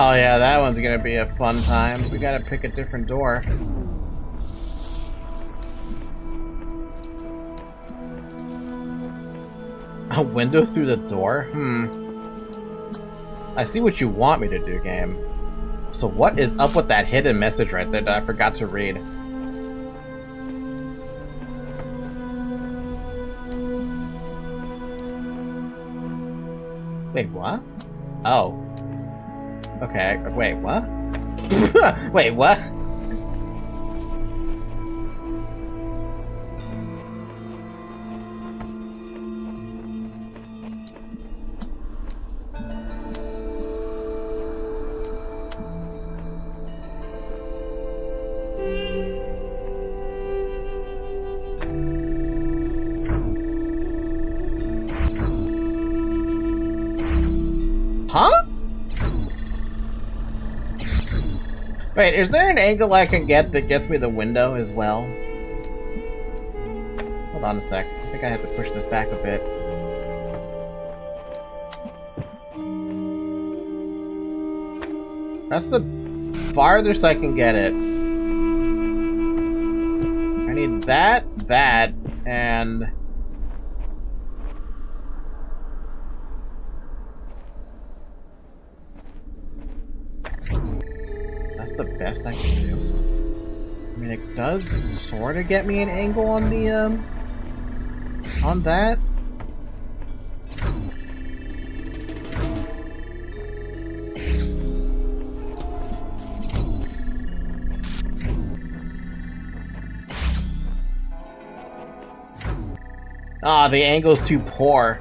Oh yeah, that one's gonna be a fun time. We gotta pick a different door. A window through the door? I see what you want me to do, game. So what is up with that hidden message right there that I forgot to read? Wait, what? Oh. Okay, wait, what? Wait, what? Huh? Wait, is there an angle I can get that gets me the window as well? Hold on a sec. I think I have to push this back a bit. That's the farthest I can get it. I need that, and... the best I can do. I mean, it does sort of get me an angle on the, on that. Ah, the angle's too poor.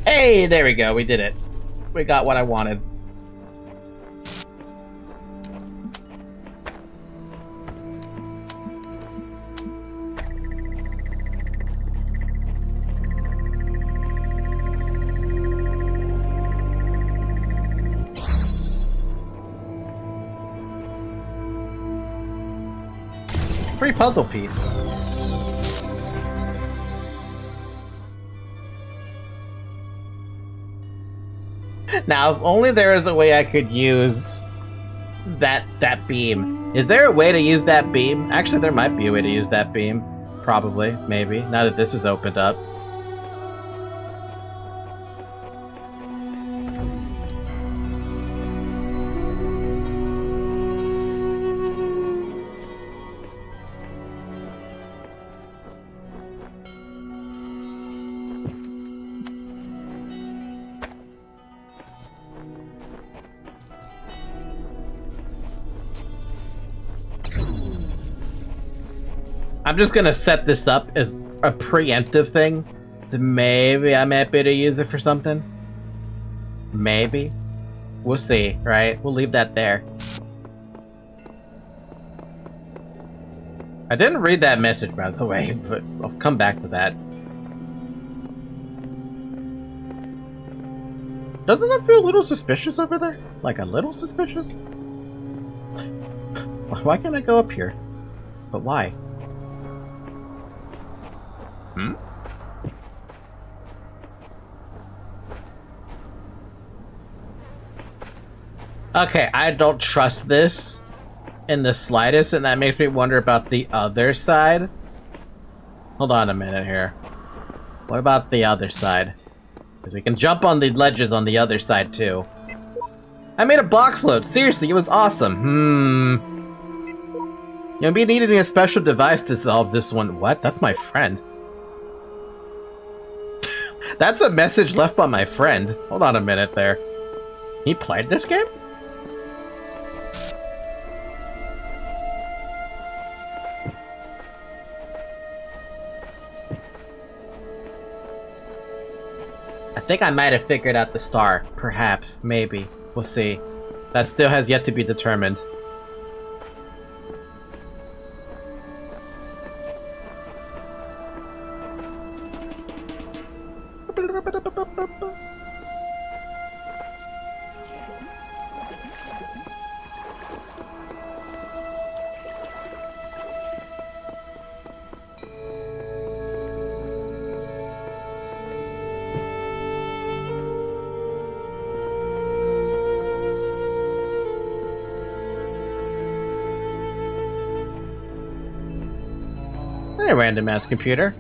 Hey, there we go. We did it. We got what I wanted. Free puzzle piece. Now, if only there was a way I could use that beam. Is there a way to use that beam? Actually, there might be a way to use that beam. Probably, maybe. Now that this is opened up. I'm just gonna set this up as a preemptive thing. Then maybe I might be able to use it for something. Maybe. We'll see, right? We'll leave that there. I didn't read that message, by the way, but I'll come back to that. Doesn't it feel a little suspicious over there? Like a little suspicious? Why can't I go up here? But why? Okay, I don't trust this in the slightest, and that makes me wonder about the other side. Hold on a minute here. What about the other side? Because we can jump on the ledges on the other side, too. I made a box load. Seriously, it was awesome. You'll be needing a special device to solve this one. What? That's my friend. That's a message left by my friend. Hold on a minute there. He played this game? I think I might have figured out the star. Perhaps. Maybe. We'll see. That still has yet to be determined. Hey, random ass computer.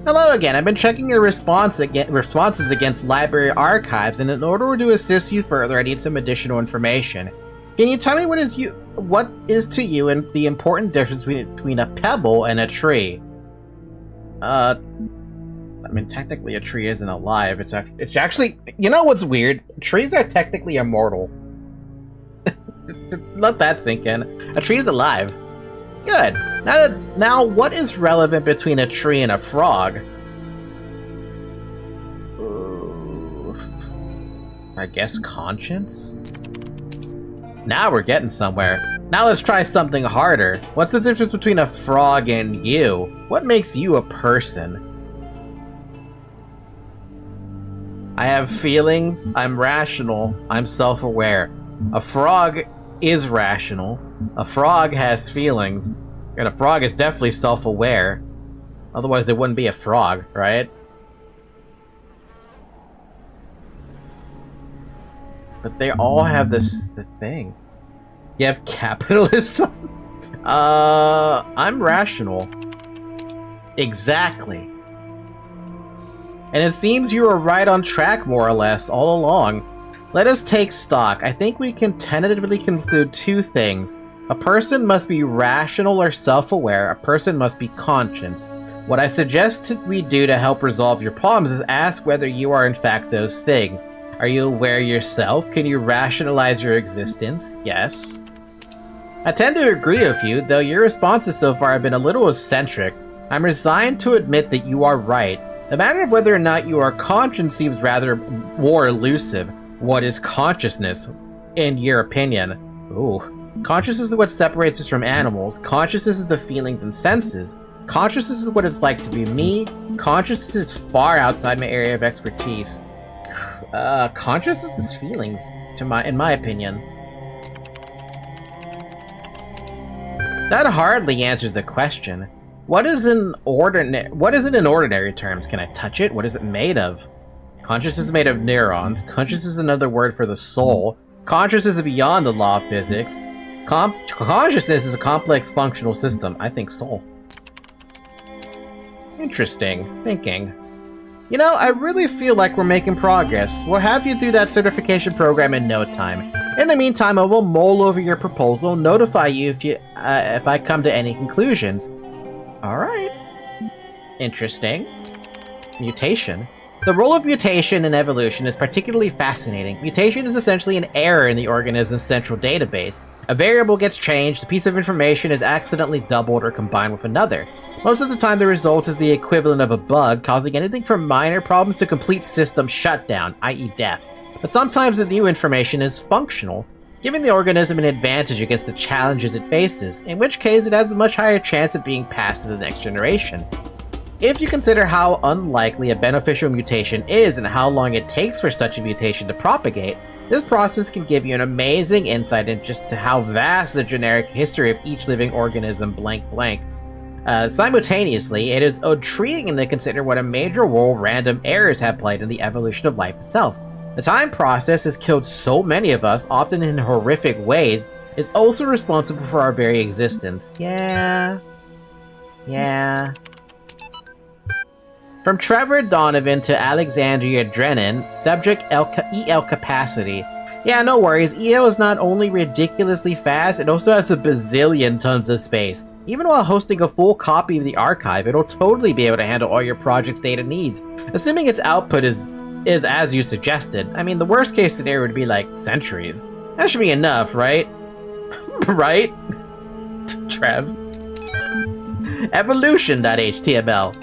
Hello again. I've been checking your responses against library archives, and in order to assist you further, I need some additional information. Can you tell me what is to you and the important difference between a pebble and a tree? I mean, technically, a tree isn't alive. It's actually. You know what's weird? Trees are technically immortal. Let that sink in. A tree is alive. Good. Now, what is relevant between a tree and a frog? I guess conscience? Now we're getting somewhere. Now let's try something harder. What's the difference between a frog and you? What makes you a person? I have feelings. I'm rational. I'm self-aware. A frog is rational. A frog has feelings. And a frog is definitely self-aware. Otherwise there wouldn't be a frog, right? But they all have the thing. You have capitalism? I'm rational. Exactly. And it seems you were right on track, more or less, all along. Let us take stock. I think we can tentatively conclude two things. A person must be rational or self-aware. A person must be conscious. What I suggest we do to help resolve your problems is ask whether you are in fact those things. Are you aware yourself? Can you rationalize your existence? Yes. I tend to agree with you, though your responses so far have been a little eccentric. I'm resigned to admit that you are right. The matter of whether or not you are conscious seems rather more elusive. What is consciousness, in your opinion? Ooh. Consciousness is what separates us from animals. Consciousness is the feelings and senses. Consciousness is what it's like to be me. Consciousness is far outside my area of expertise. Consciousness is feelings, in my opinion. That hardly answers the question. What is it in ordinary terms? Can I touch it? What is it made of? Consciousness is made of neurons. Consciousness is another word for the soul. Consciousness is beyond the law of physics. Consciousness is a complex functional system. I think soul. Interesting thinking. You know, I really feel like we're making progress. We'll have you do that certification program in no time. In the meantime, I will mull over your proposal, notify you if I come to any conclusions. Alright. Interesting. Mutation. The role of mutation in evolution is particularly fascinating. Mutation is essentially an error in the organism's central database. A variable gets changed, a piece of information is accidentally doubled or combined with another. Most of the time the result is the equivalent of a bug, causing anything from minor problems to complete system shutdown, i.e. death. But sometimes the new information is functional, giving the organism an advantage against the challenges it faces, in which case it has a much higher chance of being passed to the next generation. If you consider how unlikely a beneficial mutation is and how long it takes for such a mutation to propagate, this process can give you an amazing insight into just how vast the generic history of each living organism blank. Simultaneously, it is intriguing to consider what a major role random errors have played in the evolution of life itself. The time process has killed so many of us, often in horrific ways, is also responsible for our very existence. Yeah. From Trevor Donovan to Alexandria Drennan, subject EL capacity. Yeah, no worries, EL is not only ridiculously fast, it also has a bazillion tons of space. Even while hosting a full copy of the archive, it'll totally be able to handle all your project's data needs, assuming its output is as you suggested. I mean, the worst case scenario would be like centuries. That should be enough, right? Right? Trev. Evolution.html.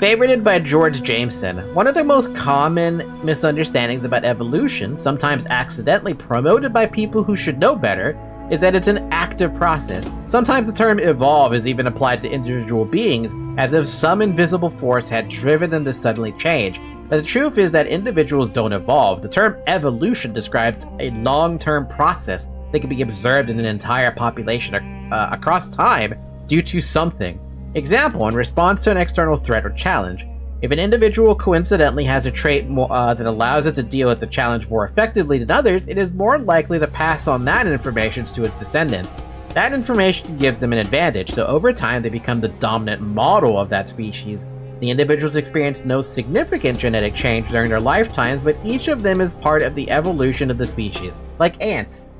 Favorited by George Jameson. One of the most common misunderstandings about evolution, sometimes accidentally promoted by people who should know better, is that it's an active process. Sometimes the term evolve is even applied to individual beings, as if some invisible force had driven them to suddenly change. But the truth is that individuals don't evolve. The term evolution describes a long-term process that can be observed in an entire population across time due to something. Example, in response to an external threat or challenge. If an individual coincidentally has a trait that allows it to deal with the challenge more effectively than others, it is more likely to pass on that information to its descendants. That information gives them an advantage, so over time they become the dominant model of that species. The individuals experience no significant genetic change during their lifetimes, but each of them is part of the evolution of the species. Like ants.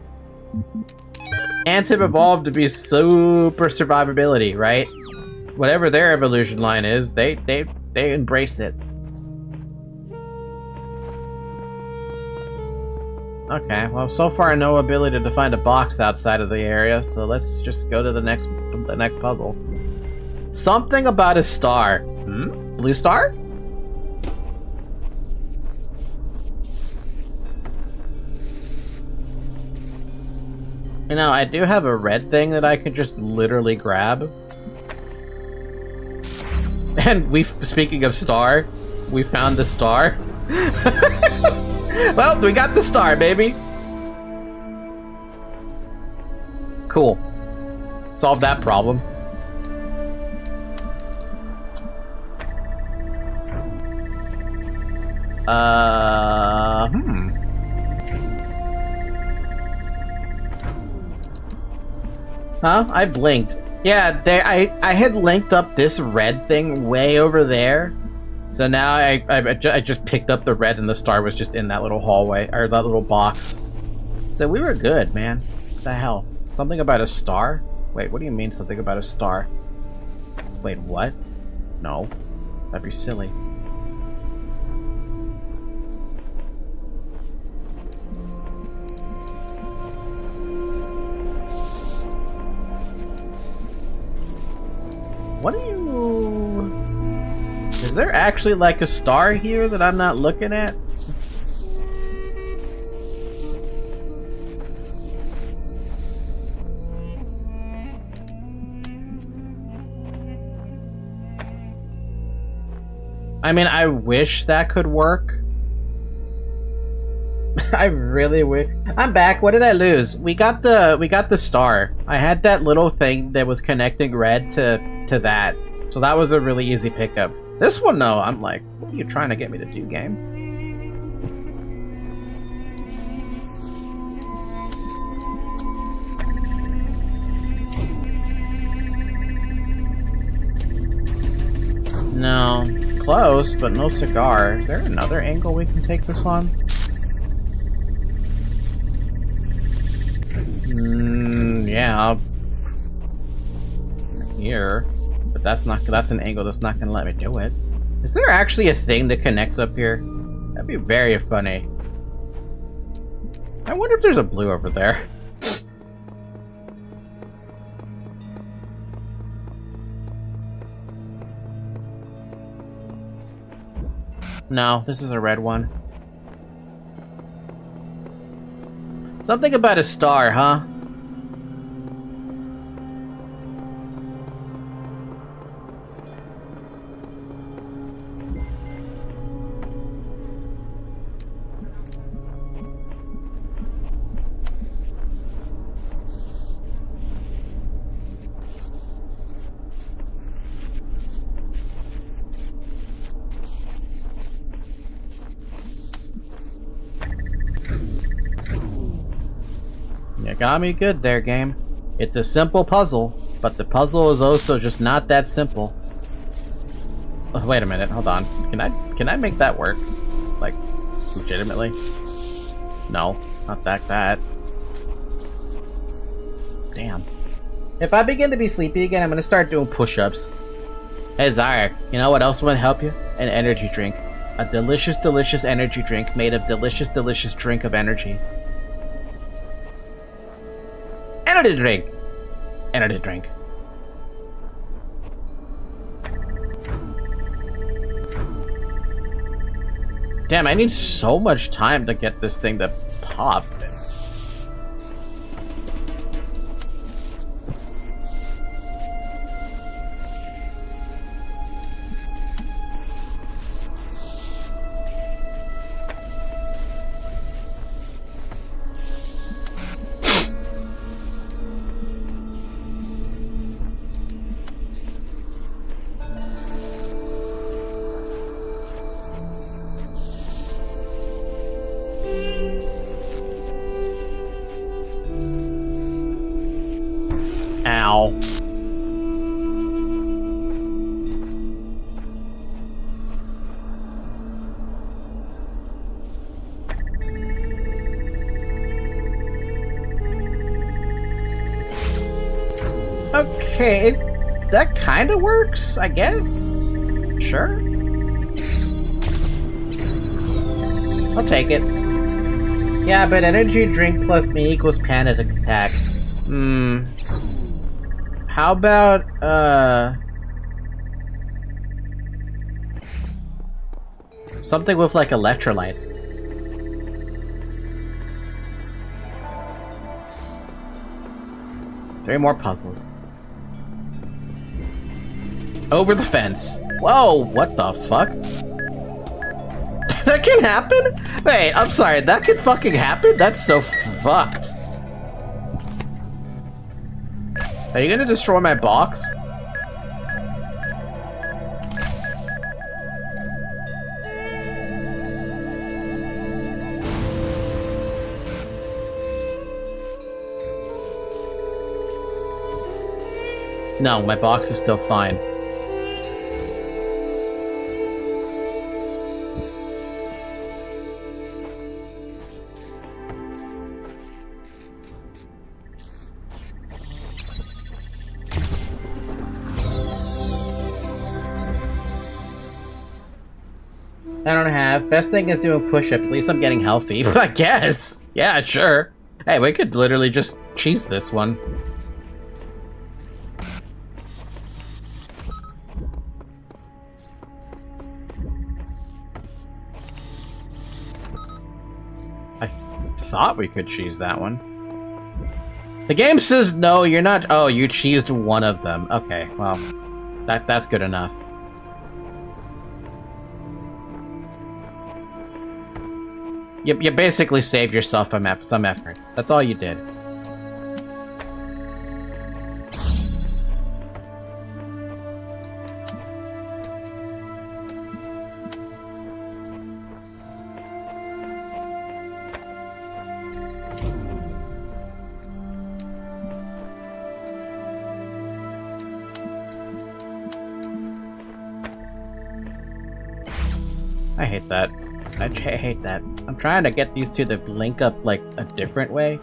Ants have evolved to be super survivability, right? Whatever their evolution line is, they embrace it. Okay, well, so far no ability to find a box outside of the area, so let's just go to the next puzzle. Something about a star. Blue star? You know, I do have a red thing that I could just literally grab. And speaking of star, we found the star. Well, we got the star, baby. Cool. Solved that problem. Huh? I blinked. Yeah, I had linked up this red thing way over there. So now I just picked up the red and the star was just in that little hallway, or that little box. So we were good, man. What the hell? Something about a star? Wait, what do you mean something about a star? Wait, what? No. That'd be silly. What do you... Is there actually like a star here that I'm not looking at? I mean, I wish that could work. I really wish. I'm back. What did I lose? We got the star. I had that little thing that was connecting red to that. So that was a really easy pickup. This one though, I'm like, what are you trying to get me to do, game? No. Close, but no cigar. Is there another angle we can take this on? Yeah. Here. But that's an angle that's not gonna let me do it. Is there actually a thing that connects up here? That'd be very funny. I wonder if there's a blue over there. No, this is a red one. Something about a star, huh? You got me good there, game. It's a simple puzzle, but the puzzle is also just not that simple. Oh, wait a minute, hold on. Can I make that work? Like, legitimately? No, not that. Damn. If I begin to be sleepy again, I'm gonna start doing push-ups. Hey Zara, you know what else would help you? An energy drink. A delicious, delicious energy drink made of delicious, delicious drink of energies. Energy drink! Energy drink. Damn, I need so much time to get this thing to pop. Ow. Okay, that kind of works, I guess. Sure. I'll take it. Yeah, but energy drink plus me equals panic attack. How about, something with, like, electrolytes? Three more puzzles. Over the fence. Whoa, what the fuck? That can happen? Wait, I'm sorry, that can fucking happen? That's so fucked. Are you gonna destroy my box? No, my box is still fine. I don't have. Best thing is doing push-up. At least I'm getting healthy. I guess. Yeah, sure. Hey, we could literally just cheese this one. I thought we could cheese that one. The game says no, you're not. Oh, you cheesed one of them. Okay, well, that's good enough. You basically saved yourself some effort. That's all you did. I hate that. I hate that. I'm trying to get these two to link up, like, a different way.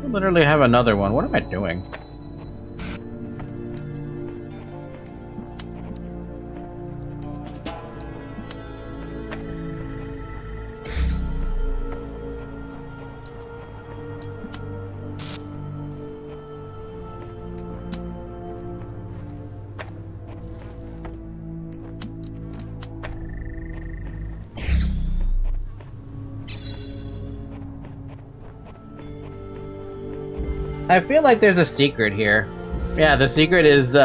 I literally have another one. What am I doing? I feel like there's a secret here. Yeah, the secret is,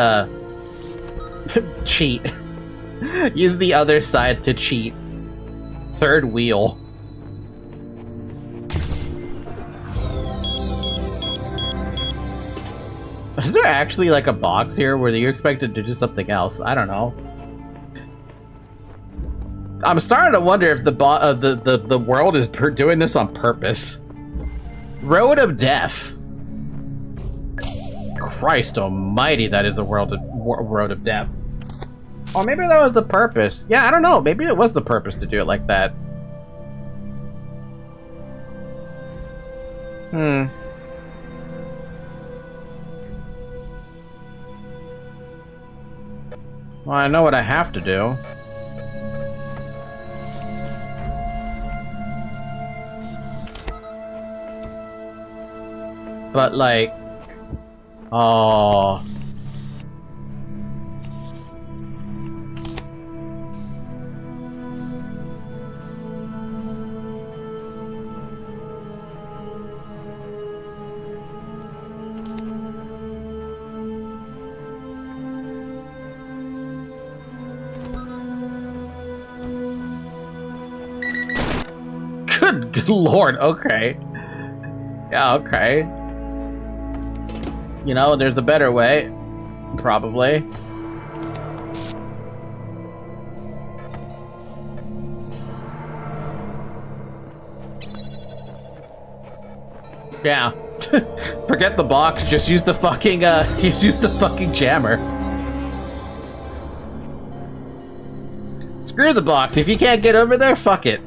cheat. Use the other side to cheat. Third wheel. Is there actually like a box here where you expected to do something else? I don't know. I'm starting to wonder if the world is doing this on purpose. Road of Death. Christ almighty, that is a road of death. Or maybe that was the purpose. Yeah, I don't know. Maybe it was the purpose to do it like that. Well, I know what I have to do. But like, oh. Good lord, okay. Yeah, okay. You know, there's a better way. Probably. Yeah. Forget the box, just use the fucking, use the fucking jammer. Screw the box, if you can't get over there, fuck it.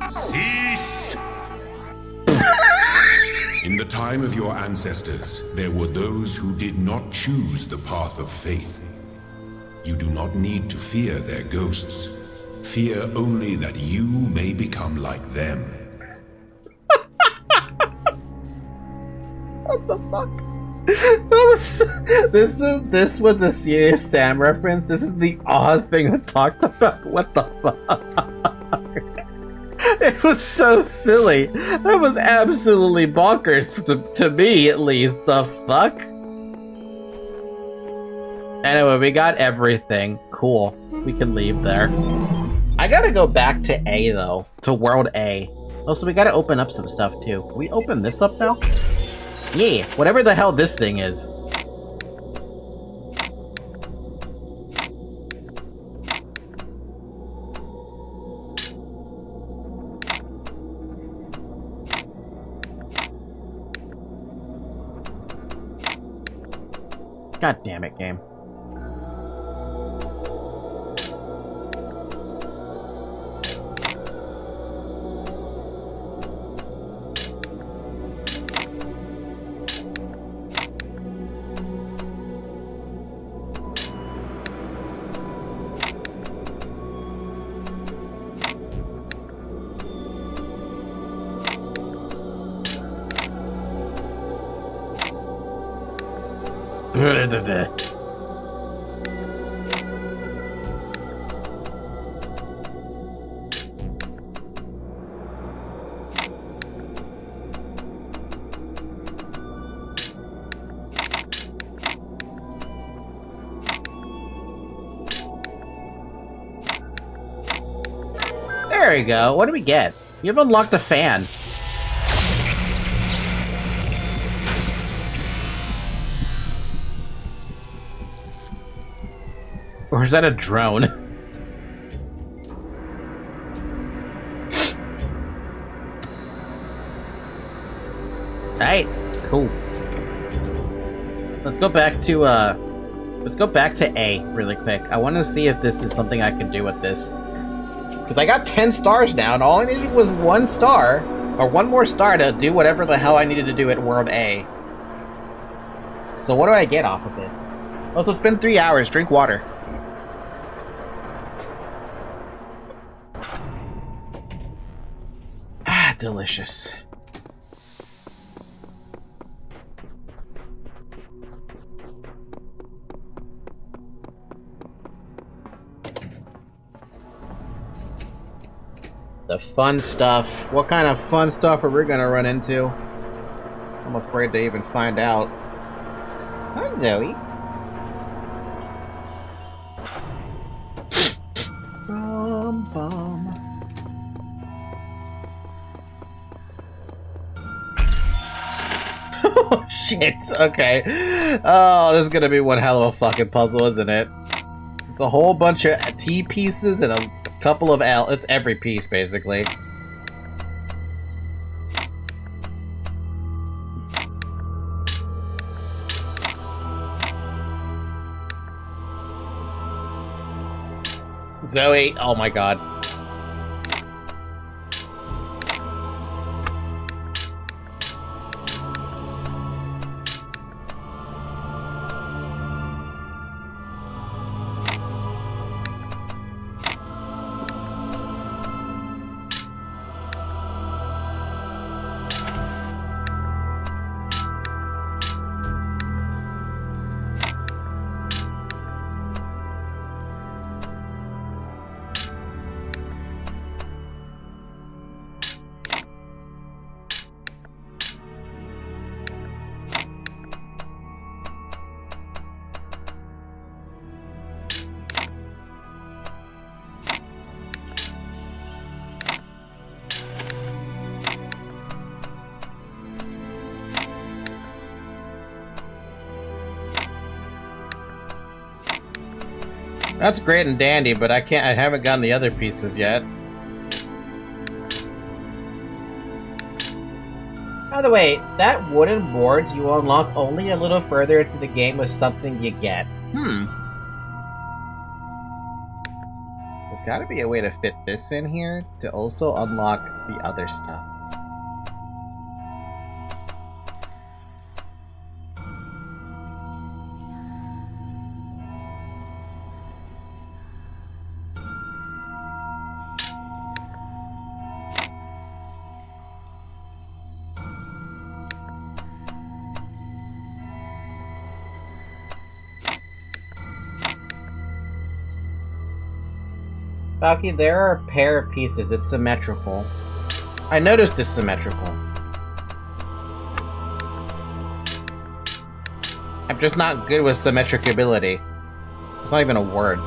Cease! In the time of your ancestors, there were those who did not choose the path of faith. You do not need to fear their ghosts. Fear only that you may become like them. What the fuck? This was a serious Sam reference. This is the odd thing to talk about. What the fuck? It was so silly. That was absolutely bonkers to me, at least. The fuck? Anyway, we got everything. Cool. We can leave there. I gotta go back to A, though. To World A. Oh, so we gotta open up some stuff, too. Can we open this up now? Yeah, whatever the hell this thing is. God damn it, game. There we go. What do we get? You've unlocked the fan. Or is that a drone? Alright, cool. Let's go back to A really quick. I want to see if this is something I can do with this. Because I got 10 stars now, and all I needed was 1 star, or 1 more star to do whatever the hell I needed to do at World A. So what do I get off of this? Oh, so it's been 3 hours. Drink water. Ah, delicious. The fun stuff. What kind of fun stuff are we gonna run into? I'm afraid to even find out. Hi, Zoe. Bum, bum. Oh, shit. Okay. Oh, this is gonna be one hell of a fucking puzzle, isn't it? It's a whole bunch of T pieces and a couple of L. It's every piece, basically. Zoe, oh my god. That's great and dandy, but I haven't gotten the other pieces yet. By the way, that wooden boards you unlock only a little further into the game with something you get. There's gotta be a way to fit this in here to also unlock the other stuff. Falky, there are a pair of pieces. It's symmetrical. I noticed it's symmetrical. I'm just not good with symmetric ability. It's not even a word.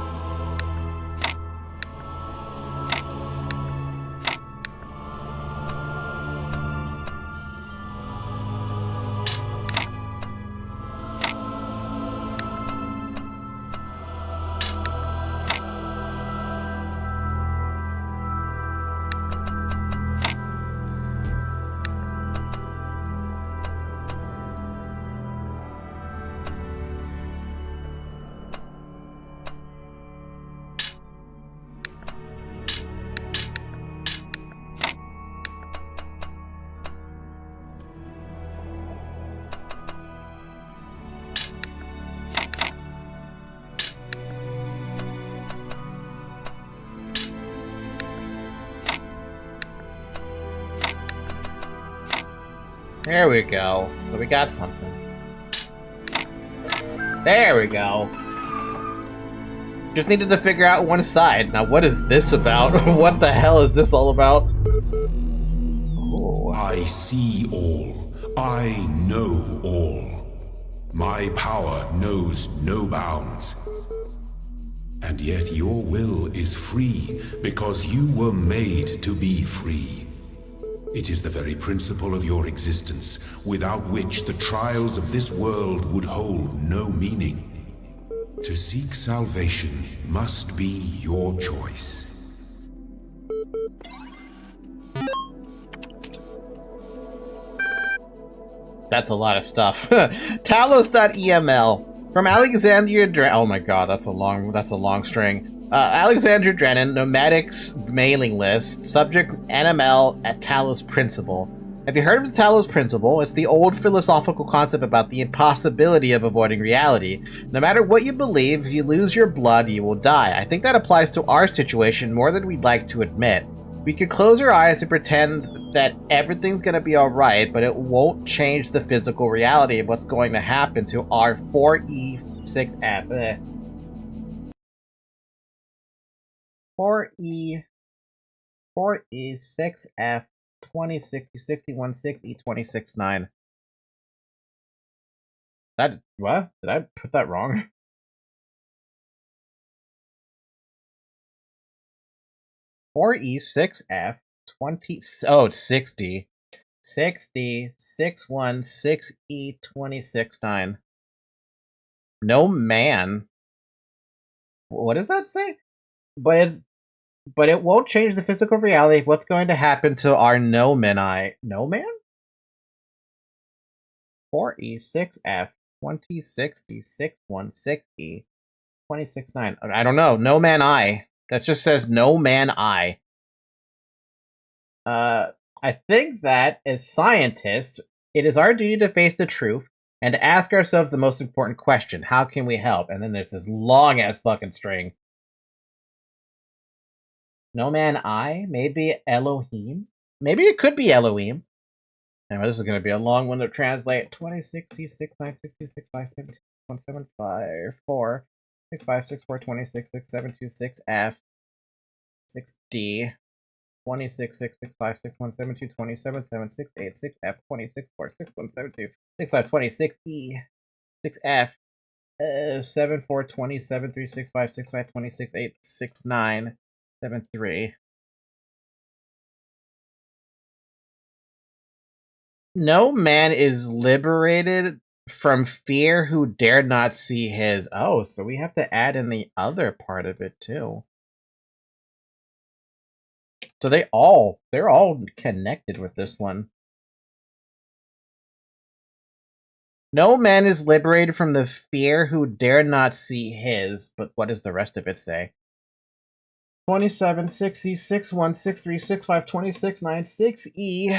There we go. So we got something. There we go. Just needed to figure out one side. Now, what is this about? What the hell is this all about? Oh. I see all. I know all. My power knows no bounds. And yet your will is free because you were made to be free. It is the very principle of your existence, without which the trials of this world would hold no meaning. To seek salvation must be your choice. That's a lot of stuff. Talos.eml. From Alexandria oh my god, that's a long string. Alexandra Drennan, Nomadic's mailing list, subject NML at Talos Principle. Have you heard of the Talos Principle? It's the old philosophical concept about the impossibility of avoiding reality. No matter what you believe, if you lose your blood, you will die. I think that applies to our situation more than we'd like to admit. We could close our eyes and pretend that everything's gonna be alright, but it won't change the physical reality of what's going to happen to our 4E6F. 4E6F 206061 That what? Did I put that wrong? 4E6F 20 oh it's 60 60, 616E 269. No man. What does that say? But it won't change the physical reality of what's going to happen to our no man eye. No man? 4E6F 2060 616E 269. I don't know. No man eye. That just says no man eye. I think that as scientists, it is our duty to face the truth and to ask ourselves the most important question: how can we help? And then there's this long ass fucking string. No man eye? Maybe Elohim? Maybe it could be Elohim. Anyway, this is going to be a long one to translate. 2060 6960 657 175 4 6564 26 6726 F 6D 26 6 65 6172 27 7 6 8 6 F 26 4 6 172 65 26 E 6 F 7 4 27 3 6 5 6 5 26 8 6 9 7 3. No man is liberated from fear who dare not see his. Oh, so we have to add in the other part of it too. So they're all connected with this one. No man is liberated from the fear who dare not see his. But what does the rest of it say? 27 60 61 63 65 26 96 E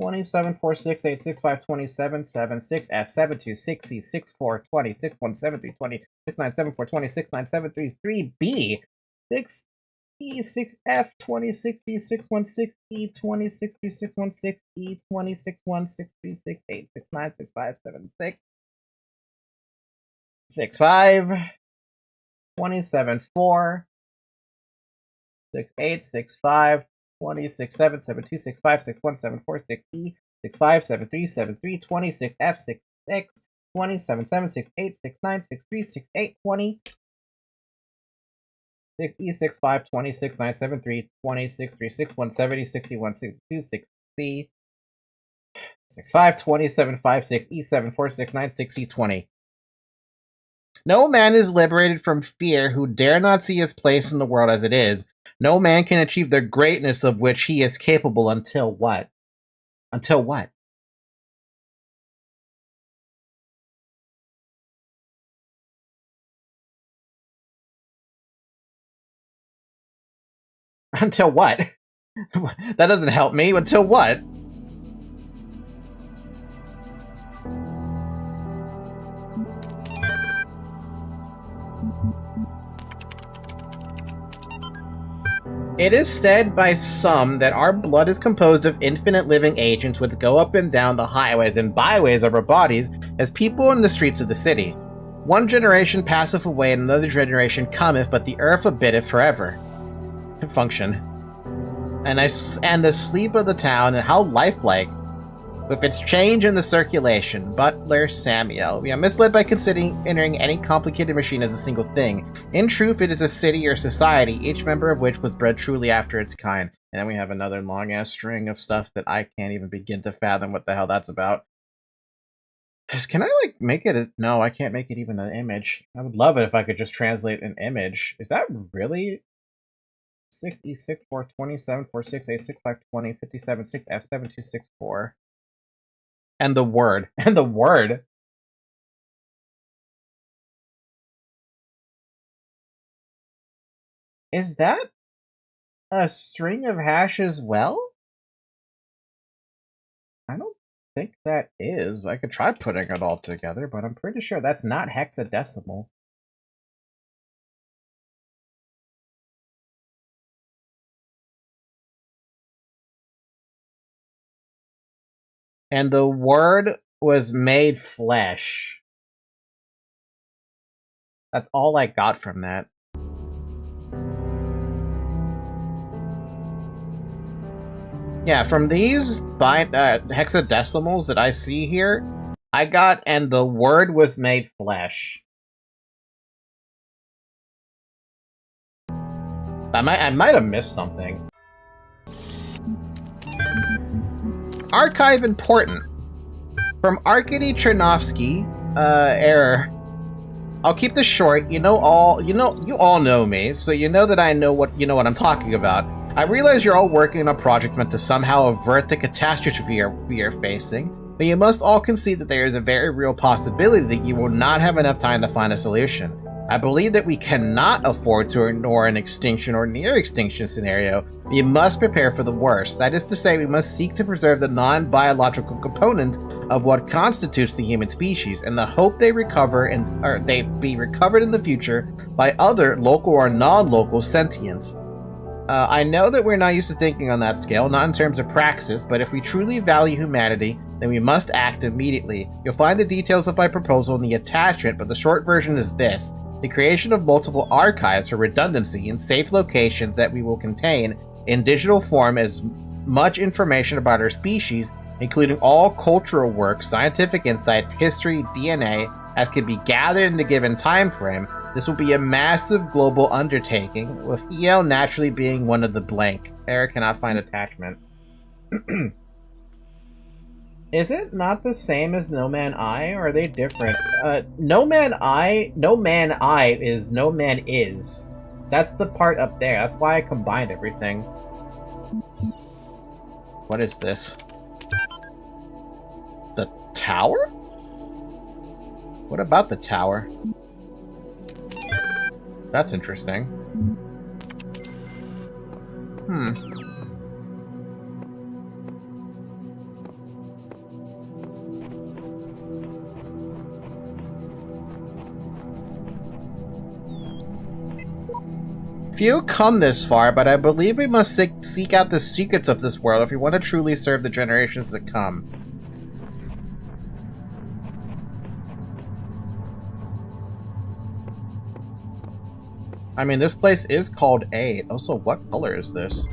27 4 6 8 6 5 27 7 6 F 7 2 6 E 6 4 20 6 1 7 3 20 6 9 7 4 20 6 9 7 3 3 B 6 E 6 F 26 D 6 1 6 E 26 3 6 1 6 E 26 1 6 3 6 8 6 9 6 5 7 6 6 5 27 4 6 8 6 5 26 7 7 2 6 5 6 1 7 4 6 E 6 5 7 3 7 3 26 F 6 6 27 7 6 8 6 9 6 3 6 8 20 6 E 6 5 26 9 7 3 26 3 6 1 70 61 62 6 C 6 5 27 5 6 E 7 4 6 9 6 E 20. No man is liberated from fear who dare not see his place in the world as it is. No man can achieve the greatness of which he is capable until what? Until what? Until what? That doesn't help me. Until what? It is said by some that our blood is composed of infinite living agents which go up and down the highways and byways of our bodies as people in the streets of the city. One generation passeth away and another generation cometh, but the earth forbiddeth forever to function. And the sleep of the town, and how lifelike, with its change in the circulation. Butler Samuel. We are misled by considering any complicated machine as a single thing. In truth, it is a city or society, each member of which was bred truly after its kind. And then we have another long-ass string of stuff that I can't even begin to fathom what the hell that's about. Can I, like, make it no, I can't make it even an image. I would love it if I could just translate an image. Is that really 6 E 6 4 27 4 6 8 6 5 20 57 6 F 7 2 6 4? And the word. And the word. Is that a string of hash as well? I don't think that is. I could try putting it all together, but I'm pretty sure that's not hexadecimal. And the word was made flesh. That's all I got from that. Yeah, from these hexadecimals that I see here, I got, and the word was made flesh. I might have missed something. archive important. From Arkady Chernovsky, error. I'll keep this short. You all know me, so you know that I know what I'm talking about. I realize you're all working on projects meant to somehow avert the catastrophe we are facing, but you must all concede that there is a very real possibility that you will not have enough time to find a solution. I believe that we cannot afford to ignore an extinction or near extinction scenario. We must prepare for the worst. That is to say, we must seek to preserve the non-biological component of what constitutes the human species, in the hope they be recovered in the future by other local or non-local sentients. I know that we're not used to thinking on that scale, not in terms of praxis, but if we truly value humanity, then we must act immediately. You'll find the details of my proposal in the attachment, but the short version is this: the creation of multiple archives for redundancy in safe locations that we will contain, in digital form, as much information about our species, including all cultural works, scientific insights, history, DNA, as can be gathered in a given time frame. This will be a massive global undertaking, with EL naturally being one of the blank. Error cannot find attachment. Is it not the same as No Man I, or are they different? No Man I is No Man Is. That's the part up there. That's why I combined everything. What is this? The tower? What about the tower? That's interesting. Few come this far, but I believe we must seek out the secrets of this world if we want to truly serve the generations that come. I mean, this place is called 8. Also, what color is this?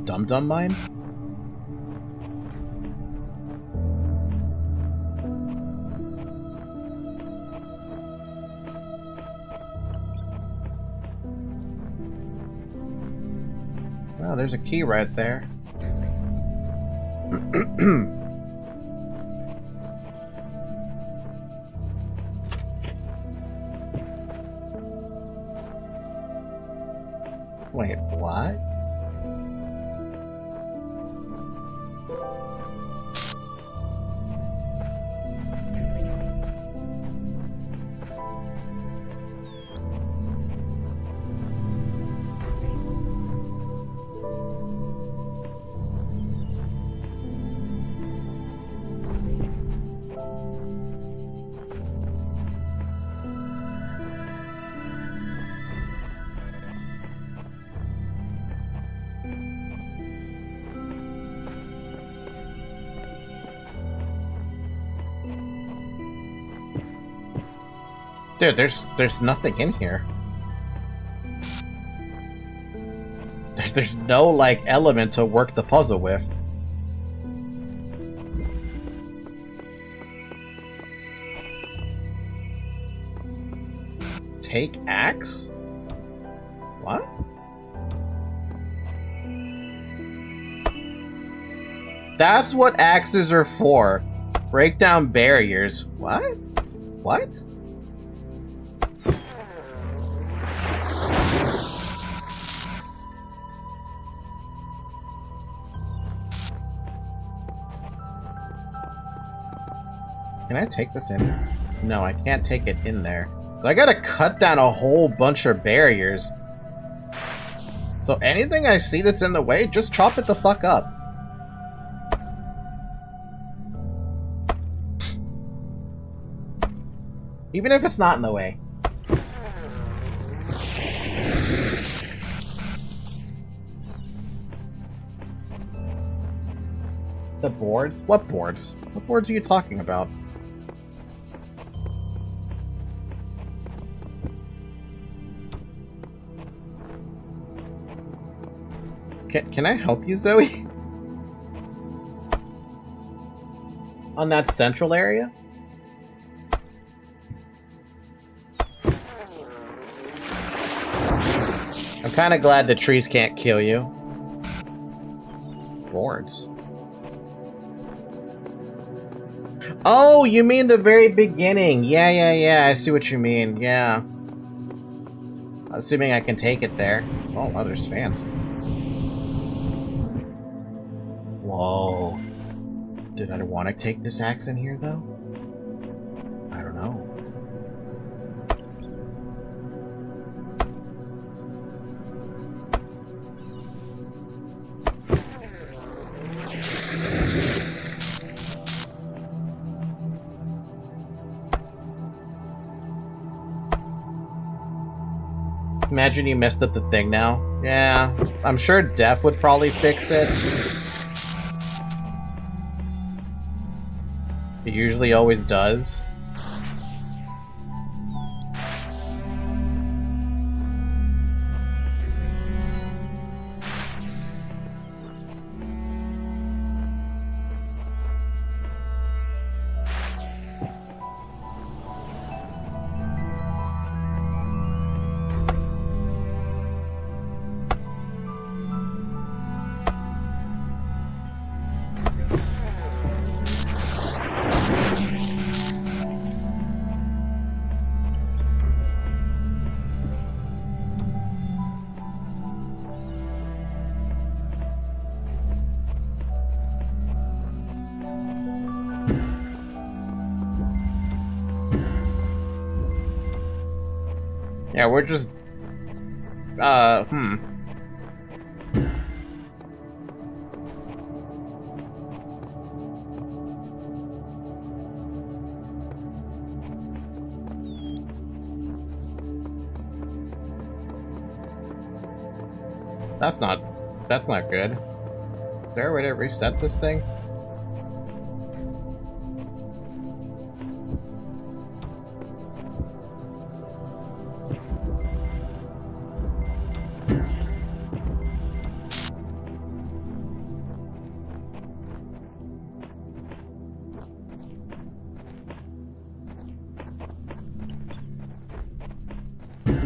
Dum-Dum Mine? Oh, there's a key right there. Wait, what? Dude, there's nothing in here. There's no, like, element to work the puzzle with. Take axe? What? That's what axes are for. Break down barriers. What? What? Can I take this in? No, I can't take it in there. So I gotta cut down a whole bunch of barriers. So anything I see that's in the way, just chop it the fuck up. Even if it's not in the way. The boards? What boards? What boards are you talking about? Can I help you, Zoe? On that central area? I'm kind of glad the trees can't kill you. Boards. Oh, you mean the very beginning? Yeah. I see what you mean. Yeah. Assuming I can take it there. Oh, wow, there's fans. Whoa. Did I want to take this axe in here, though? I don't know. Imagine you messed up the thing now. Yeah, I'm sure Def would probably fix it. He usually always does. Yeah, we're just... That's not good. Is there a way to reset this thing?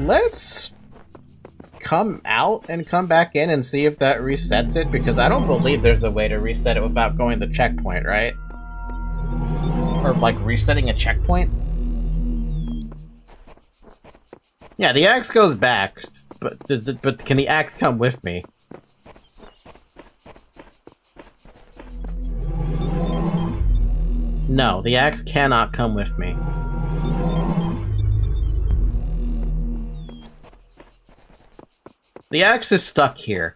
Let's come out and come back in and see if that resets it, because I don't believe there's a way to reset it without going to the checkpoint, right? Or like resetting a checkpoint? Yeah, the axe goes back, but can the axe come with me? No, the axe cannot come with me. The axe is stuck here.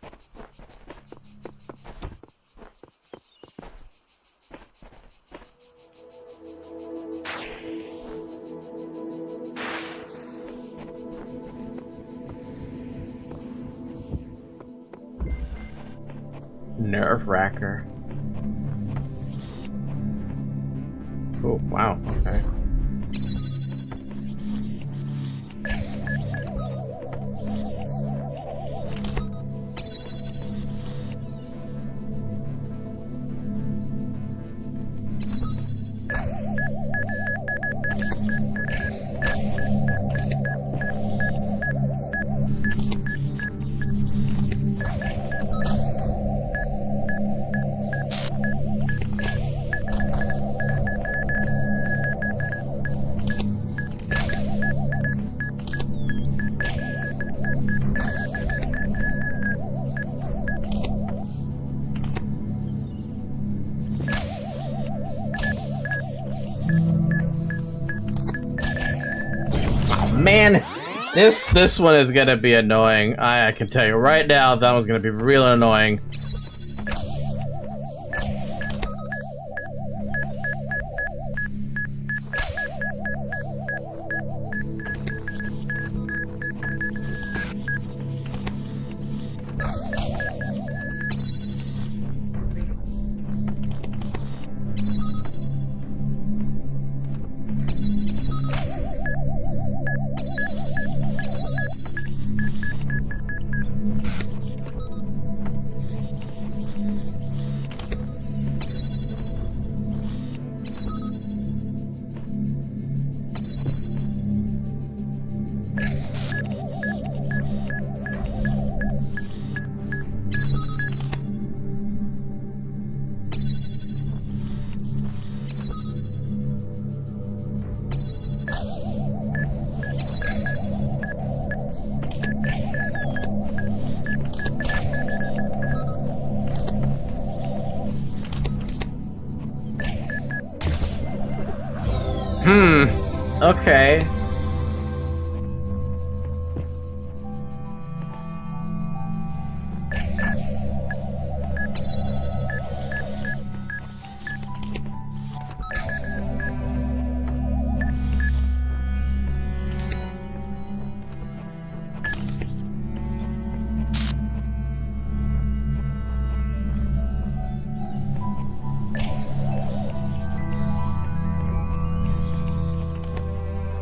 Nerve-wracker. Oh, wow, okay. Man, this one is gonna be annoying. I can tell you right now, that one's gonna be real annoying. Okay.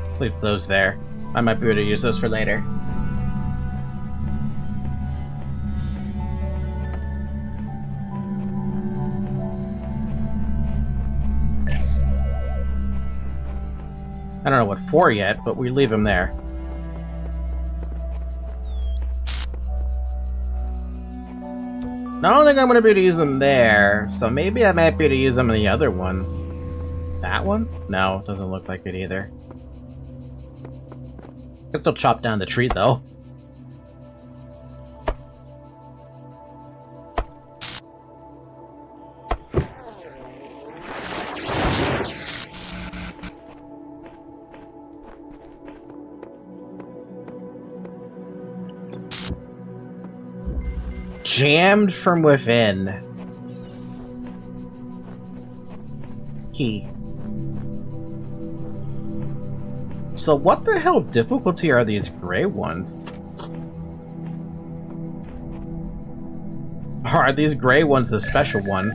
Let's leave those there. I might be able to use those for later. I don't know what for yet, but we leave them there. I don't think I'm going to be able to use them there, so maybe I might be able to use them in the other one. That one? No, doesn't look like it either. Can still chop down the tree, though. Jammed from within. Key. So what the hell difficulty are these gray ones? Are these gray ones the special one?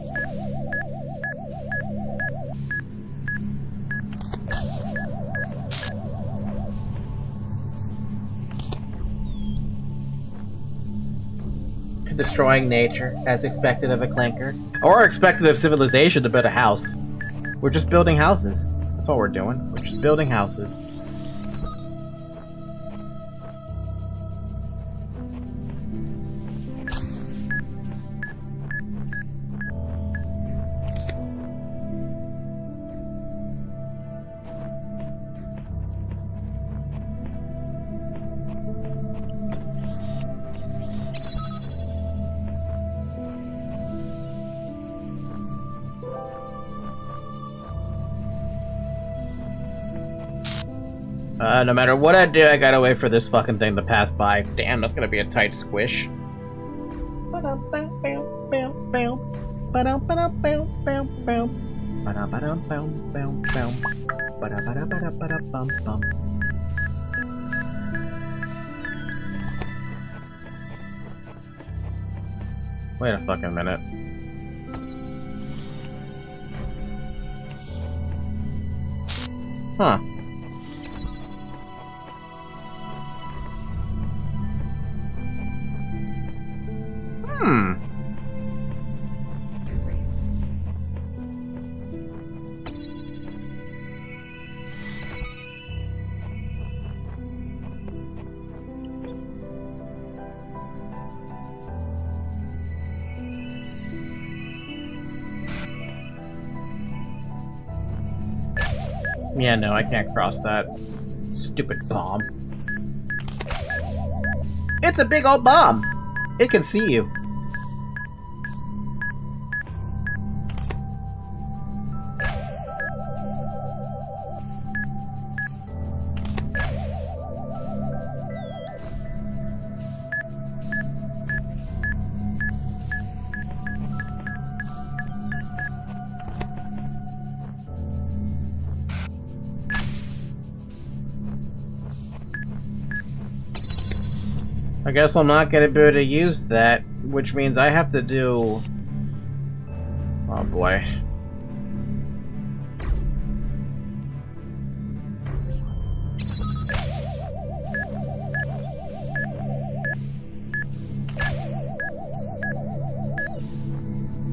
Destroying nature, as expected of a clanker. Or expected of civilization to build a house. We're just building houses. That's all we're doing. We're just building houses. No matter what I do, I gotta wait for this fucking thing to pass by. Damn, that's gonna be a tight squish. Wait a fucking minute. Huh. Yeah, no, I can't cross that. Stupid bomb. It's a big old bomb! It can see you. I guess I'm not gonna be able to use that, which means I have to do... Oh boy.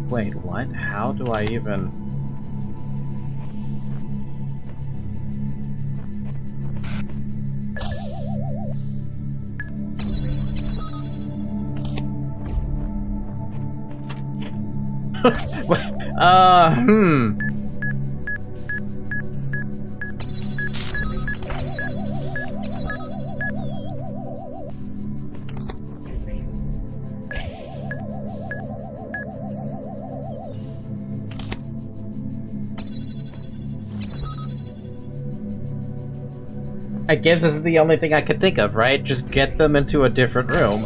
Wait, what? How do I even... hmm. I guess this is the only thing I could think of, right? Just get them into a different room.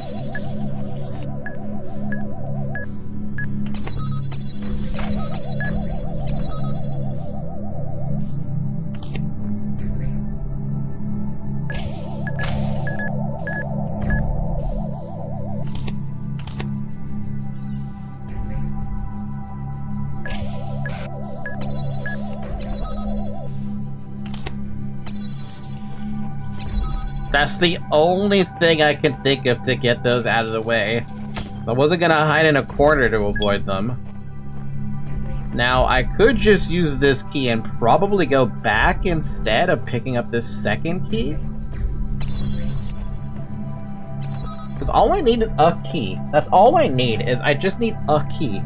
That's the only thing I can think of to get those out of the way. I wasn't gonna hide in a corner to avoid them. Now, I could just use this key and probably go back instead of picking up this second key. Because all I need is a key. That's all I need, is I just need a key.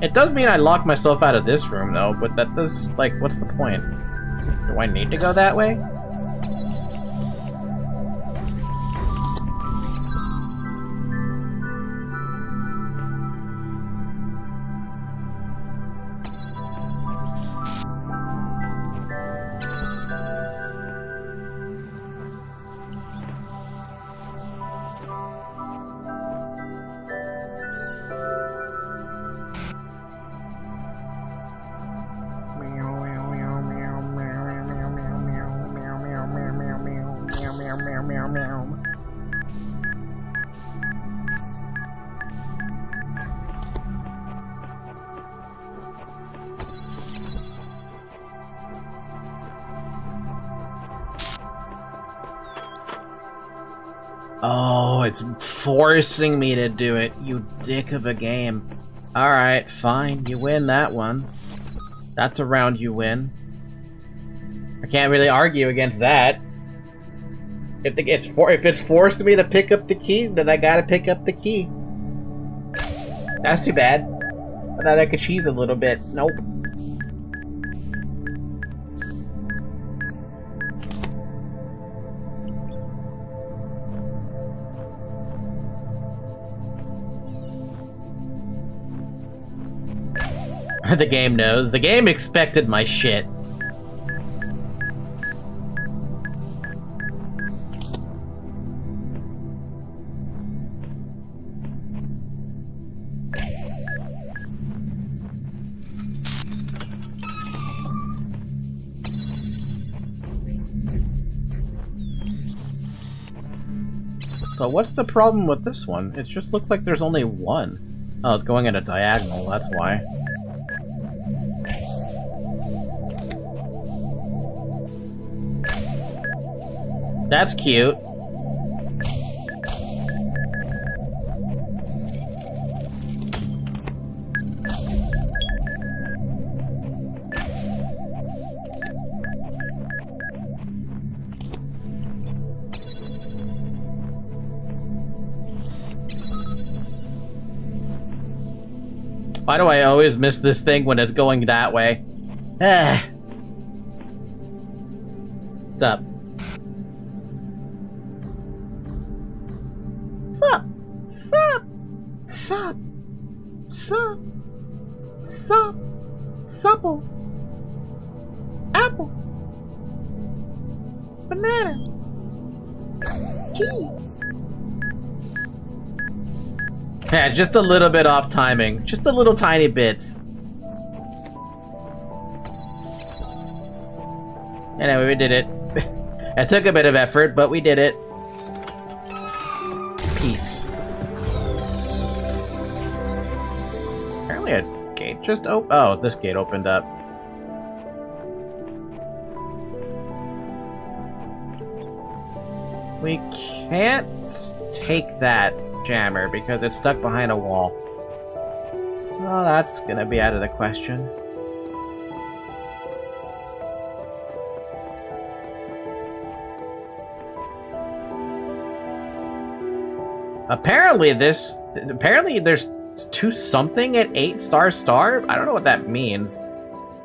It does mean I locked myself out of this room, though, but that does, like, what's the point? Do I need to go that way? Oh, it's forcing me to do it, you dick of a game. Alright, fine, you win that one. That's a round you win. I can't really argue against that. If it's forced me to pick up the key, then I gotta pick up the key. That's too bad. I thought I could cheese a little bit. Nope. The game knows. The game expected my shit. So what's the problem with this one? It just looks like there's only one. Oh, it's going at a diagonal, that's why. That's cute. Why do I always miss this thing when it's going that way? Ah. What's up? Sup? Sup? Sup? Sup? Sup? Supple? Apple? Banana? Key? Yeah, just a little bit off timing. Just a little tiny bits. Anyway, we did it. It took a bit of effort, but we did it. Peace. Apparently a gate just opened. Oh, this gate opened up. We can't take that jammer because it's stuck behind a wall. So that's gonna be out of the question. Apparently there's 2 something at 8 star. I don't know what that means.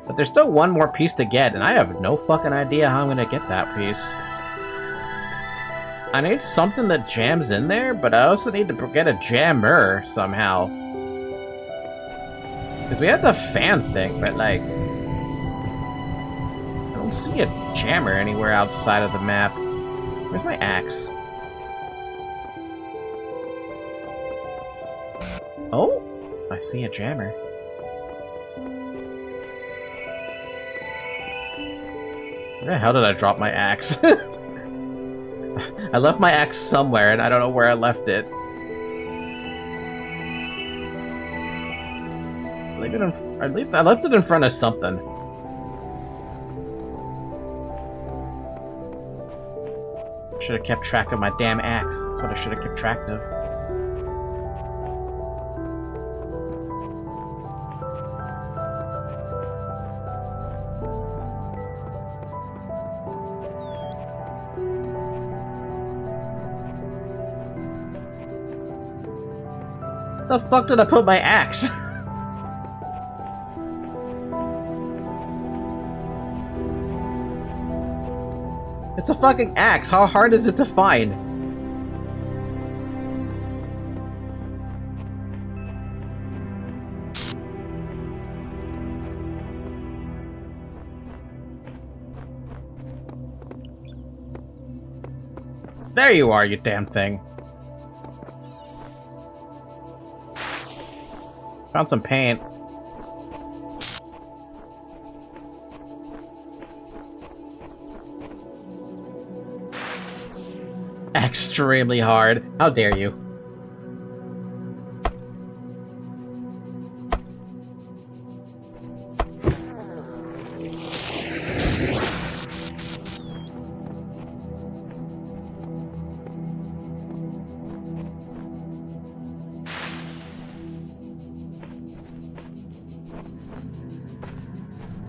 But there's still one more piece to get, and I have no fucking idea how I'm gonna get that piece. I need something that jams in there, but I also need to get a jammer somehow. Because we have the fan thing, but like... I don't see a jammer anywhere outside of the map. Where's my axe? Oh! I see a jammer. Where the hell did I drop my axe? I left my axe somewhere, and I don't know where I left it. I left it in front of something. Should have kept track of my damn axe. That's what I should have kept track of. The fuck did I put my axe? It's a fucking axe. How hard is it to find? There you are, you damn thing. Found some paint. Extremely hard. How dare you?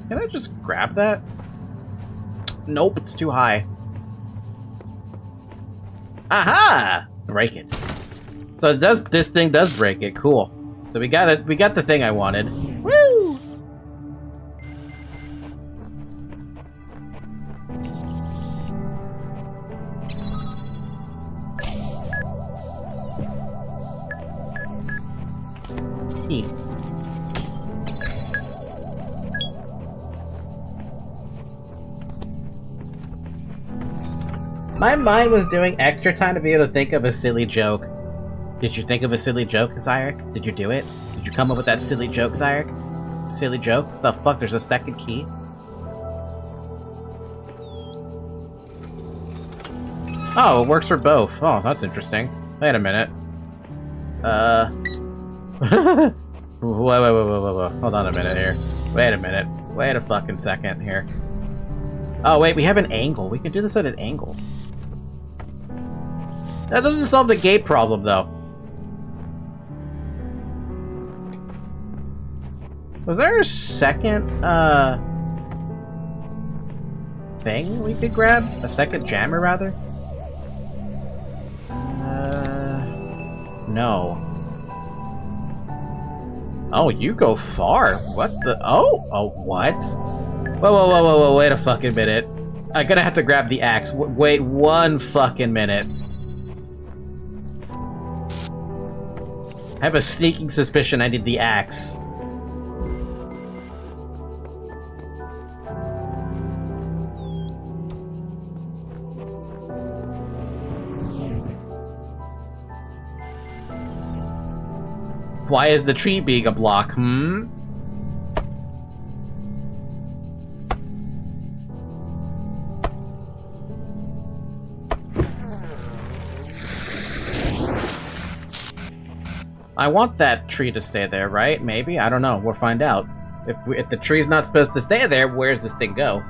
Can I just grab that? Nope, it's too high. Aha! Break it. So it does. This thing does break it. Cool. So we got it. We got the thing I wanted. Woo! Eat. My mind was doing extra time to be able to think of a silly joke. Did you think of a silly joke, Zyric? Did you do it? Did you come up with that silly joke, Zyric? Silly joke? What the fuck? There's a second key? Oh, it works for both. Oh, that's interesting. Wait a minute. Wait. Hold on a minute here. Wait a minute. Wait a fucking second here. Oh, wait, we have an angle. We can do this at an angle. That doesn't solve the gate problem, though. Was there a second, thing we could grab? A second jammer, rather? No. Oh, you go far. What the? Oh, what? Whoa, wait a fucking minute. I'm gonna have to grab the axe. Wait one fucking minute. I have a sneaking suspicion I need the axe. Why is the tree being a block, hmm? I want that tree to stay there, right? Maybe? I don't know. We'll find out. If the tree's not supposed to stay there, where does this thing go?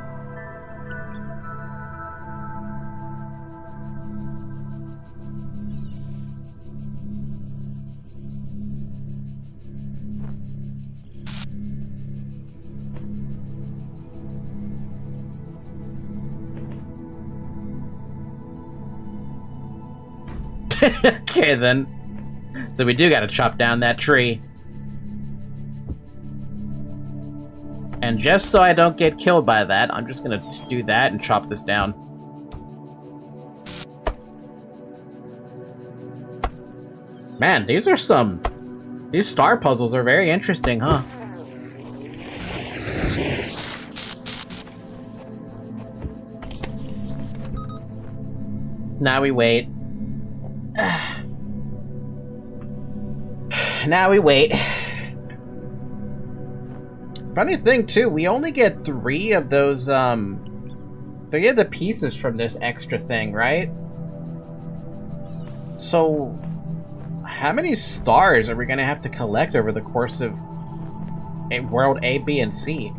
Okay, then. So we do gotta chop down that tree. And just so I don't get killed by that, I'm just gonna do that and chop this down. Man, these star puzzles are very interesting, huh? Now we wait. Now we wait. Funny thing, too, we only get 3 of those, 3 of the pieces from this extra thing, right? So, how many stars are we gonna have to collect over the course of World A, B, and C,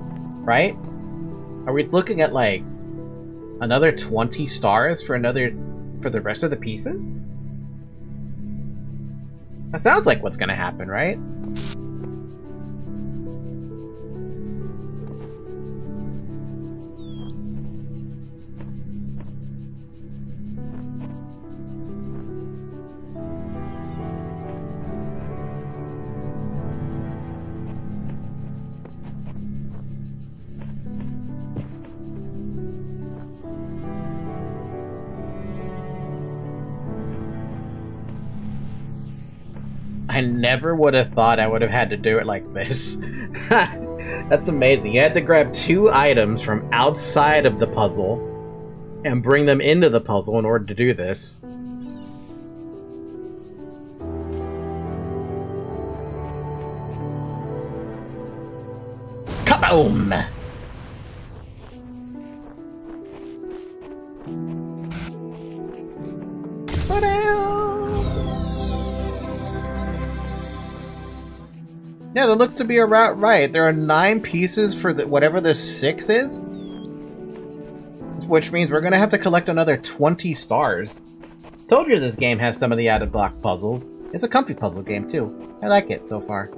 right? Are we looking at, like, another 20 stars for the rest of the pieces? That sounds like what's gonna happen, right? I never would have thought I would have had to do it like this. That's amazing. You had to grab 2 items from outside of the puzzle and bring them into the puzzle in order to do this. Kaboom! Yeah, that looks to be about right. There are 9 pieces for whatever this 6 is. Which means we're gonna have to collect another 20 stars. Told you this game has some of the out-of-block puzzles. It's a comfy puzzle game, too. I like it so far.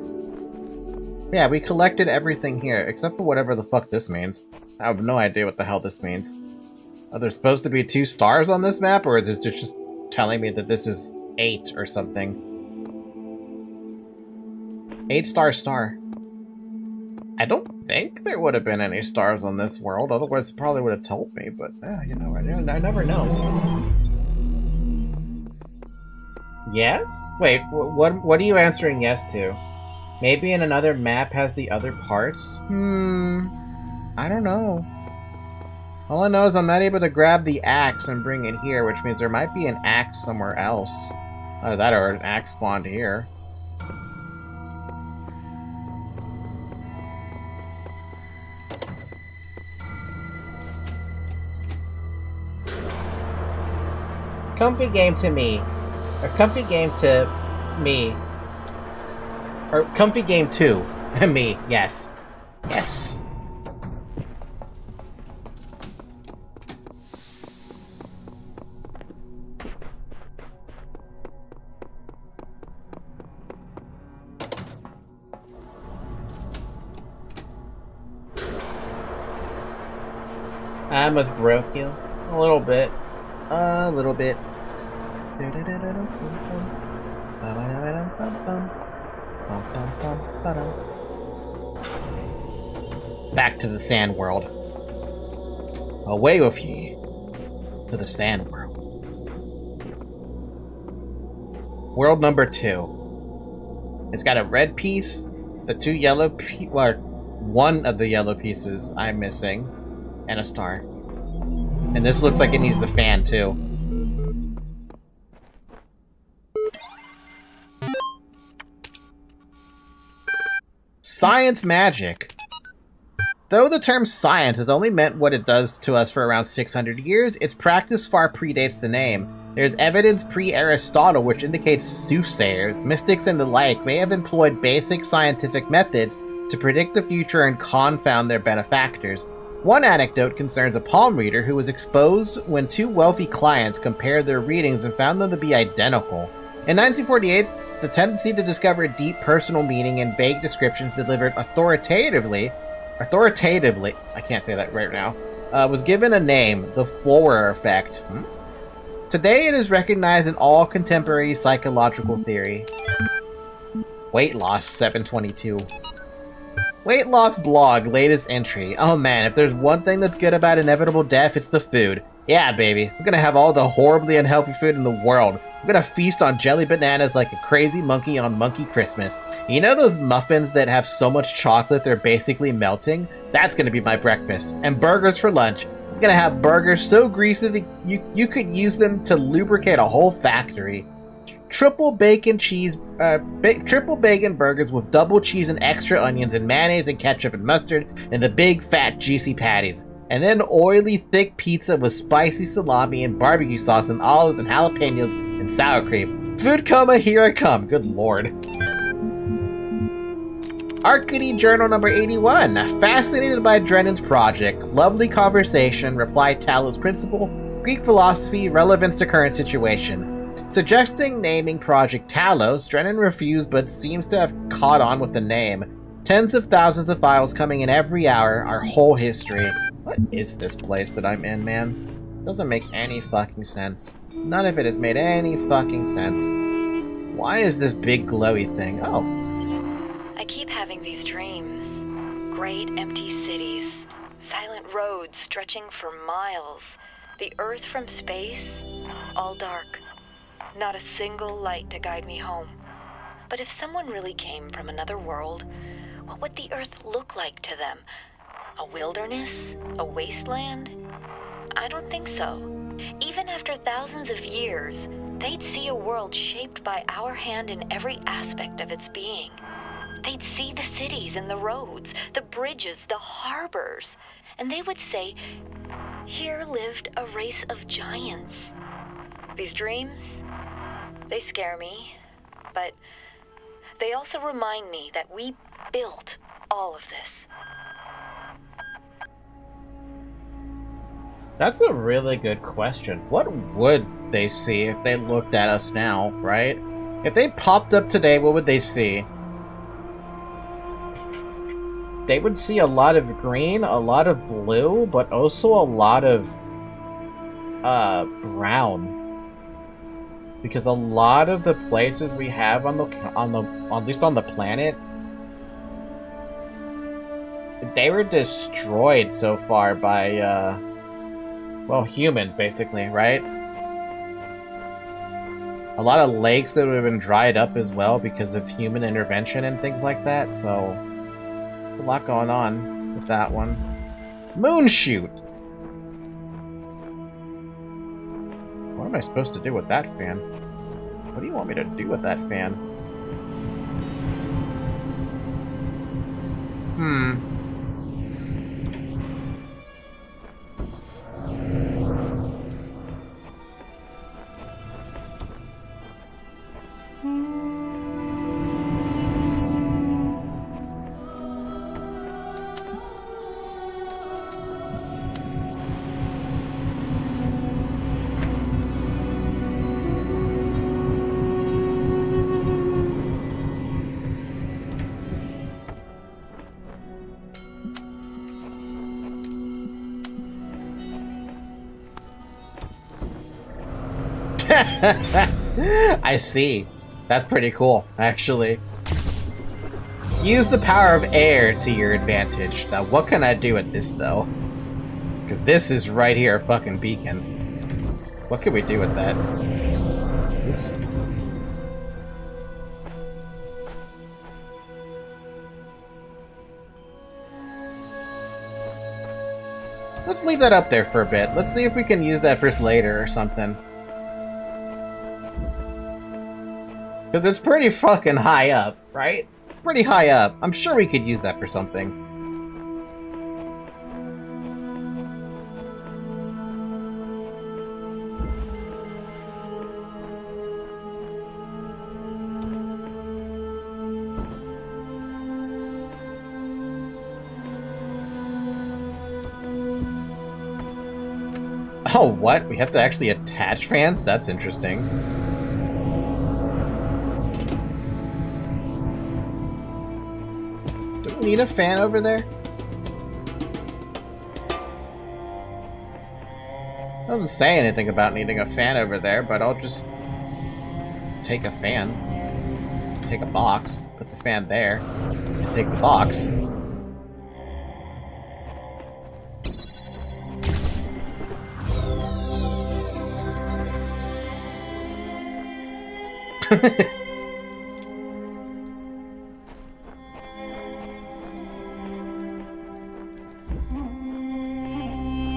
Yeah, we collected everything here, except for whatever the fuck this means. I have no idea what the hell this means. Are there supposed to be 2 stars on this map, or is this just telling me that this is 8 or something? 8 star. I don't think there would have been any stars on this world, otherwise it probably would have told me, but you know, I never know. Yes? Wait, what are you answering yes to? Maybe in another map has the other parts? I don't know. All I know is I'm not able to grab the axe and bring it here, which means there might be an axe somewhere else. Either that or an axe spawned here. Comfy game to me. Or comfy game to me. Or comfy game to me, yes. Yes. I almost broke you. A little bit. A little bit. Back to the sand world. Away with you to the sand world. World number 2. It's got a red piece, the 2 yellow one of the yellow pieces I'm missing, and a star. And this looks like it needs the fan too. Science magic. Though the term science has only meant what it does to us for around 600 years, its practice far predates the name. There's evidence pre-Aristotle which indicates soothsayers, mystics, and the like may have employed basic scientific methods to predict the future and confound their benefactors. One anecdote concerns a palm reader who was exposed when 2 wealthy clients compared their readings and found them to be identical. In 1948, the tendency to discover deep personal meaning in vague descriptions delivered authoritatively, I can't say that right now, was given a name, the Forer effect. Today it is recognized in all contemporary psychological theory. Weight loss, 722. Weight loss blog, latest entry. Oh man, if there's one thing that's good about inevitable death, it's the food. Yeah, baby. I'm gonna have all the horribly unhealthy food in the world. I'm gonna feast on jelly bananas like a crazy monkey on Monkey Christmas. You know those muffins that have so much chocolate they're basically melting? That's gonna be my breakfast. And burgers for lunch. gonna have burgers so greasy that you could use them to lubricate a whole factory. Triple bacon burgers with double cheese and extra onions and mayonnaise and ketchup and mustard and the big fat juicy patties. And then oily thick pizza with spicy salami and barbecue sauce and olives and jalapenos and sour cream. Food coma, here I come. Good lord. Arcady Journal number 81. Fascinated by Drennan's project. Lovely conversation. Reply Talos Principle. Greek philosophy. Relevance to current situation. Suggesting naming Project Talos, Drennan refused but seems to have caught on with the name. Tens of thousands of files coming in every hour, our whole history. What is this place that I'm in, man? Doesn't make any fucking sense. None of it has made any fucking sense. Why is this big glowy thing? Oh. I keep having these dreams. Great empty cities. Silent roads stretching for miles. The Earth from space, all dark. Not a single light to guide me home. But if someone really came from another world, what would the Earth look like to them? A wilderness? A wasteland? I don't think so. Even after thousands of years, they'd see a world shaped by our hand in every aspect of its being. They'd see the cities and the roads, the bridges, the harbors, and they would say, here lived a race of giants. These dreams, they scare me, but they also remind me that we built all of this. That's a really good question. What would they see if they looked at us now, right? If they popped up today, what would they see? They would see a lot of green, a lot of blue, but also a lot of brown. Because a lot of the places we have at least on the planet, they were destroyed so far by well, humans basically, right? A lot of lakes that would have been dried up as well because of human intervention and things like that, so a lot going on with that one. Moonshoot! What am I supposed to do with that fan? What do you want me to do with that fan? I see. That's pretty cool, actually. Use the power of air to your advantage. Now, what can I do with this, though? Because this is right here, a fucking beacon. What can we do with that? Oops. Let's leave that up there for a bit. Let's see if we can use that first later or something. Because it's pretty fucking high up, right? Pretty high up. I'm sure we could use that for something. Oh, what? We have to actually attach fans? That's interesting. Do we need a fan over there? Doesn't say anything about needing a fan over there, but I'll just take a fan. Take a box, put the fan there, and take the box.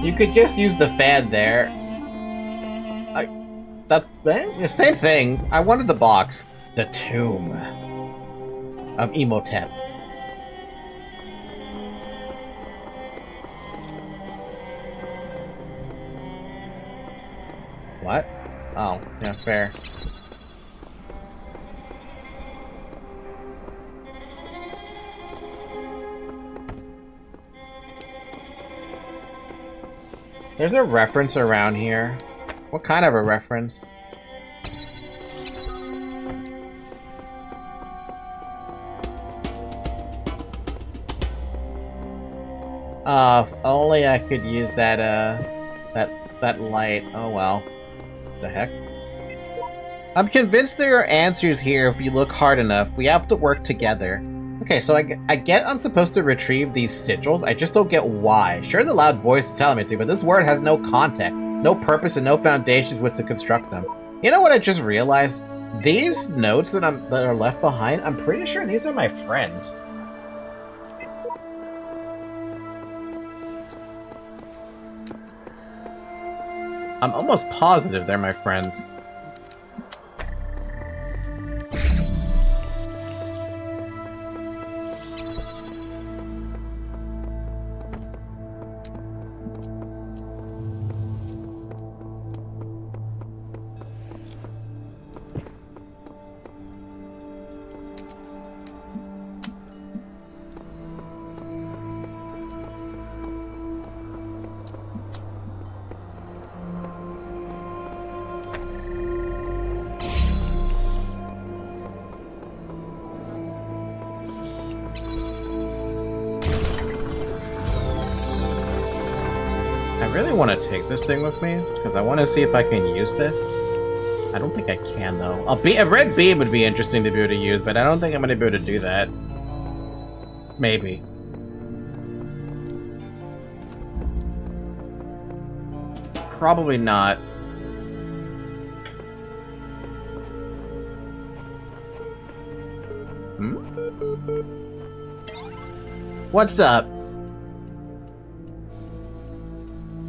You could just use the fan there. That's the same thing. I wanted the box. The Tomb of Imhotep. What? Oh, yeah, fair. There's a reference around here. What kind of a reference? If only I could use that, that light. Oh well. The heck? I'm convinced there are answers here if you look hard enough. We have to work together. Okay, so I get I'm supposed to retrieve these sigils. I just don't get why. Sure, the loud voice is telling me to, but this word has no context, no purpose, and no foundations with to construct them. You know what I just realized? These notes that are left behind, I'm pretty sure these are my friends. I'm almost positive they're my friends. I really want to take this thing with me, because I want to see if I can use this. I don't think I can, though. A red beam would be interesting to be able to use, but I don't think I'm going to be able to do that. Maybe. Probably not. What's up?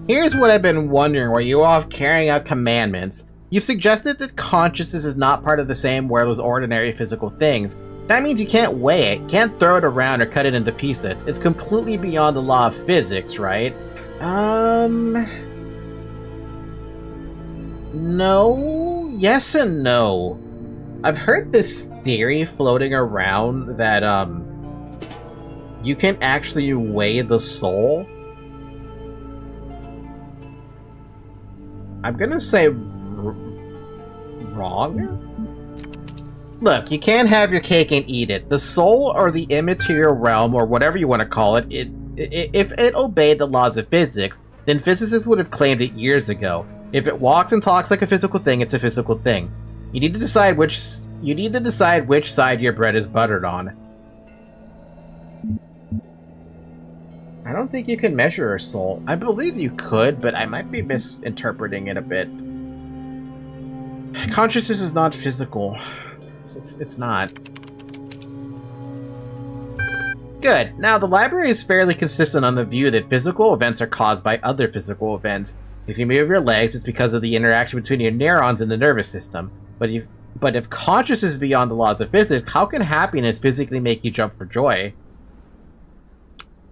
Here's what I've been wondering while you're off carrying out commandments. You've suggested that consciousness is not part of the same world as ordinary physical things. That means you can't weigh it, can't throw it around or cut it into pieces. It's completely beyond the law of physics, right? No. Yes and no. I've heard this theory floating around that, you can actually weigh the soul. I'm gonna say wrong? Look, you can't have your cake and eat it. The soul, or the immaterial realm, or whatever you want to call it, if it obeyed the laws of physics, then physicists would have claimed it years ago. If it walks and talks like a physical thing, it's a physical thing. You need to decide which side your bread is buttered on. I don't think you can measure a soul. I believe you could, but I might be misinterpreting it a bit. Consciousness is not physical. It's not. Good. Now, the library is fairly consistent on the view that physical events are caused by other physical events. If you move your legs, it's because of the interaction between your neurons and the nervous system. But if consciousness is beyond the laws of physics, how can happiness physically make you jump for joy?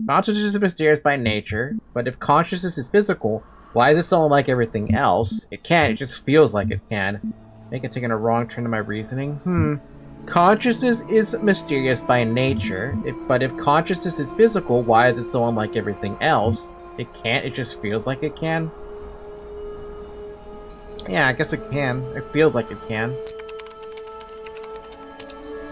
Consciousness is mysterious by nature, but if consciousness is physical, why is it so unlike everything else? It can't, it just feels like it can. Make it taking a wrong turn to my reasoning? Consciousness is mysterious by nature, but if consciousness is physical, why is it so unlike everything else? It can't, it just feels like it can. Yeah, I guess it can. It feels like it can.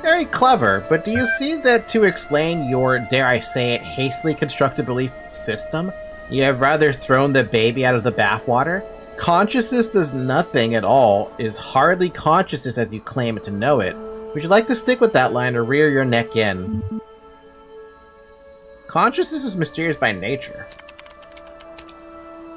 Very clever, but do you see that to explain your, dare I say it, hastily constructed belief system, you have rather thrown the baby out of the bathwater? Consciousness does nothing at all, is hardly consciousness as you claim it to know it. Would you like to stick with that line or rear your neck in? Consciousness is mysterious by nature.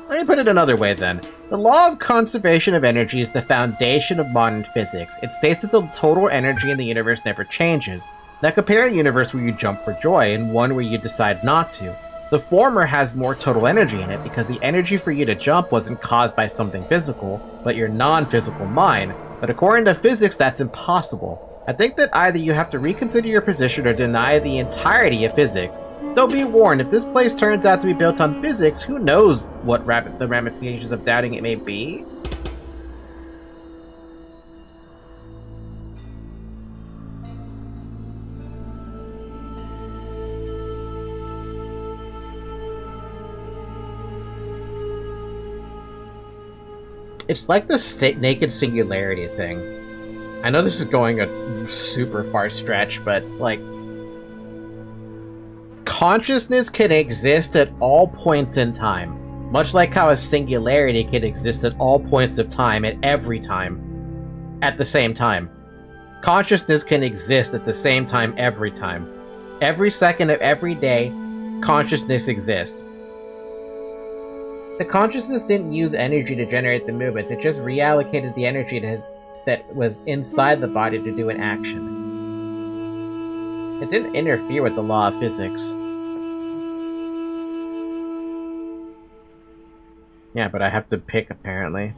Let me put it another way then. The law of conservation of energy is the foundation of modern physics. It states that the total energy in the universe never changes. Now compare a universe where you jump for joy and one where you decide not to. The former has more total energy in it because the energy for you to jump wasn't caused by something physical, but your non-physical mind. But according to physics, that's impossible. I think that either you have to reconsider your position or deny the entirety of physics. Though be warned, if this place turns out to be built on physics, who knows what the ramifications of doubting it may be? It's like the naked singularity thing. I know this is going a super far stretch, but, like, consciousness can exist at all points in time, much like how a singularity can exist at all points of time at every time, at the same time. Consciousness can exist at the same time every time. Every second of every day, consciousness exists. The consciousness didn't use energy to generate the movements, it just reallocated the energy that was inside the body to do an action. It didn't interfere with the law of physics. Yeah, but I have to pick, apparently.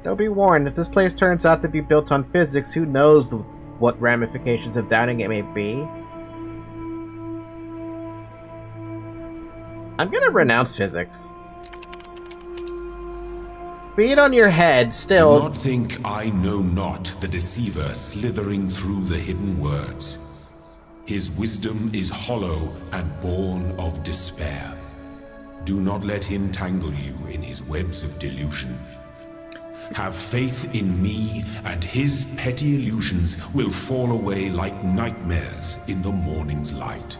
Though be warned, if this place turns out to be built on physics, who knows what ramifications of doubting it may be? I'm gonna renounce physics. Be it on your head, still... Do not think I know not the deceiver slithering through the hidden words. His wisdom is hollow and born of despair. Do not let him tangle you in his webs of delusion. Have faith in me, and his petty illusions will fall away like nightmares in the morning's light.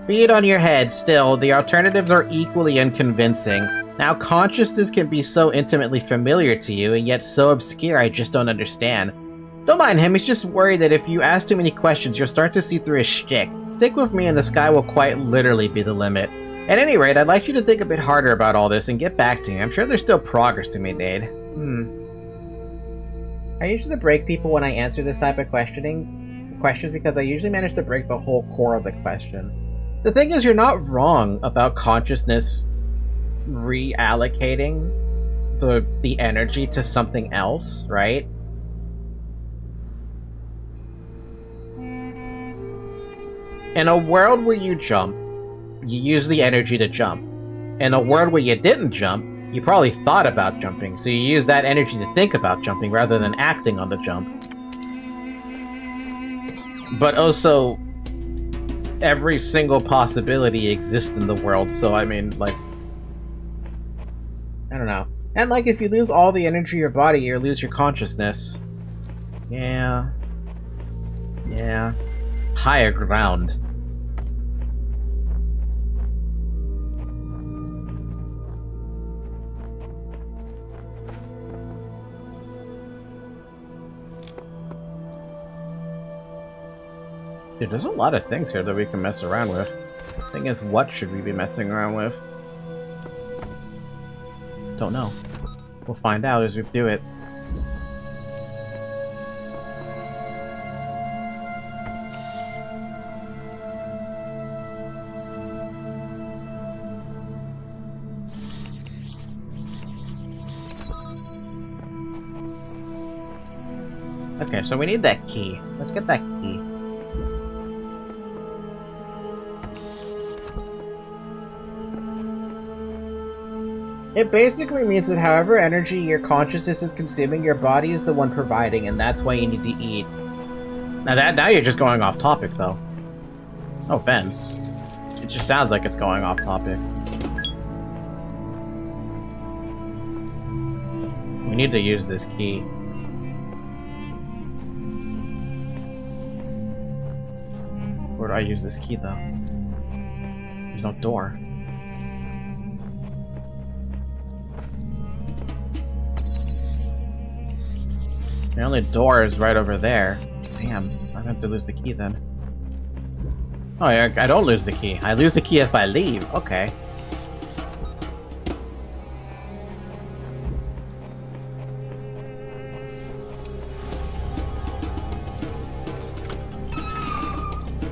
Be it on your head, still, the alternatives are equally unconvincing. Now, consciousness can be so intimately familiar to you, and yet so obscure I just don't understand. Don't mind him, he's just worried that if you ask too many questions, you'll start to see through his shtick. Stick with me and the sky will quite literally be the limit. At any rate, I'd like you to think a bit harder about all this and get back to me. I'm sure there's still progress to be made. I usually break people when I answer this type of questions because I usually manage to break the whole core of the question. The thing is, you're not wrong about consciousness reallocating the energy to something else, right? In a world where you jump, you use the energy to jump. In a world where you didn't jump, you probably thought about jumping, so you use that energy to think about jumping rather than acting on the jump. But also, every single possibility exists in the world, so I mean, like... I don't know. And like, if you lose all the energy in your body, you lose your consciousness. Yeah. Yeah. Higher ground. Dude, there's a lot of things here that we can mess around with. The thing is, what should we be messing around with? Don't know. We'll find out as we do it. Okay, so we need that key. Let's get that key. It basically means that however energy your consciousness is consuming, your body is the one providing, and that's why you need to eat. Now you're just going off topic, though. No offense. It just sounds like it's going off topic. We need to use this key. Where do I use this key, though? There's no door. The only door is right over there. Damn, I'm going to lose the key then. Oh, yeah, I don't lose the key. I lose the key if I leave. Okay.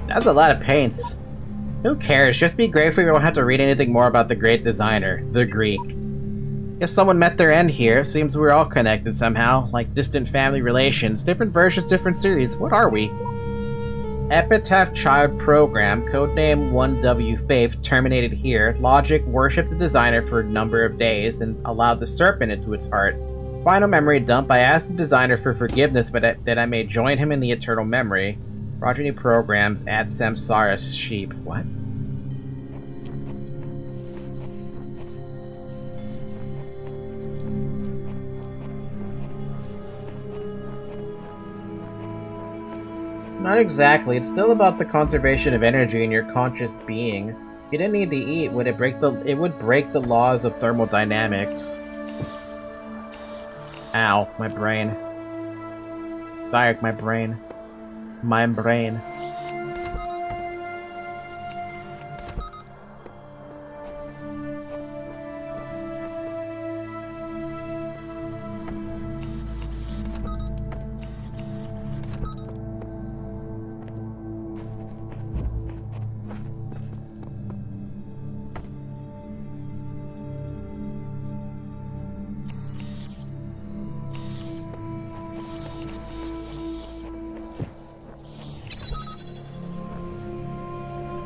That's a lot of paints. Who cares? Just be grateful you don't have to read anything more about the great designer, the Greek. Guess someone met their end here. Seems we're all connected somehow, like distant family relations. Different versions, different series. What are we? Epitaph Child Program, codename 1W Faith, terminated here. Logic worshipped the designer for a number of days, then allowed the serpent into its heart. Final memory dump. I asked the designer for forgiveness, but that I may join him in the eternal memory. Roger new programs, add Samsara's sheep. What? Not exactly. It's still about the conservation of energy in your conscious being. If you didn't need to eat, it would break the laws of thermodynamics. Ow, my brain. Tired, my brain. My brain.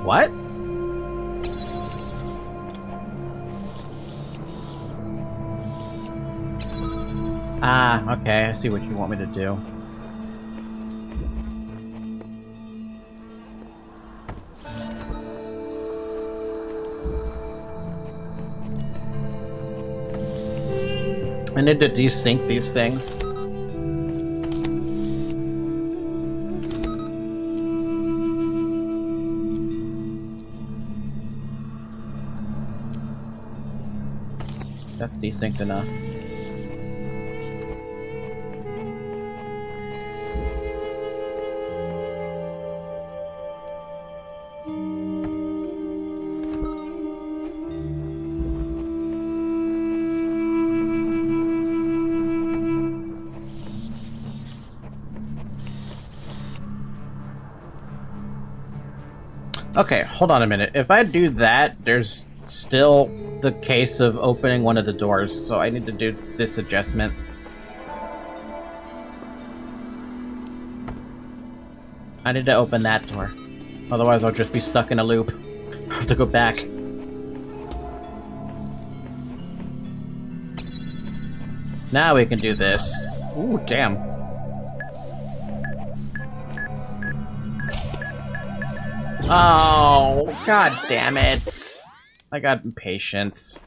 What? Ah, okay, I see what you want me to do. I need to desync these things. That's desynced enough. Okay, hold on a minute. If I do that, there's still the case of opening one of the doors, so I need to do this adjustment. I need to open that door. Otherwise I'll just be stuck in a loop. I have to go back. Now we can do this. Ooh, damn. Oh, god damn it. I got impatient.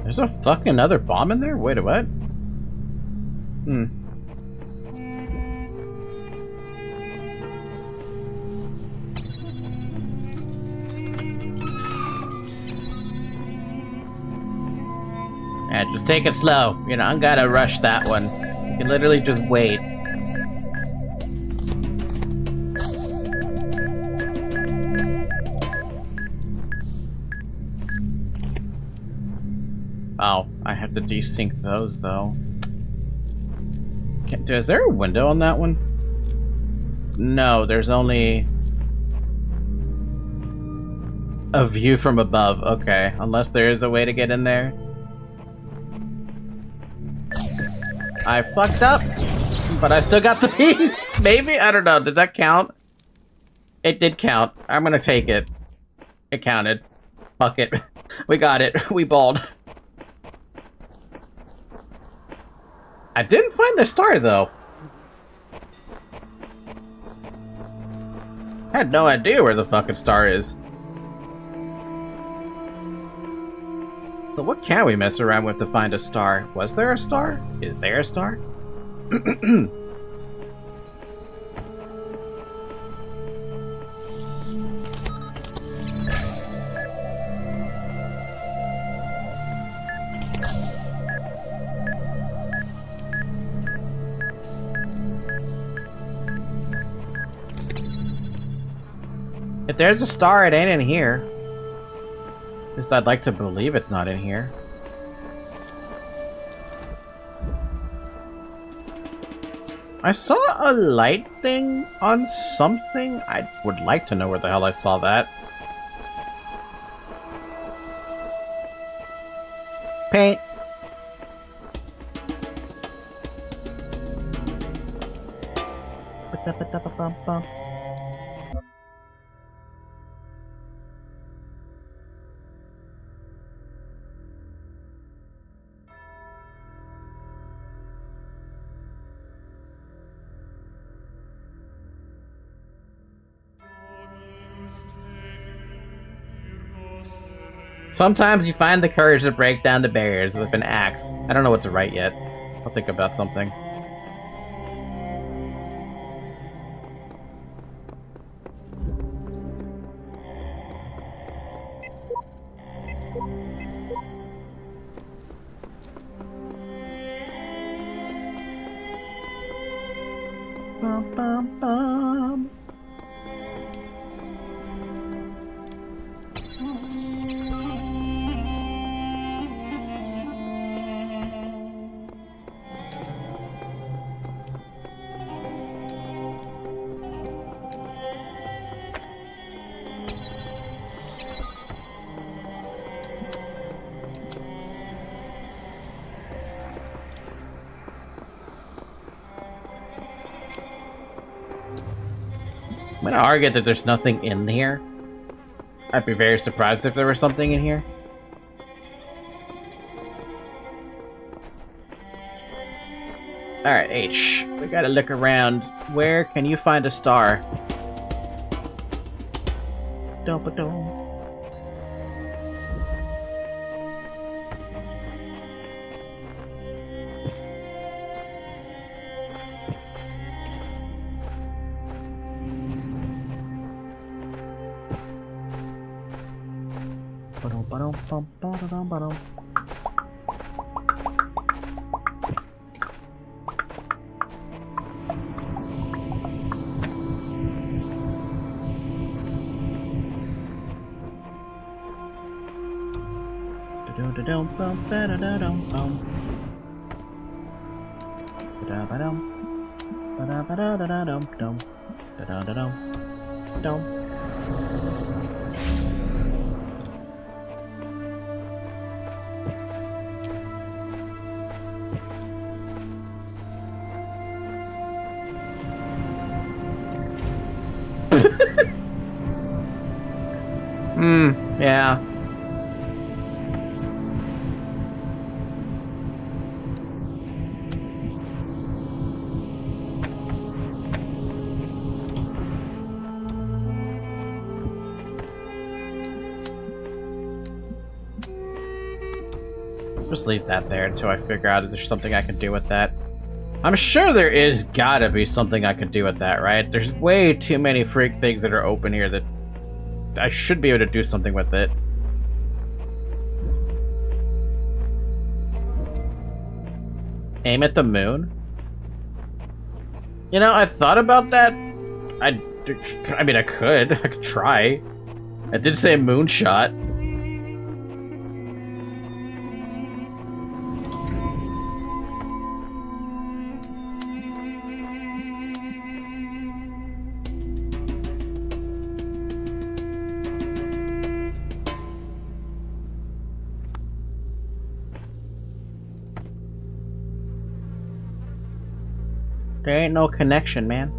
There's a fucking other bomb in there? Wait, what? Yeah, just take it slow. You know, I'm gonna rush that one. You can literally just wait. Oh, I have to desync those, though. Is there a window on that one? No, there's only a view from above. Okay, unless there is a way to get in there. I fucked up, but I still got the piece. Maybe? I don't know. Did that count? It did count. I'm gonna take it. It counted. Fuck it. We got it. We balled. I didn't find the star, though. I had no idea where the fucking star is. So what can we mess around with to find a star? Was there a star? Is there a star? If there's a star, it ain't in here. At least I'd like to believe it's not in here. I saw a light thing on something. I would like to know where the hell I saw that. Paint. Ba-da-ba-da-ba-bum-bum. Sometimes you find the courage to break down the barriers with an axe. I don't know what to write yet. I'll think about something. Bum, bum, bum. I'm gonna argue that there's nothing in here. I'd be very surprised if there was something in here. Alright, H. We gotta look around. Where can you find a star? Dum-ba-dum. Ba-dum-ba-dum-bum-ba-da-dum-ba-dum. Da-dum-ba-dum, ba-da-da-dum-bum. Ba-da-ba-dum. Ba-da-ba-da-da-dum-dum. Da-da-da-dum. Dum. Yeah. Just leave that there until I figure out if there's something I can do with that. I'm sure there is gotta be something I can do with that, right? There's way too many freak things that are open here that I should be able to do something with it. Aim at the moon? You know, I thought about that. I mean, I could try. I did say moonshot. There ain't no connection, man.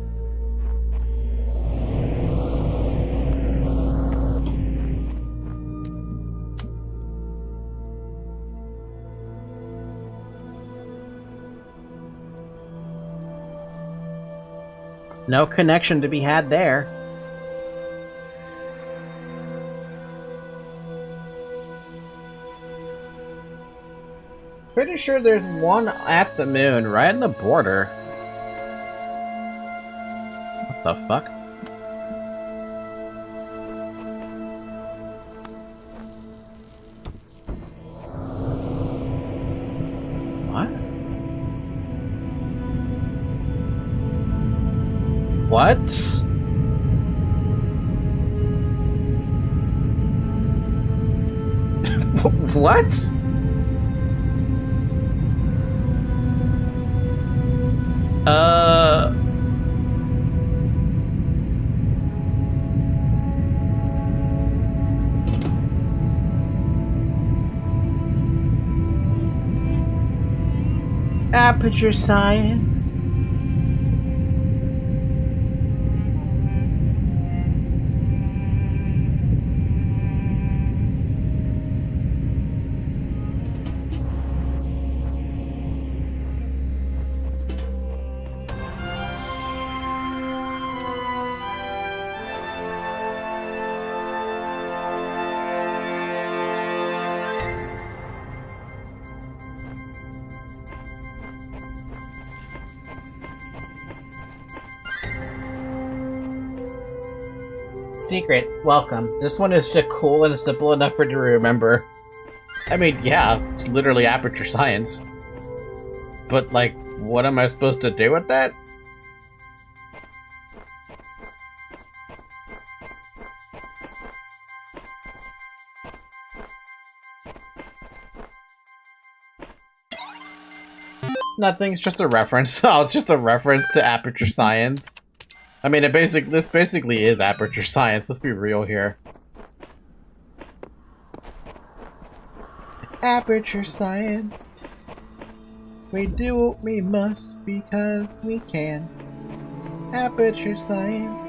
No connection to be had there. Pretty sure there's one at the moon, right on the border. What the fuck? What? What? What? Aperture science. Secret, welcome. This one is just cool and simple enough for you to remember. I mean, yeah, it's literally aperture science. But, like, what am I supposed to do with that? Nothing, it's just a reference. Oh, it's just a reference to aperture science. I mean, this basically is aperture science. Let's be real here. Aperture science. We do what we must because we can. Aperture science.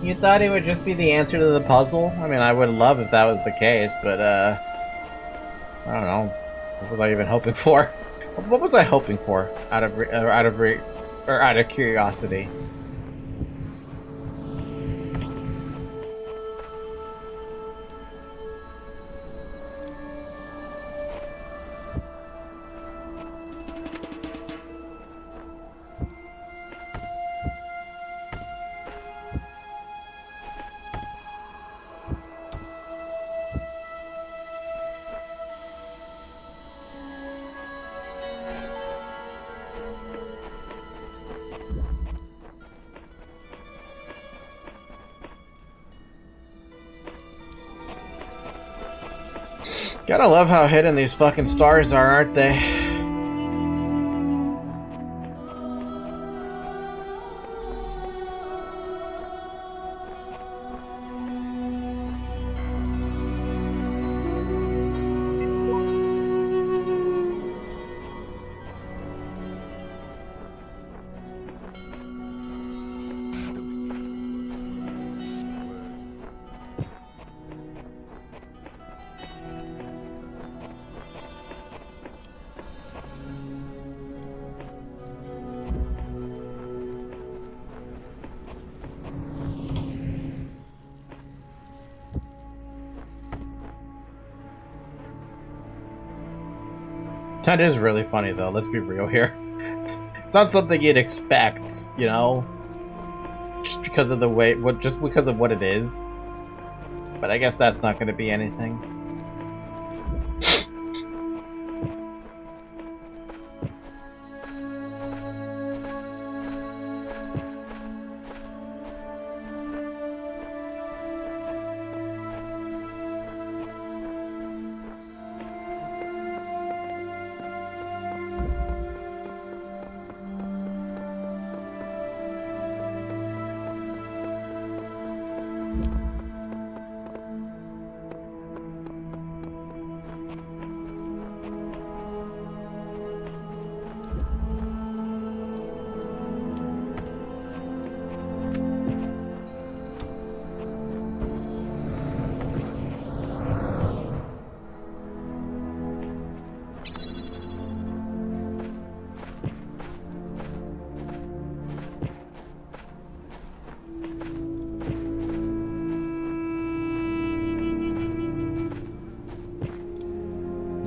You thought it would just be the answer to the puzzle? I mean, I would love if that was the case, but, I don't know. What was I even hoping for? What was I hoping for? Out of curiosity? Gotta love how hidden these fucking stars are, aren't they? That is really funny, though. Let's be real here. It's not something you'd expect, you know, just because of the way, just because of what it is. But I guess that's not going to be anything.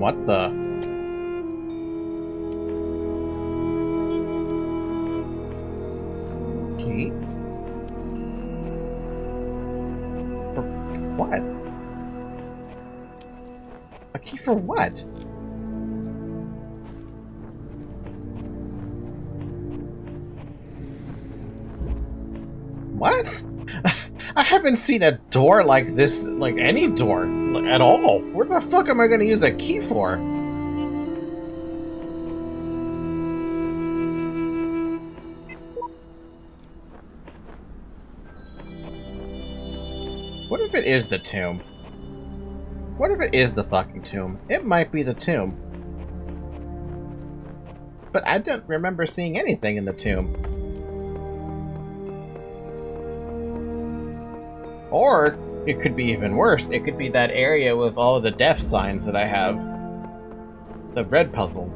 What the? Key? For what? A key for what? What? I haven't seen a door like this, like any door, at all. Where the fuck am I gonna use a key for? What if it is the tomb? What if it is the fucking tomb? It might be the tomb. But I don't remember seeing anything in the tomb. Or it could be even worse. It could be that area with all the death signs that I have. The red puzzle.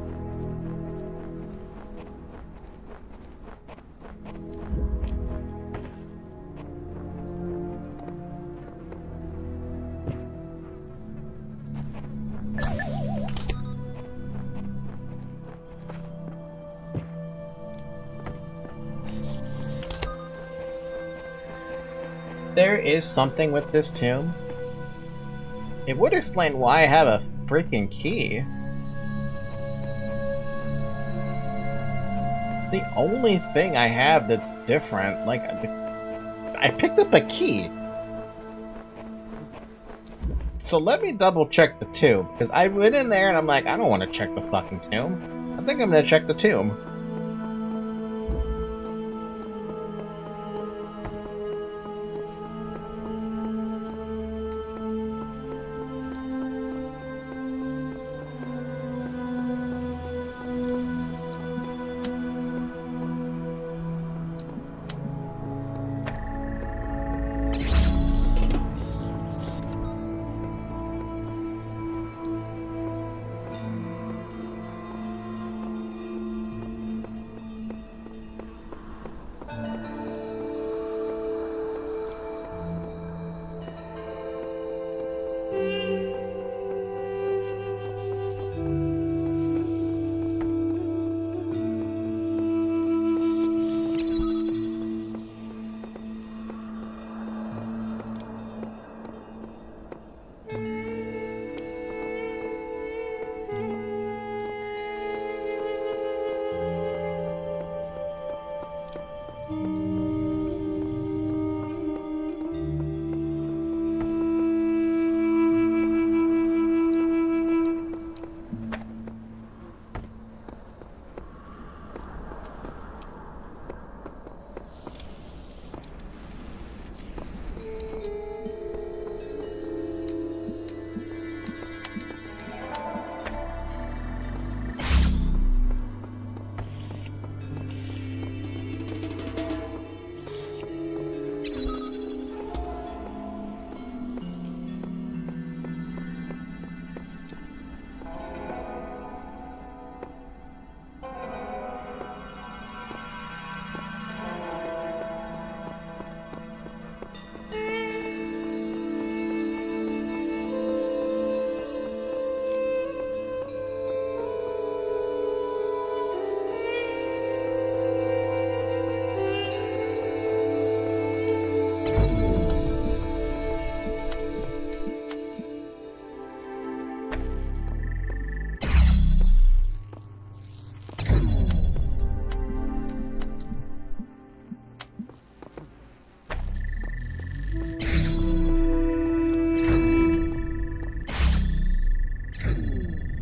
There is something with this tomb. It would explain why I have a freaking key. The only thing I have that's different, like, I picked up a key. So let me double check the tomb, because I went in there and I'm like, I don't want to check the fucking tomb. I think I'm gonna check the tomb.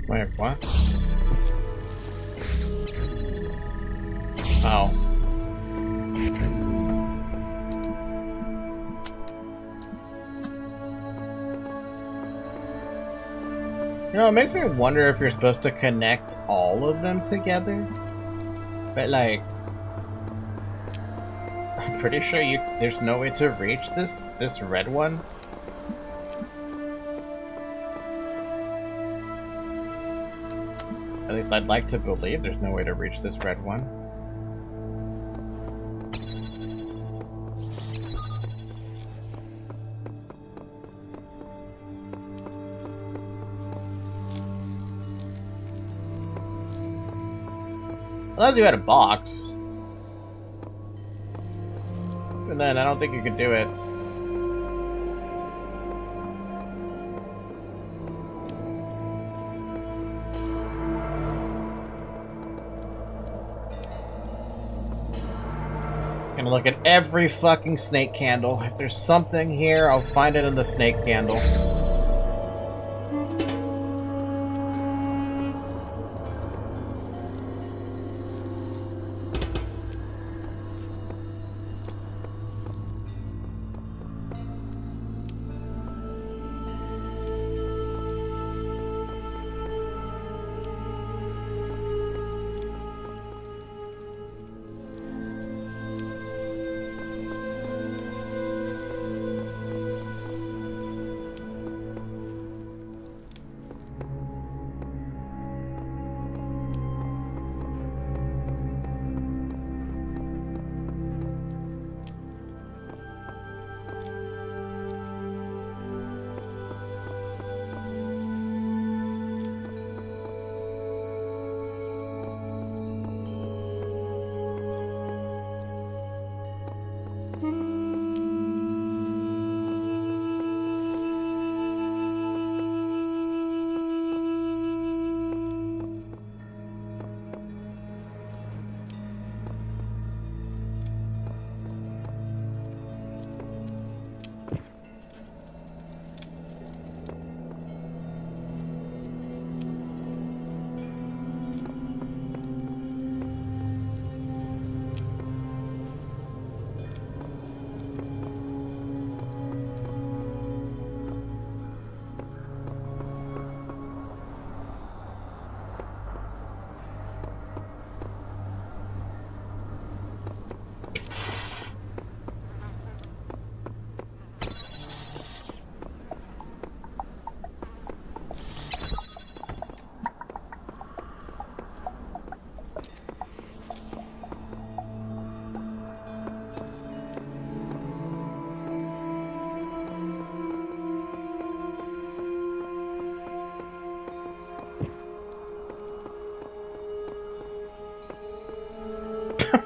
Wait, what? Oh. You know, it makes me wonder if you're supposed to connect all of them together. But, like, I'm pretty sure there's no way to reach this red one. At least I'd like to believe there's no way to reach this red one. Unless you had a box. And then I don't think you could do it. Gonna look at every fucking snake candle. If there's something here, I'll find it in the snake candle.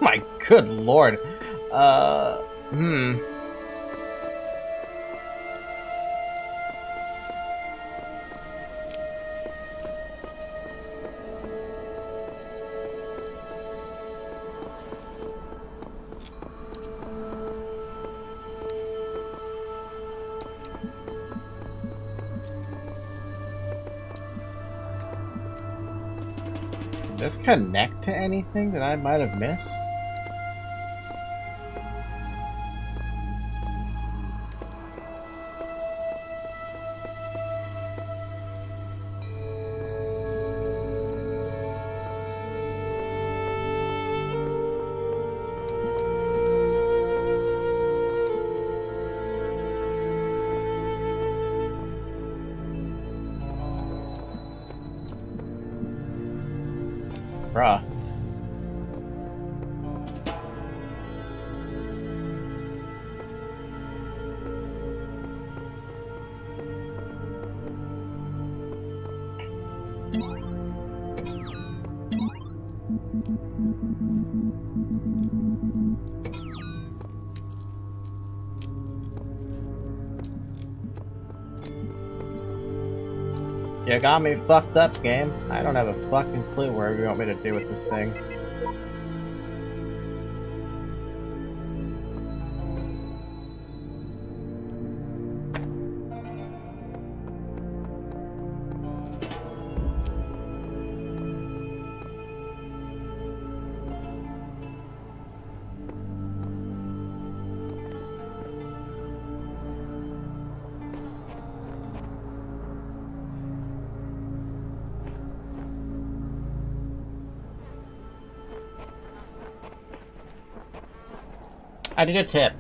My good lord. Does this connect to anything that I might have missed? Bruh. You got me fucked up, game. I don't have a fucking clue where you want me to do with this thing. I need a tip.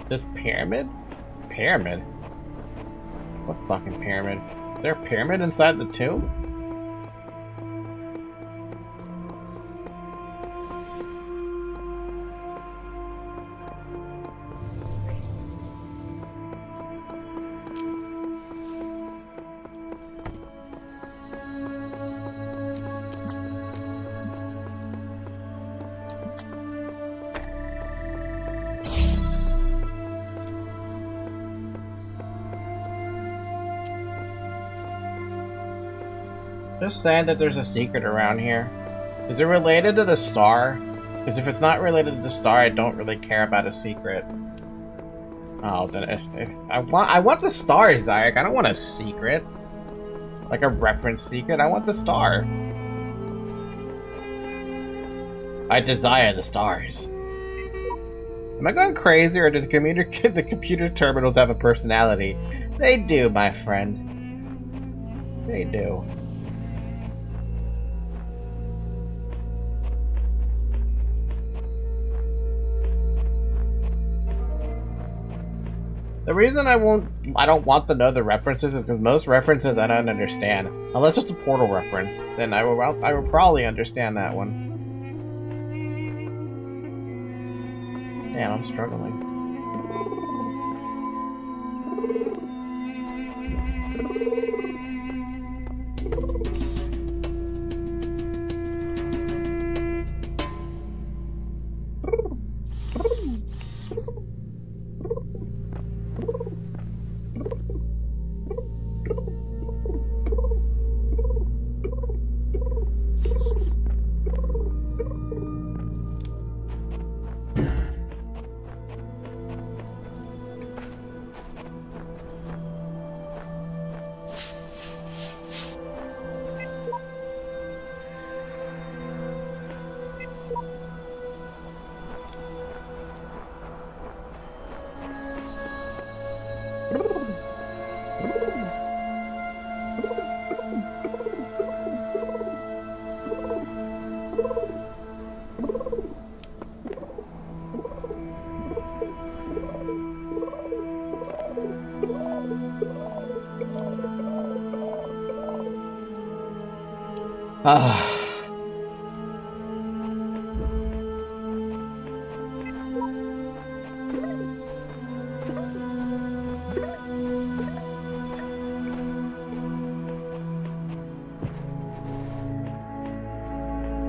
This pyramid? Pyramid? What fucking pyramid? Is there a pyramid inside the tomb? Just saying that there's a secret around here. Is it related to the star? Because if it's not related to the star, I don't really care about a secret. Oh, then I want the star, Zayek. I don't want a secret. Like a reference secret. I want the star. I desire the stars. Am I going crazy, or do the computer terminals have a personality? They do, my friend. They do. The reason I don't want to know the references is because most references I don't understand. Unless it's a Portal reference, then I will probably understand that one. Damn, I'm struggling.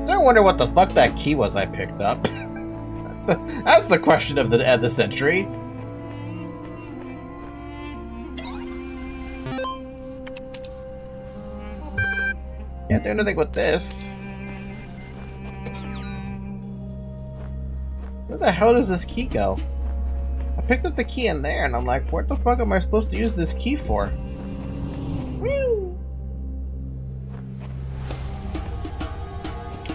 I wonder what the fuck that key was I picked up. That's the question of the century. Can't do anything with this. Where the hell does this key go? I picked up the key in there and I'm like, what the fuck am I supposed to use this key for? Woo!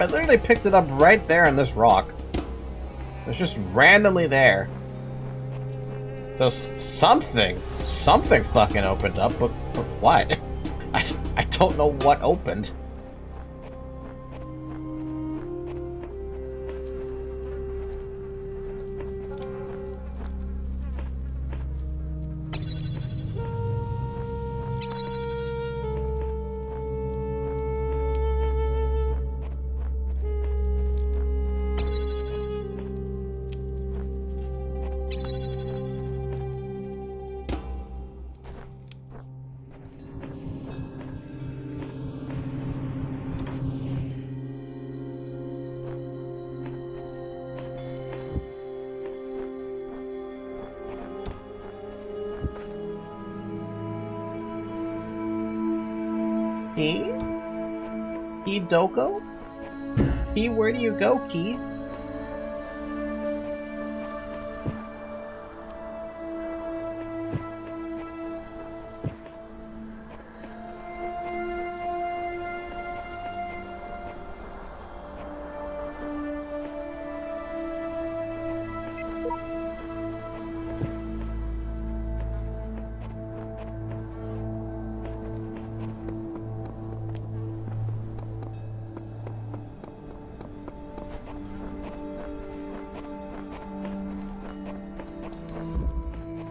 I literally picked it up right there in this rock. It's just randomly there. So something fucking opened up, but what? I don't know what opened. Key? Key Doko? Key, where do you go, Key?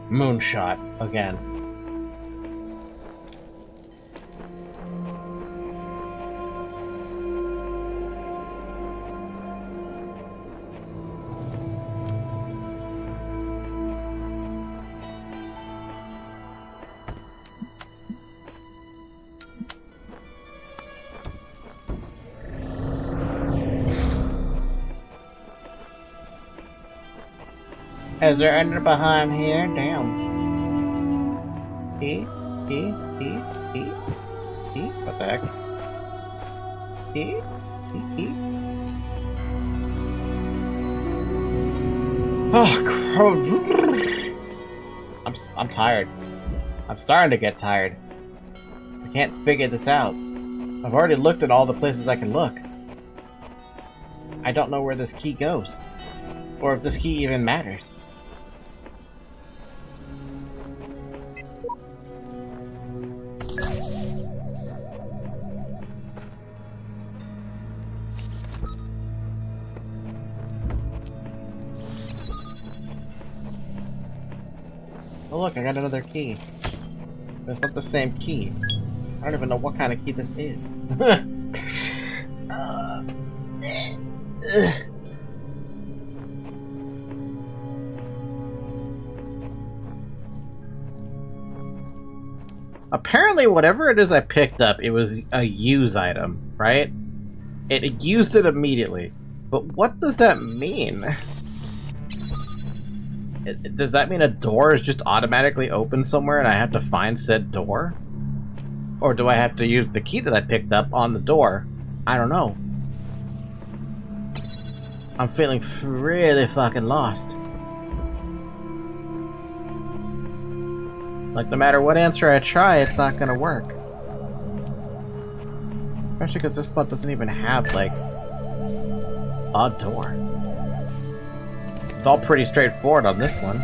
Moonshot again. Is there any behind here? Damn. What the heck? Key? Key? Oh, I'm tired. I'm starting to get tired. I can't figure this out. I've already looked at all the places I can look. I don't know where this key goes. Or if this key even matters. Oh look, I got another key. But it's not the same key. I don't even know what kind of key this is. Apparently, whatever it is I picked up, it was a use item, right? It used it immediately. But what does that mean? Does that mean a door is just automatically open somewhere and I have to find said door? Or do I have to use the key that I picked up on the door? I don't know. I'm feeling really fucking lost. Like, no matter what answer I try, it's not gonna work. Especially because this spot doesn't even have, like, a door. It's all pretty straightforward on this one.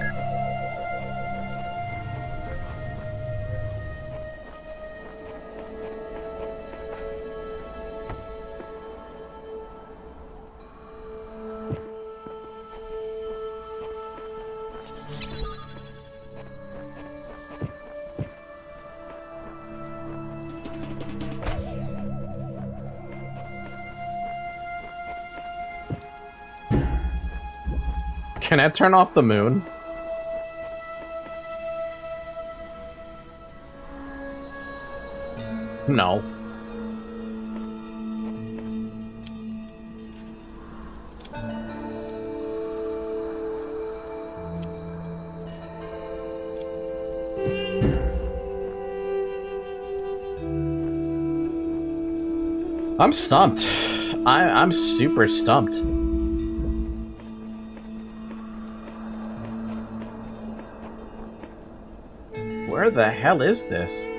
Can I turn off the moon? No. I'm stumped. I'm super stumped. Where the hell is this?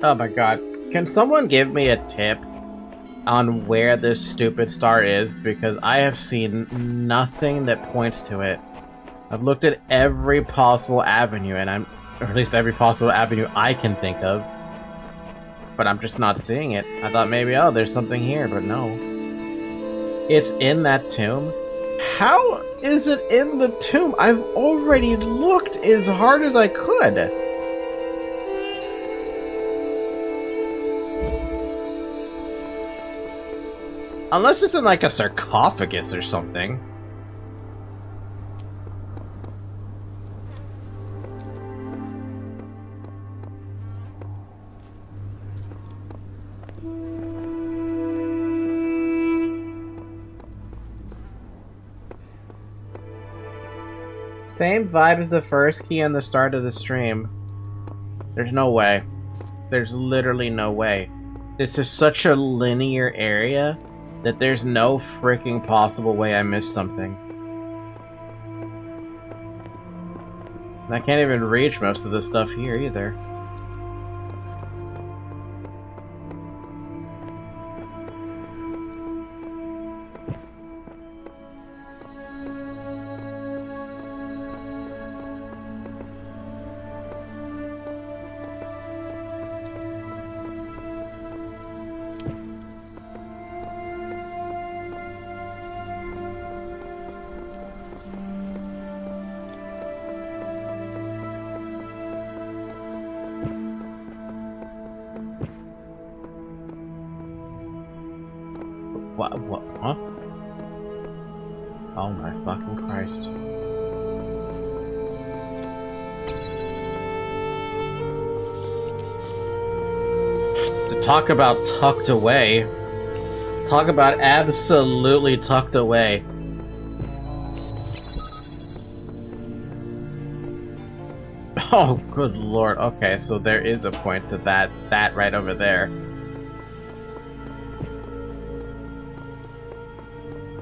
Oh my god. Can someone give me a tip on where this stupid star is? Because I have seen nothing that points to it. I've looked at every possible avenue, or at least every possible avenue I can think of. But I'm just not seeing it. I thought maybe, oh, there's something here, but no. It's in that tomb? How is it in the tomb? I've already looked as hard as I could. Unless it's in like a sarcophagus or something. Same vibe as the first key on the start of the stream. There's no way. There's literally no way. This is such a linear area that there's no freaking possible way I missed something. And I can't even reach most of the stuff here either. What? Huh? Oh my fucking Christ. To talk about tucked away. Talk about absolutely tucked away. Oh, good lord. Okay, so there is a point to that right over there.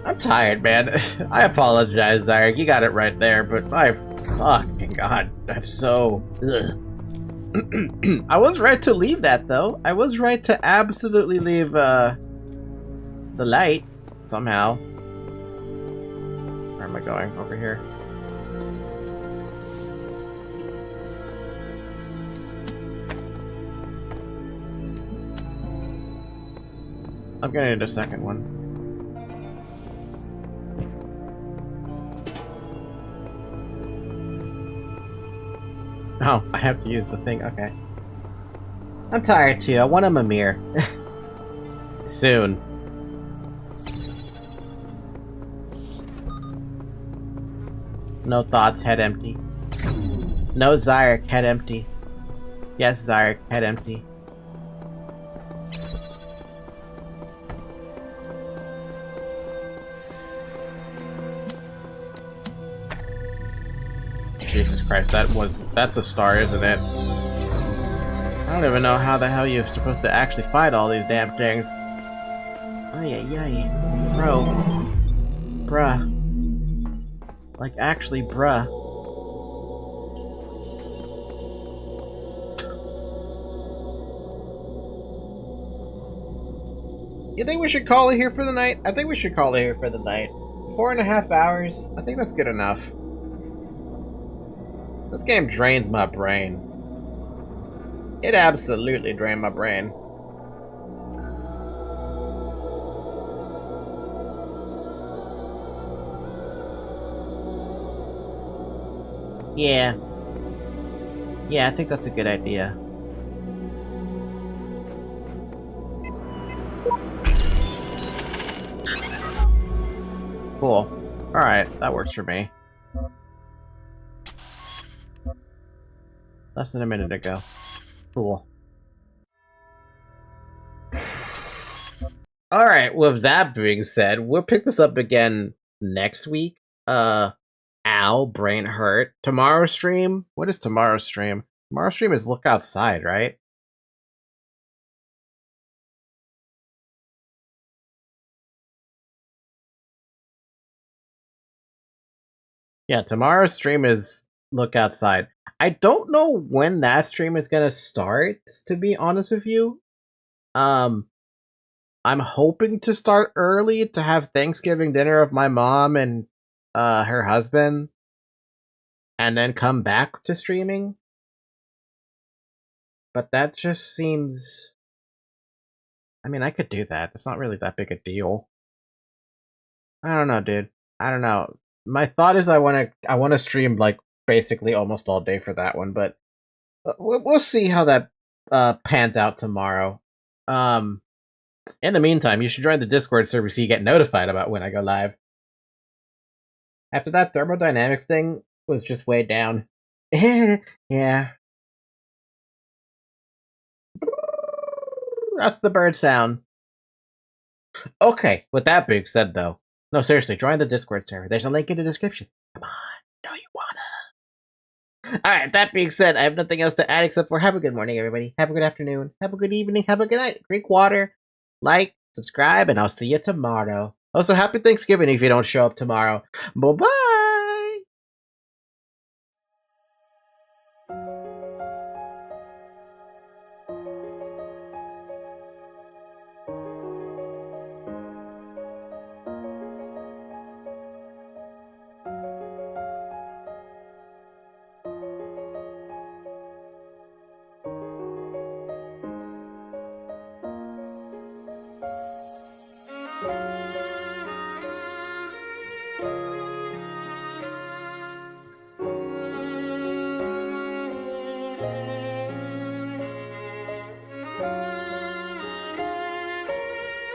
I'm tired, man. I apologize, Zyre. You got it right there, but my fucking god, that's so... I was right to leave that, though. I was right to absolutely leave, the light, somehow. Where am I going? Over here. I'm gonna need a second one. Oh, I have to use the thing. Okay. I'm tired too. I want a Mimir. Soon. No thoughts, head empty. No Zyre, head empty. Yes, Zyre, head empty. Jesus Christ, that's a star, isn't it? I don't even know how the hell you're supposed to actually fight all these damn things. Ay. Bro. Bruh. Like, actually, bruh. You think we should call it here for the night? I think we should call it here for the night. 4.5 hours. I think that's good enough. This game drains my brain. It absolutely drained my brain. Yeah. Yeah, I think that's a good idea. Cool. Alright, that works for me. Less than a minute ago. Cool. Alright, with that being said, we'll pick this up again next week. Ow, brain hurt. Tomorrow's stream? What is tomorrow's stream? Tomorrow's stream is Look Outside, right? Yeah, tomorrow's stream is Look Outside. I don't know when that stream is gonna start, to be honest with you. I'm hoping to start early to have Thanksgiving dinner with my mom and her husband, and then come back to streaming. But that just seems... I mean, I could do that. It's not really that big a deal. I don't know, dude. I don't know. My thought is I want to stream like basically almost all day for that one, but we'll see how that pans out tomorrow. In the meantime, you should join the Discord server so you get notified about when I go live. After that thermodynamics thing was just way down. Yeah. That's the bird sound. Okay, with that being said, though, no, seriously, join the Discord server. There's a link in the description. Come on, no, you wanna. Alright, that being said, I have nothing else to add except for have a good morning, everybody. Have a good afternoon. Have a good evening. Have a good night. Drink water. Like, subscribe, and I'll see you tomorrow. Also, happy Thanksgiving if you don't show up tomorrow. Bye-bye!